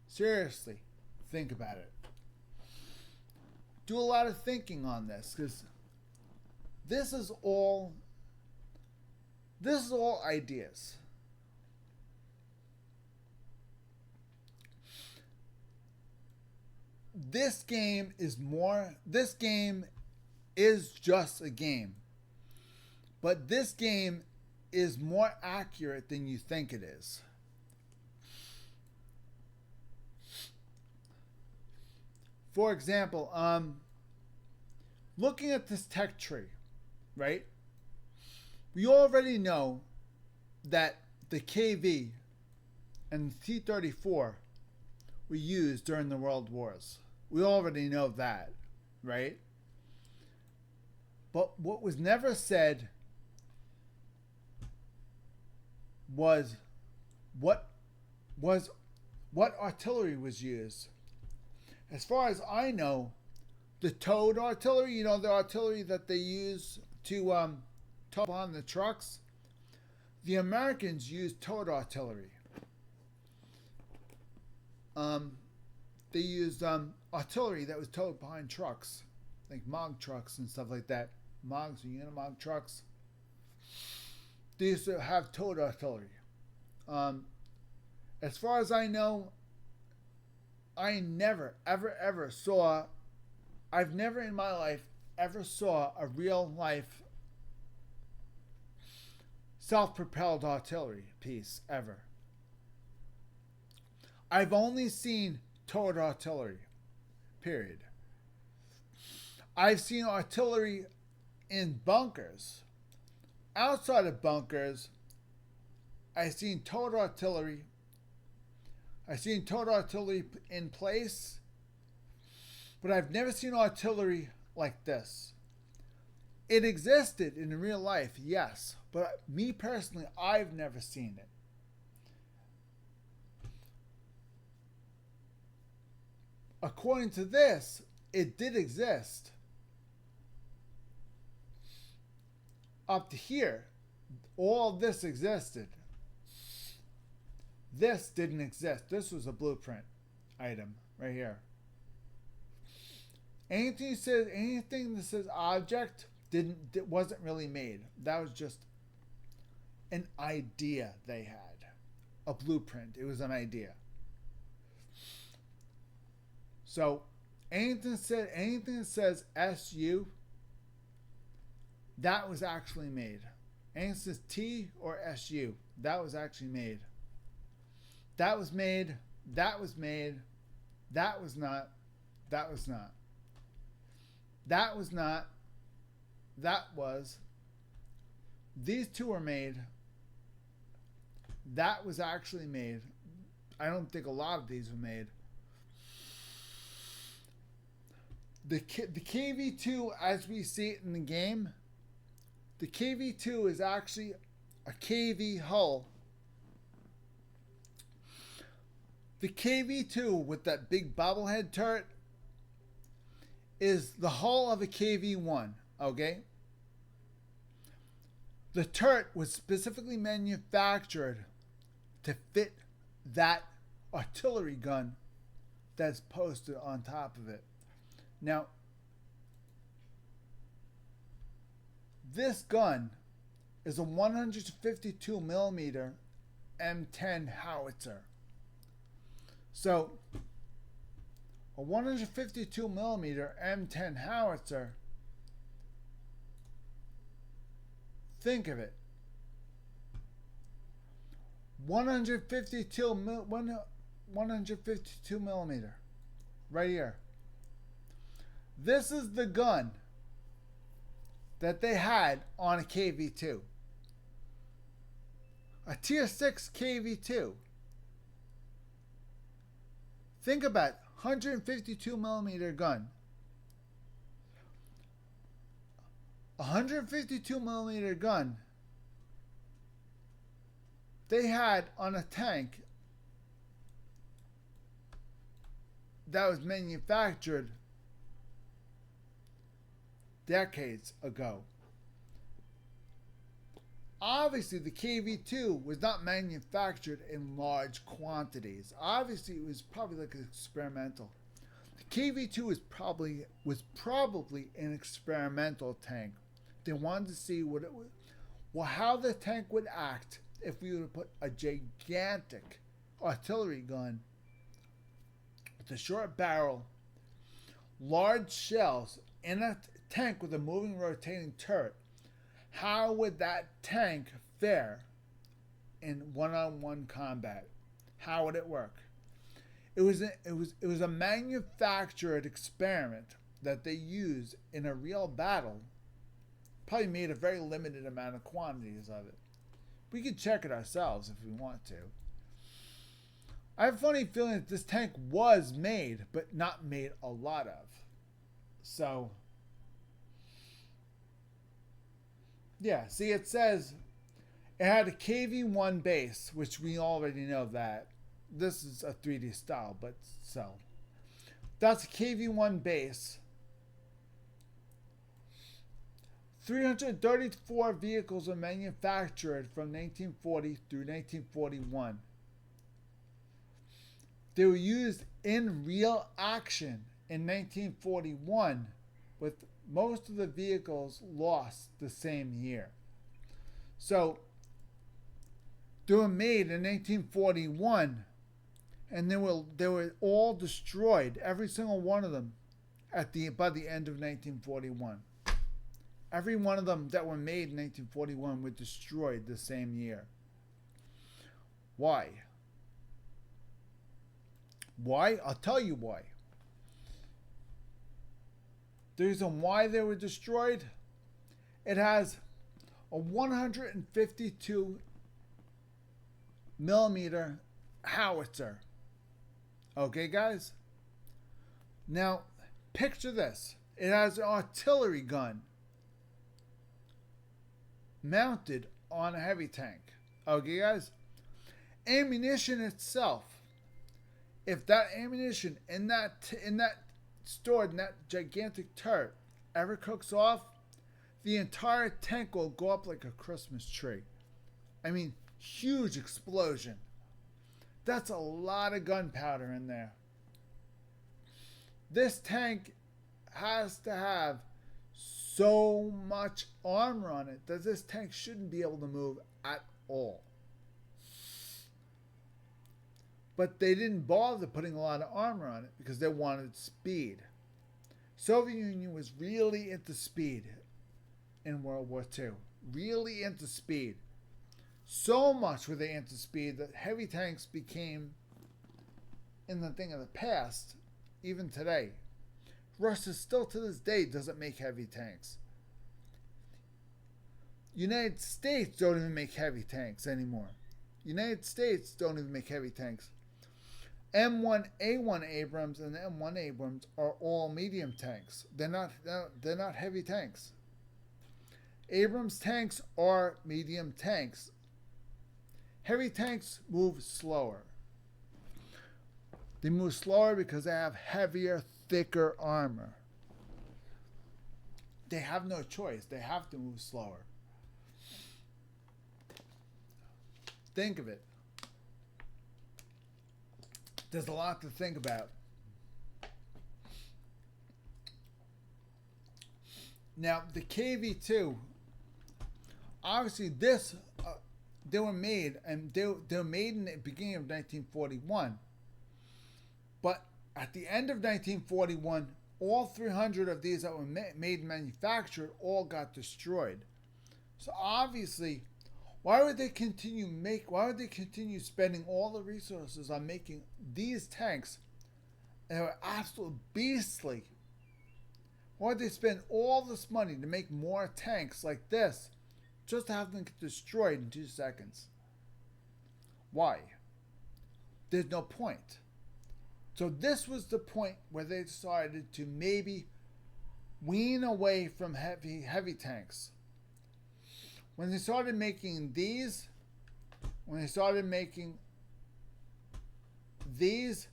Seriously, think about it. Do a lot of thinking on this, because this is all ideas. This game is just a game. But this game is more accurate than you think it is. For example, looking at this tech tree, right? We already know that the KV and the T-34 were used during the World Wars. We already know that, right? But what was never said was what artillery was used. As far as I know, the towed artillery, you know, the artillery that they use to tow on the trucks, the Americans used towed artillery. They used artillery that was towed behind trucks, like MOG trucks and stuff like that. MOGs or Unimog trucks. They used to have towed artillery. As far as I know, I never, ever saw, I've never in my life ever saw a real life self-propelled artillery piece, ever. I've only seen towed artillery, period. I've seen artillery in bunkers. Outside of bunkers, I've seen towed artillery. I've seen towed artillery in place, but I've never seen artillery like this. It existed in real life, yes, but me personally, I've never seen it. According to this, it did exist. Up to here, all this existed. This didn't exist. This was a blueprint item right here. Anything that says object wasn't really made. That was just an idea they had. A blueprint. It was an idea. So anything that says SU, that was actually made. Anything that says T or SU, that was actually made. That was made. That was made. That was not. That was not. That was not. That was. These two were made. That was actually made. I don't think a lot of these were made. The KV2, as we see it in the game, the KV2 is actually a KV hull. The KV2 with that big bobblehead turret is the hull of a KV1, okay? The turret was specifically manufactured to fit that artillery gun that's posted on top of it. Now, this gun is a 152 millimeter M10 howitzer. So, a 152 millimeter M10 howitzer, think of it. 152 millimeter, right here. This is the gun that they had on a KV2. A tier 6 KV2. Think about 152 millimeter gun. 152 millimeter gun they had on a tank that was manufactured decades ago. Obviously, the KV2 was not manufactured in large quantities. Obviously, it was probably like experimental. The KV2 was probably an experimental tank. They wanted to see what it would, how the tank would act if we would put a gigantic artillery gun with a short barrel, large shells in a tank with a moving, rotating turret. How would that tank fare in one-on-one combat? How would it work? it was a manufactured experiment that they used in a real battle. Probably made a very limited amount of quantities of it. We can check it ourselves if we want to. I have a funny feeling that this tank was made, but not made a lot of. So, yeah, see, it says it had a KV1 base, which we already know that. This is a 3D style, but so. That's a KV1 base. 334 vehicles were manufactured from 1940 through 1941. They were used in real action in 1941, with most of the vehicles lost the same year. So, they were made in 1941, and they were all destroyed, every single one of them, by the end of 1941. Every one of them that were made in 1941 were destroyed the same year. Why? Why? I'll tell you why. The reason why they were destroyed, it has a 152 millimeter howitzer. Okay, guys? Now, picture this. It has an artillery gun mounted on a heavy tank. Okay, guys? Ammunition itself, if that ammunition in that stored in that gigantic turret ever cooks off, the entire tank will go up like a Christmas tree. I mean, huge explosion. That's a lot of gunpowder in there. This tank has to have so much armor on it that this tank shouldn't be able to move at all. But they didn't bother putting a lot of armor on it because they wanted speed. Soviet Union was really into speed in World War II. Really into speed. So much were they into speed that heavy tanks became in the thing of the past, even today. Russia still to this day doesn't make heavy tanks. United States don't even make heavy tanks anymore. United States don't even make heavy tanks. M1A1 Abrams and the M1 Abrams are all medium tanks. They're not heavy tanks. Abrams tanks are medium tanks. Heavy tanks move slower. They move slower because they have heavier, thicker armor. They have no choice. They have to move slower. Think of it. There's a lot to think about. Now, the KV2, obviously they were made, and they were made in the beginning of 1941. But at the end of 1941, all 300 of these that were made and manufactured all got destroyed. So obviously, why would they continue spending all the resources on making these tanks that were absolutely beastly? Why would they spend all this money to make more tanks like this just to have them get destroyed in 2 seconds? Why? There's no point. So this was the point where they decided to maybe wean away from heavy tanks. When they started making these, when they started making these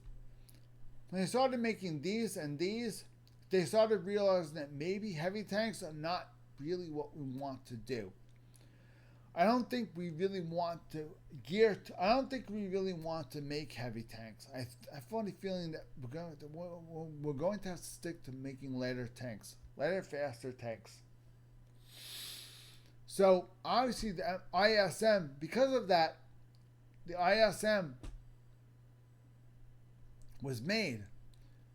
and these, they started realizing that maybe heavy tanks are not really what we want to do. I don't think we really want to make heavy tanks. I have a funny feeling that we're going to have to stick to making lighter tanks, lighter, faster tanks. So obviously the ISM, because of that, the ISM was made,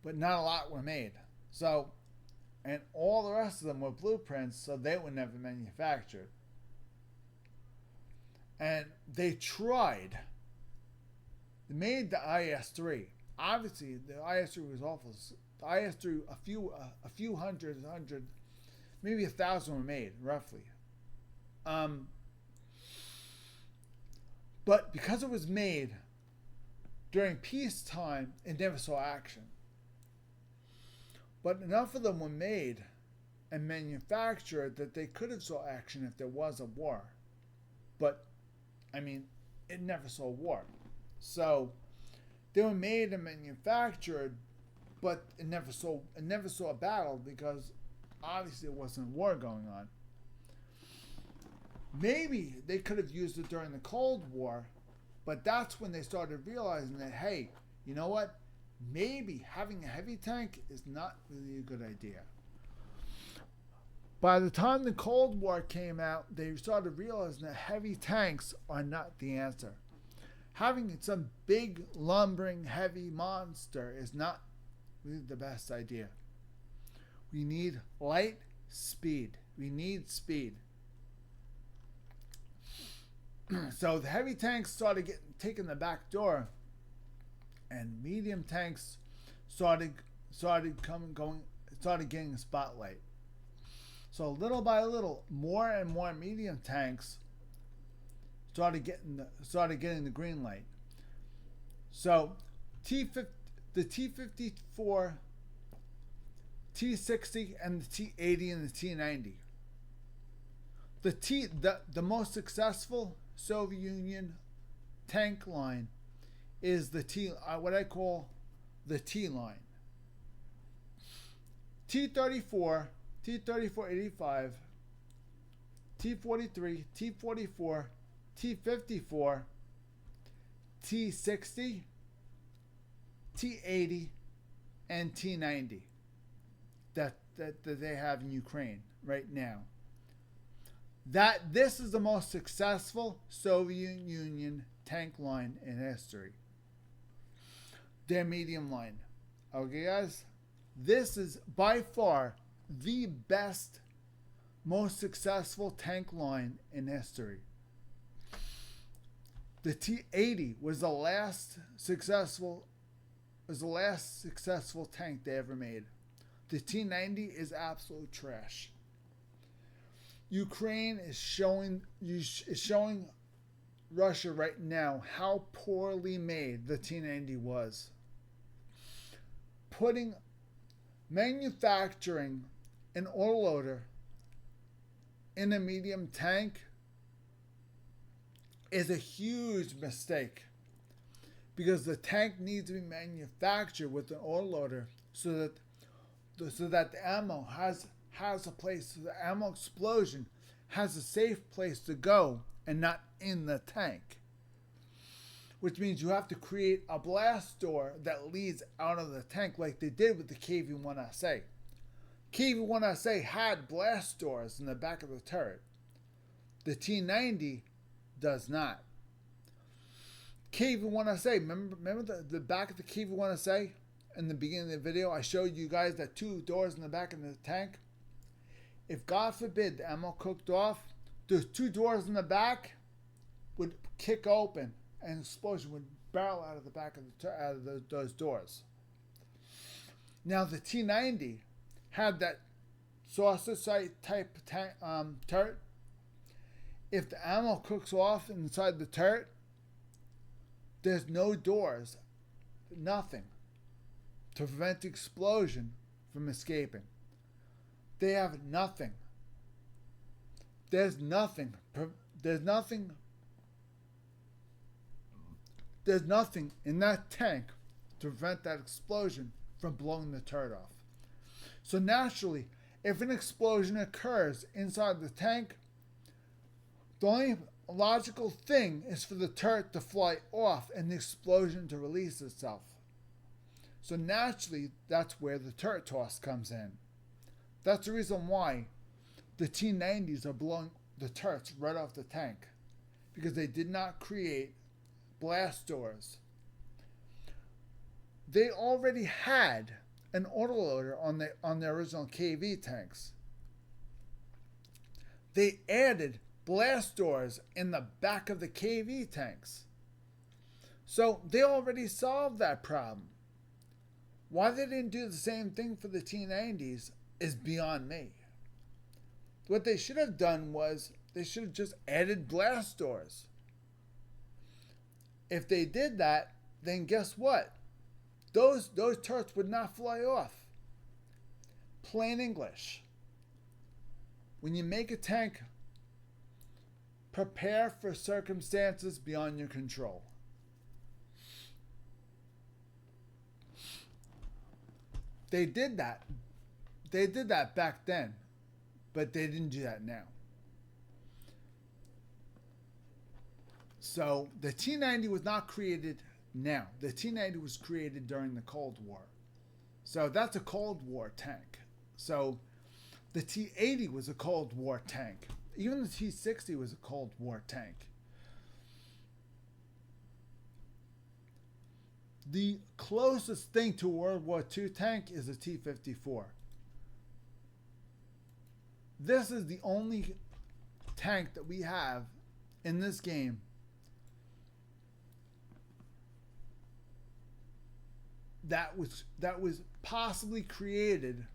but not a lot were made. So, and all the rest of them were blueprints, so they were never manufactured. And they tried. They made the IS-3. obviously the IS-3 was awful. The IS-3, a few hundred, maybe 1,000 were made roughly. But because it was made during peacetime, it never saw action. But enough of them were made and manufactured that they could have saw action if there was a war. But, I mean, it never saw war. So, they were made and manufactured, but it never saw a battle because obviously there wasn't a war going on. Maybe they could have used it during the Cold War, but that's when they started realizing that, hey, you know what? Maybe having a heavy tank is not really a good idea. By the time the Cold War came out, they started realizing that heavy tanks are not the answer. Having some big, lumbering, heavy monster is not really the best idea. We need light speed. We need speed. So the heavy tanks started taking the back door, and medium tanks started getting a spotlight. So little by little, more and more medium tanks started getting the green light. So the T-54, T-60, and the T-80 and the T-90. The most successful Soviet Union tank line is what I call the T line. T-34, T-34-85, T-43, T-44, T-54, T-60, T-80, and T-90 that they have in Ukraine right now. This is the most successful Soviet Union tank line in history. Their medium line. Okay, guys? This is by far the best, most successful tank line in history. The T-80 was the last successful tank they ever made. The T-90 is absolute trash. Ukraine is showing Russia right now how poorly made the T-90 was. Manufacturing an autoloader in a medium tank is a huge mistake, because the tank needs to be manufactured with an autoloader so that the ammo has a place, so the ammo explosion has a safe place to go and not in the tank. Which means you have to create a blast door that leads out of the tank, like they did with the KV-1SA. KV-1SA had blast doors in the back of the turret. The T-90 does not. KV-1SA, remember the back of the KV-1SA? In the beginning of the video, I showed you guys that 2 doors in the back of the tank. If God forbid the ammo cooked off, those 2 doors in the back would kick open and an explosion would barrel out of the back of those doors. Now the T-90 had that saucer sight type turret. If the ammo cooks off inside the turret, there's no doors, nothing, to prevent the explosion from escaping. They have nothing. There's nothing in that tank to prevent that explosion from blowing the turret off. So naturally, if an explosion occurs inside the tank, the only logical thing is for the turret to fly off and the explosion to release itself. So naturally, that's where the turret toss comes in. That's the reason why the T-90s are blowing the turrets right off the tank, because they did not create blast doors. They already had an autoloader on their original KV tanks. They added blast doors in the back of the KV tanks. So they already solved that problem. Why they didn't do the same thing for the T-90s is beyond me. What they should have done was they should have just added blast doors. If they did that, then guess what? Those turrets would not fly off. Plain English. When you make a tank, prepare for circumstances beyond your control. They did that. They did that back then, but they didn't do that now. So the T-90 was not created now. The T-90 was created during the Cold War. So that's a Cold War tank. So the T-80 was a Cold War tank. Even the T-60 was a Cold War tank. The closest thing to a World War II tank is a T-54. This is the only tank that we have in this game that was possibly created.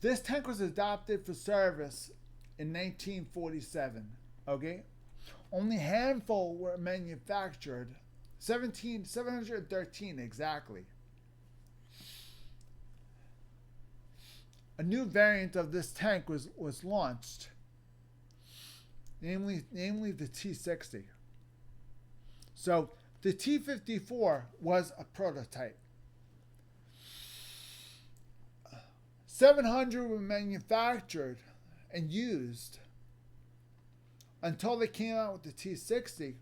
This tank was adopted for service in 1947. Okay, only a handful were manufactured. 713 exactly. A new variant of this tank was launched, namely the T-60. So the T-54 was a prototype. 700 were manufactured and used until they came out with the T-60,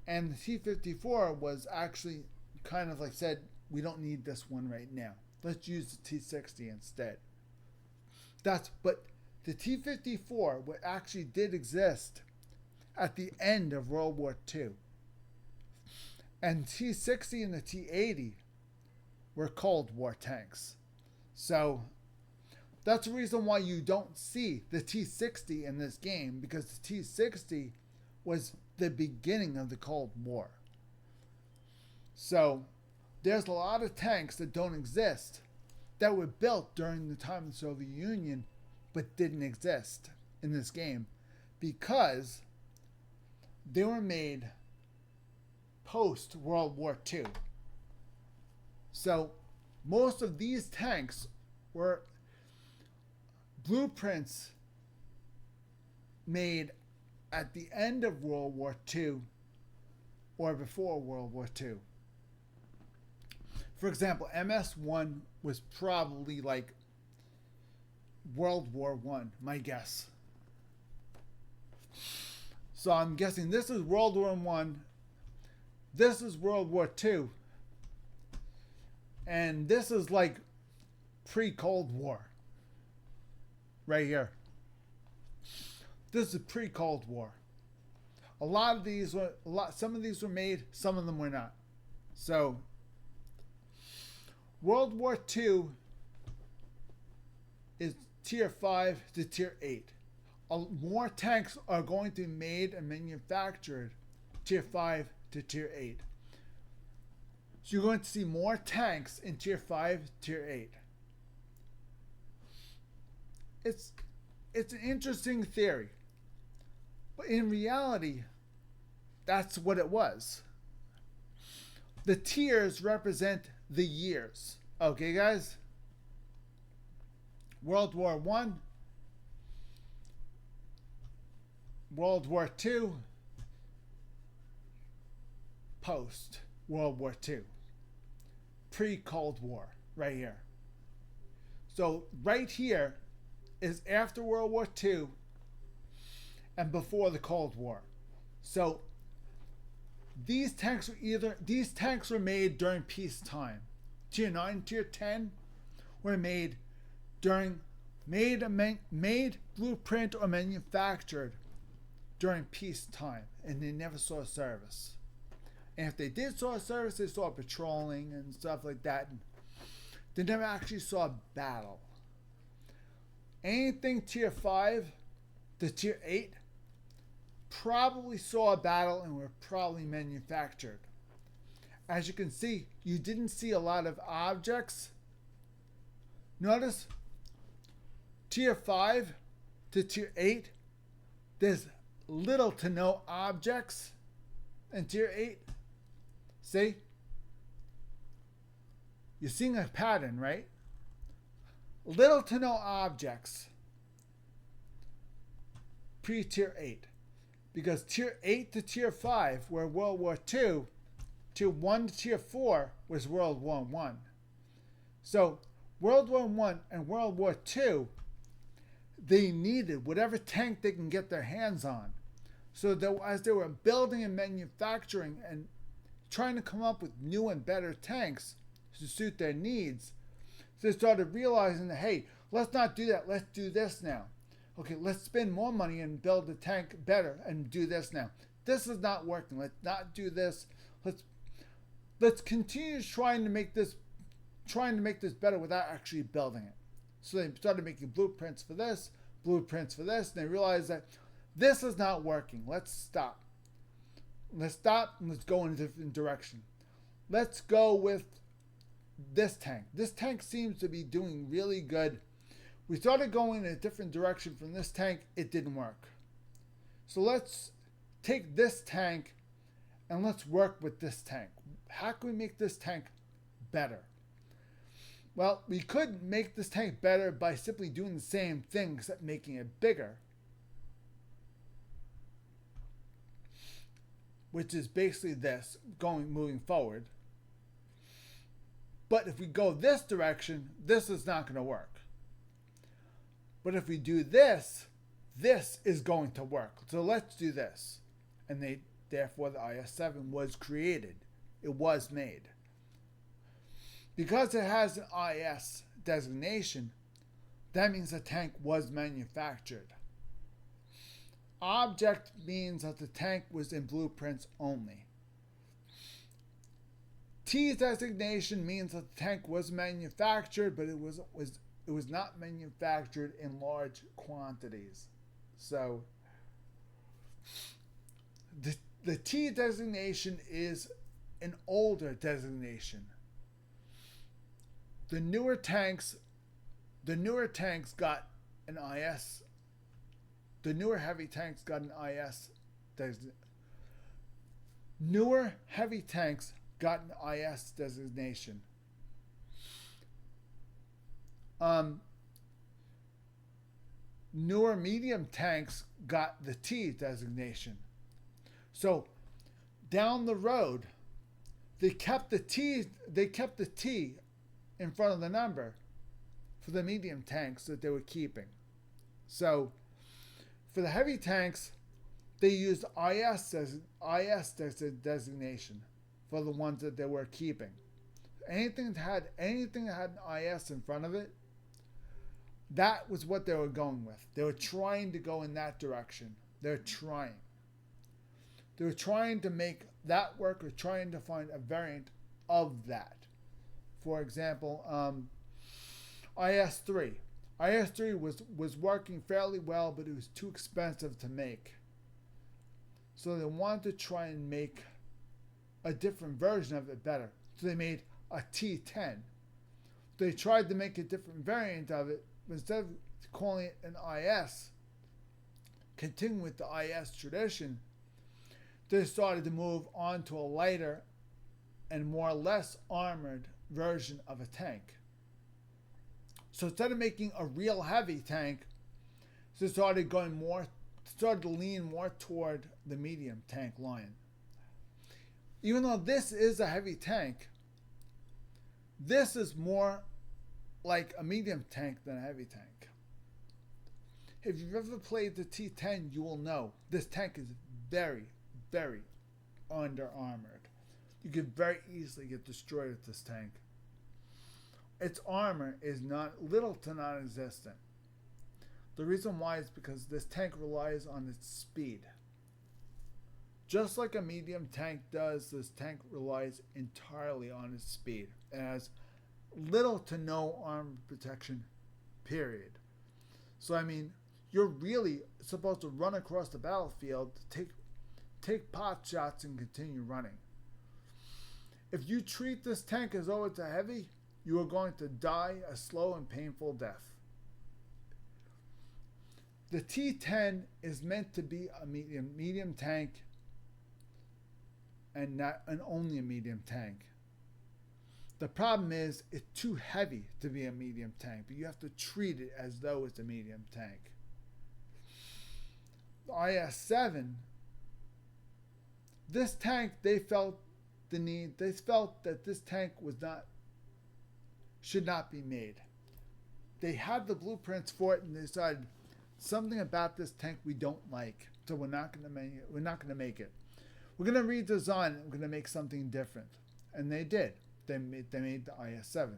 and the T-54 was actually kind of like said, we don't need this one right now. Let's use the T-60 instead. But the T-54 actually did exist at the end of World War II. And the T-60 and the T-80 were Cold War tanks. So that's the reason why you don't see the T-60 in this game, because the T-60 was the beginning of the Cold War. So there's a lot of tanks that don't exist that were built during the time of the Soviet Union but didn't exist in this game because they were made post World War II. So most of these tanks were blueprints made at the end of World War II or before World War II. For example, MS-1 was probably like World War I, my guess. So I'm guessing this is World War I, this is World War II, and this is like pre-Cold War. Right here. This is pre-Cold War. Some of these were made, some of them were not. So World War II is tier 5 to tier 8. More tanks are going to be made and manufactured tier 5 to tier 8. So you're going to see more tanks in tier 5, tier 8. It's an interesting theory. But in reality, that's what it was. The tiers represent the years. Okay, guys? World War I, World War II, post World War II, pre-Cold War, right here. So right here is after World War II and before the Cold War. So these tanks were made during peacetime. Tier 9, Tier 10 were made blueprint or manufactured during peacetime, and they never saw service. And if they did saw service, they saw patrolling and stuff like that. They never actually saw battle. Anything tier 5 to tier 8 probably saw a battle and were probably manufactured. as you can see, you didn't see a lot of objects. Notice tier 5 to tier 8, there's little to no objects in tier 8. See? You're seeing a pattern, right? Little to no objects pre-tier 8. Because tier 8 to tier 5 were World War II, tier 1 to tier 4 was World War One. So World War One and World War II, they needed whatever tank they can get their hands on. So that as they were building and manufacturing and trying to come up with new and better tanks to suit their needs, they started realizing that, hey, let's not do that, let's do this now. Okay, let's spend more money and build the tank better and do this now. This is not working. Let's not do this. Let's continue trying to make this better without actually building it. So they started making blueprints for this, and they realized that this is not working. Let's stop. Let's stop and let's go in a different direction. Let's go with this tank. This tank seems to be doing really good. We started going in a different direction from this tank. It didn't work. So let's take this tank and let's work with this tank. How can we make this tank better? Well, we could make this tank better by simply doing the same thing except making it bigger, which is basically this, moving forward. But if we go this direction, this is not going to work. But if we do this, this is going to work. So let's do this. And therefore the IS-7 was created. It was made. Because it has an IS designation, that means the tank was manufactured. Object means that the tank was in blueprints only. T designation means that the tank was manufactured, but it was not manufactured in large quantities. So the T designation is an older designation. The newer tanks got an IS. The newer heavy tanks got an IS designation. Newer heavy tanks got an IS designation. Newer medium tanks got the T designation. So down the road, they kept the T in front of the number for the medium tanks that they were keeping. So for the heavy tanks, they used IS designation for the ones that they were keeping. Anything that had an IS in front of it, that was what they were going with. They were trying to go in that direction. They were trying to make that work, or trying to find a variant of that. For example, IS-3. IS-3 was working fairly well, but it was too expensive to make. So they wanted to try and make a different version of it better. So they made a T10. They tried to make a different variant of it, but instead of calling it an IS, continuing with the IS tradition, they started to move on to a lighter and more or less armored version of a tank. So instead of making a real heavy tank, they started to lean more toward the medium tank line. Even though this is a heavy tank, this is more like a medium tank than a heavy tank. If you've ever played the T10, you will know this tank is very, very under armored. You could very easily get destroyed with this tank. Its armor is little to non-existent. The reason why is because this tank relies on its speed. Just like a medium tank does, this tank relies entirely on its speed. It has little to no armor protection, period. So I mean, you're really supposed to run across the battlefield, take pot shots and continue running. If you treat this tank as though it's a heavy, you are going to die a slow and painful death. The T10 is meant to be a medium tank and only a medium tank. The problem is it's too heavy to be a medium tank, but you have to treat it as though it's a medium tank. The IS-7, this tank, they felt that this tank should not be made. They had the blueprints for it and they decided something about this tank we don't like, so we're not going to make it. We're going to redesign it. We're going to make something different. And they did. They made the IS-7.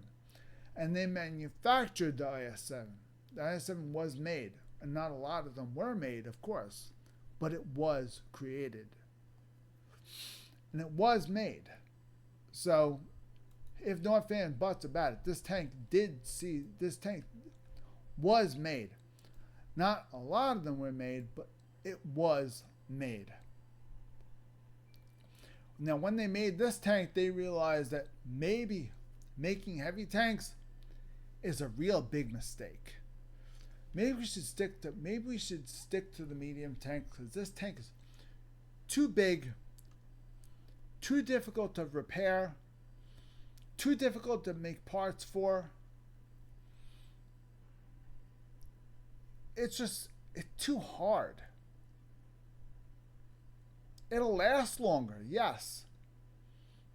And they manufactured the IS-7. The IS-7 was made. And not a lot of them were made, of course. But it was created. And it was made. So, if no ifs, ands, buts about it, this tank was made. Not a lot of them were made, but it was made. Now, when they made this tank, they realized that maybe making heavy tanks is a real big mistake. Maybe we should stick to the medium tank, because this tank is too big, too difficult to repair, too difficult to make parts for. It's too hard. It'll last longer, yes,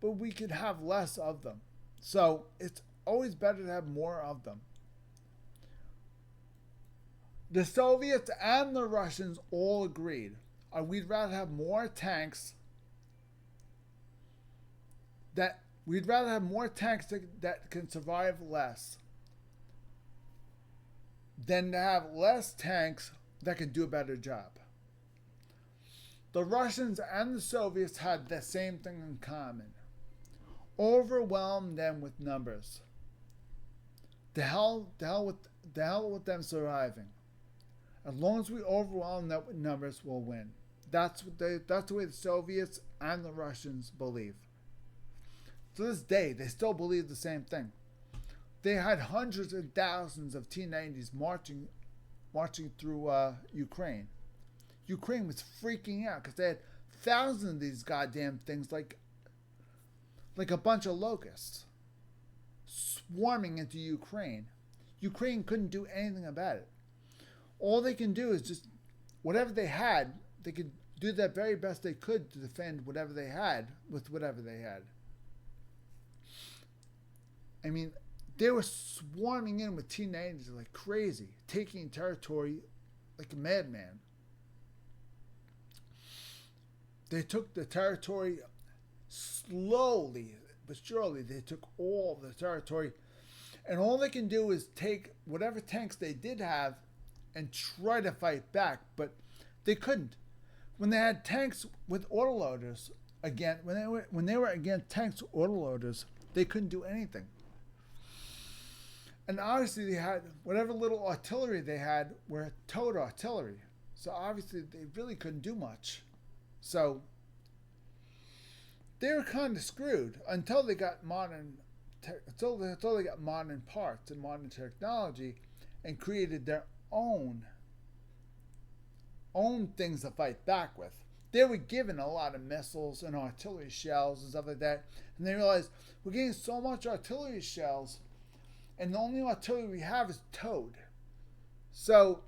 but we could have less of them. So it's always better to have more of them. The Soviets and the Russians all agreed. We'd rather have more tanks that can survive less than to have less tanks that can do a better job. The Russians and the Soviets had the same thing in common. Overwhelm them with numbers. The hell with them surviving. As long as we overwhelm them with numbers, we'll win. That's the way the Soviets and the Russians believe. To this day, they still believe the same thing. They had hundreds and thousands of T-90s marching through Ukraine. Ukraine was freaking out because they had thousands of these goddamn things like a bunch of locusts swarming into Ukraine. Ukraine couldn't do anything about it. All they can do is just whatever they had, they could do the very best they could to defend whatever they had with whatever they had. I mean, they were swarming in with T-90s like crazy, taking territory like a madman. They took the territory slowly but surely. They took all the territory, and all they can do is take whatever tanks they did have and try to fight back, but they couldn't. When they had tanks with autoloaders again, when they were against tanks with autoloaders, they couldn't do anything. And obviously they had whatever little artillery they had were towed artillery, so obviously they really couldn't do much. So they were kind of screwed until they got modern parts and modern technology and created their own things to fight back with. They were given a lot of missiles and artillery shells and stuff like that, and they realized we're getting so much artillery shells, and the only artillery we have is towed. So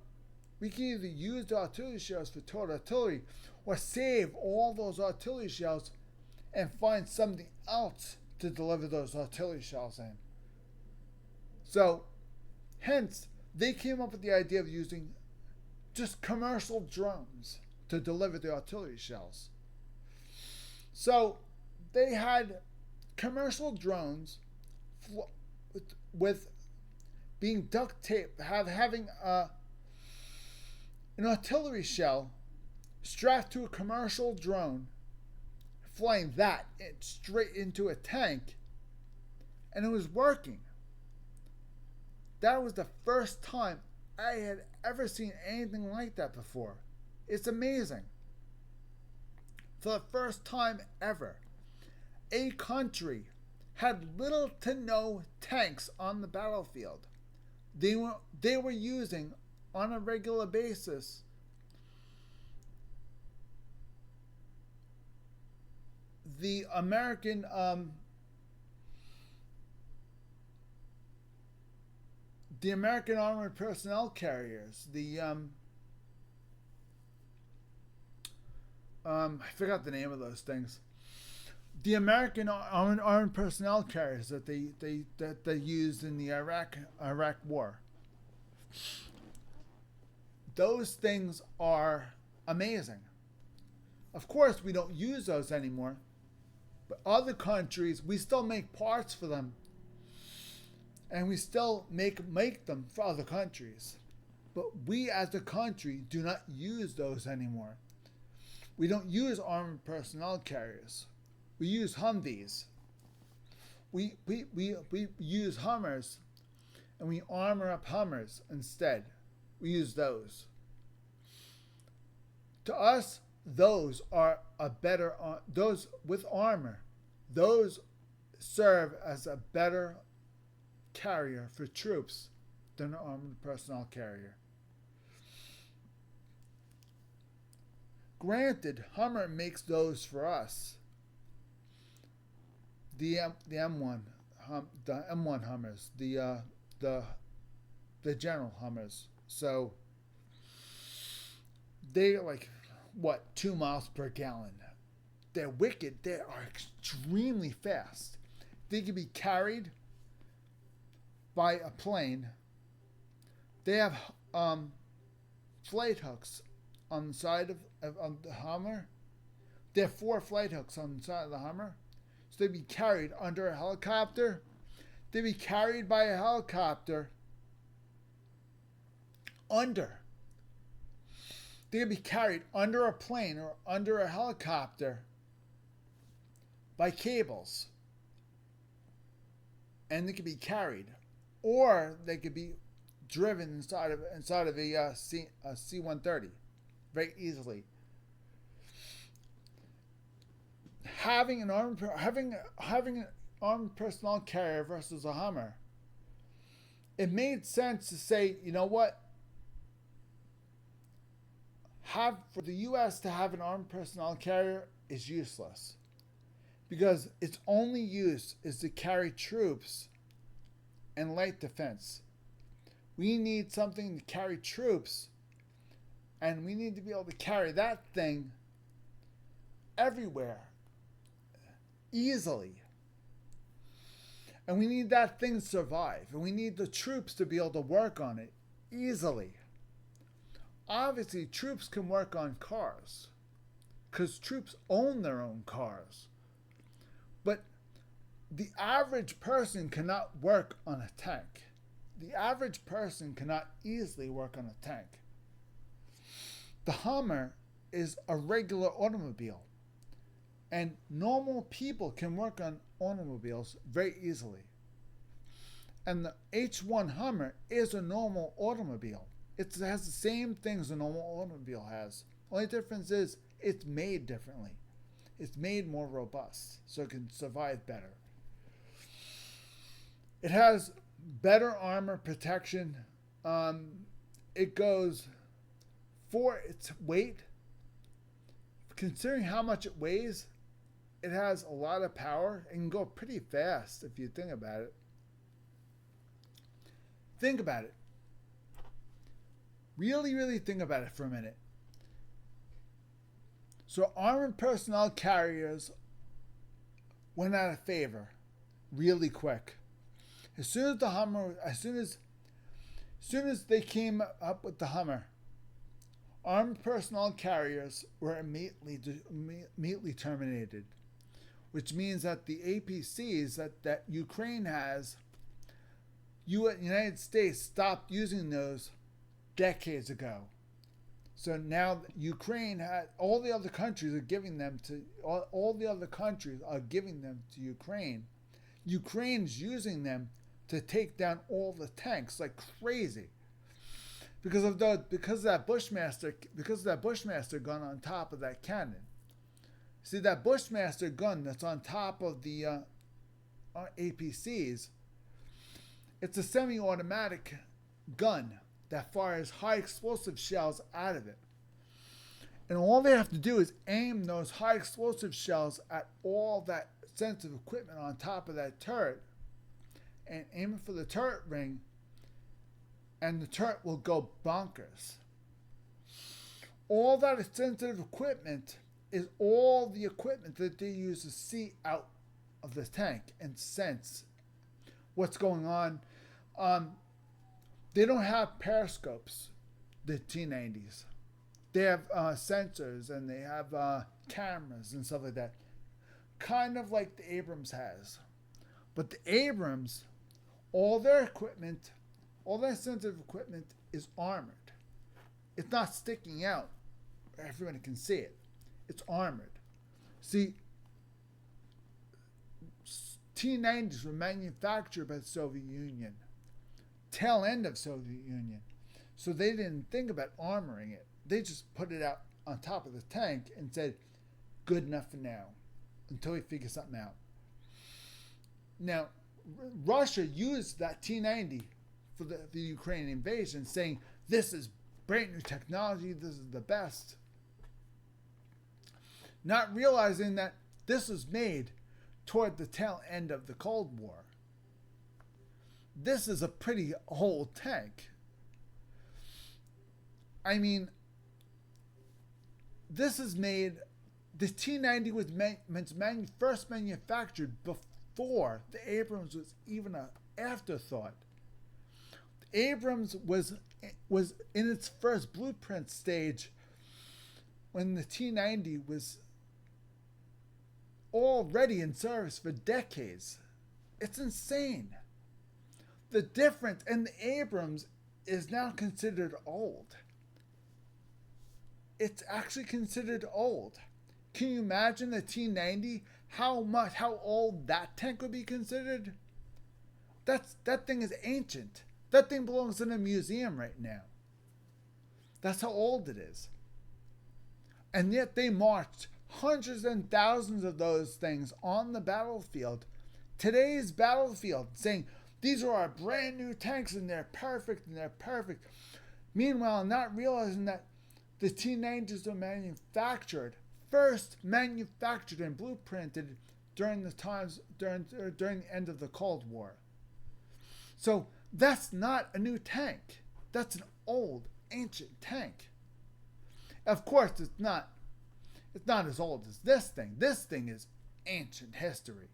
we can either use the artillery shells for towed artillery or save all those artillery shells and find something else to deliver those artillery shells in. So, hence, they came up with the idea of using just commercial drones to deliver the artillery shells. So, they had commercial drones with being duct taped, having an artillery shell strapped to a commercial drone, flying that straight into a tank, and it was working. That was the first time I had ever seen anything like that before. It's amazing. For the first time ever, a country had little to no tanks on the battlefield. They were using on a regular basis the American armored personnel carriers, I forgot the name of those things. The American armored personnel carriers that they used in the Iraq War. Those things are amazing. Of course, we don't use those anymore, but other countries, we still make parts for them, and we still make them for other countries. But we as a country do not use those anymore. We don't use armored personnel carriers. We use Humvees. We use Hummers, and we armor up Hummers instead. We use those. To us, those are a better, those with armor, those serve as a better carrier for troops than an armored personnel carrier. Granted, Hummer makes those for us. The M1 Hummers, the General Hummers. So they're like, what, 2 miles per gallon. They're wicked. They are extremely fast. They can be carried by a plane. They have flight hooks on the side of the Hummer. They have 4 flight hooks on the side of the Hummer. So they'd be carried under a helicopter. They'd be carried by a helicopter under. They'd be carried under a plane or under a helicopter by cables. And they could be carried. Or they could be driven inside of a C-130 very easily. Having an armored personnel carrier versus a Hummer, it made sense to say, you know what? For the U.S. to have an armored personnel carrier is useless, because its only use is to carry troops and light defense. We need something to carry troops, and we need to be able to carry that thing everywhere easily. And we need that thing to survive, and we need the troops to be able to work on it easily. Obviously, troops can work on cars, because troops own their own cars. But the average person cannot work on a tank. The average person cannot easily work on a tank. The Hummer is a regular automobile, and normal people can work on automobiles very easily. And the H1 Hummer is a normal automobile. It has the same things a normal automobile has. Only difference is it's made differently. It's made more robust, so it can survive better. It has better armor protection. It goes, for its weight, considering how much it weighs, it has a lot of power and can go pretty fast if you think about it. Think about it. Really think about it for a minute. So armored personnel carriers went out of favor really quick. As soon as the Hummer, as soon as they came up with the Hummer, armored personnel carriers were immediately terminated, which means that the APCs that Ukraine has, United States stopped using those decades ago. So now Ukraine had, all the other countries are giving them to Ukraine. Ukraine's using them to take down all the tanks like crazy. Because of that Bushmaster gun on top of that cannon. See, that Bushmaster gun that's on top of the APCs, it's a semi-automatic gun that fires high explosive shells out of it. And all they have to do is aim those high explosive shells at all that sensitive equipment on top of that turret and aim for the turret ring, and the turret will go bonkers. All that sensitive equipment is all the equipment that they use to see out of the tank and sense what's going on. They don't have periscopes, the T-90s. They have sensors and they have cameras and stuff like that. Kind of like the Abrams has. But the Abrams, all their equipment, all their sensitive equipment is armored. It's not sticking out. Everyone can see it. It's armored. See, T-90s were manufactured by the Soviet Union. Tail end of Soviet Union. So they didn't think about armoring it. They just put it out on top of the tank and said, good enough for now, until we figure something out. Now, Russia used that T-90 for the Ukrainian invasion, saying, this is brand new technology, this is the best. Not realizing that this was made toward the tail end of the Cold War. This is a pretty old tank. I mean, this is made, the T-90 was first manufactured before the Abrams was even an afterthought. The Abrams was in its first blueprint stage when the T-90 was already in service for decades. It's insane. The difference, and the Abrams is now considered old. It's actually considered old. Can you imagine the T-90? How old that tank would be considered? That thing is ancient. That thing belongs in a museum right now. That's how old it is. And yet they marched hundreds and thousands of those things on the battlefield. Today's battlefield, saying, these are our brand new tanks and they're perfect and they're perfect. Meanwhile, not realizing that the T-90s were first manufactured and blueprinted during the end of the Cold War. So that's not a new tank. That's an old, ancient tank. Of course, it's not as old as this thing. This thing is ancient history.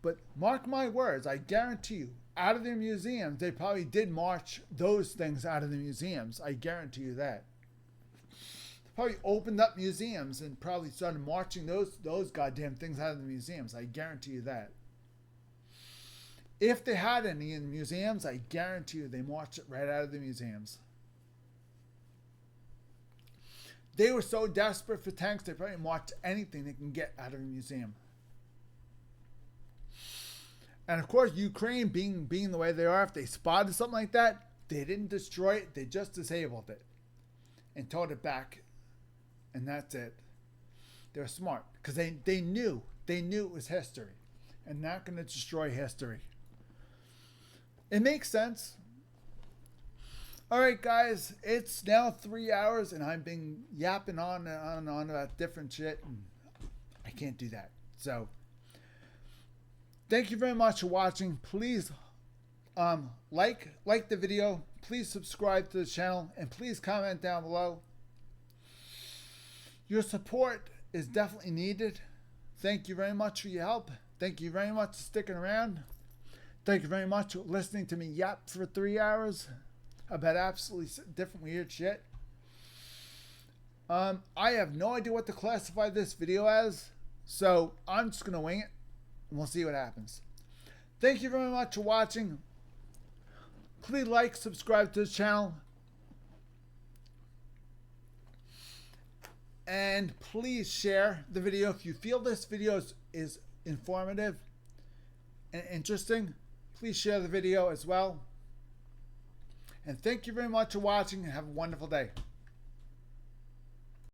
But mark my words, I guarantee you, out of their museums, they probably did march those things out of the museums. I guarantee you that. They probably opened up museums and probably started marching those goddamn things out of the museums. I guarantee you that. If they had any in the museums, I guarantee you they marched it right out of the museums. They were so desperate for tanks, they probably marched anything they can get out of a museum. And of course, Ukraine being the way they are, if they spotted something like that, they didn't destroy it, they just disabled it and towed it back. And that's it. They're smart because they knew it was history and not going to destroy history. It makes sense. Alright guys, it's now 3 hours and I've been yapping on and on about different shit and I can't do that. So, thank you very much for watching. Please like the video, please subscribe to the channel, and please comment down below. Your support is definitely needed. Thank you very much for your help. Thank you very much for sticking around. Thank you very much for listening to me yap for 3 hours about absolutely different weird shit. I have no idea what to classify this video as, so I'm just going to wing it and we'll see what happens. Thank you very much for watching. Please like, subscribe to the channel, and please share the video if you feel this video is informative and interesting. Please share the video as well. And thank you very much for watching and have a wonderful day.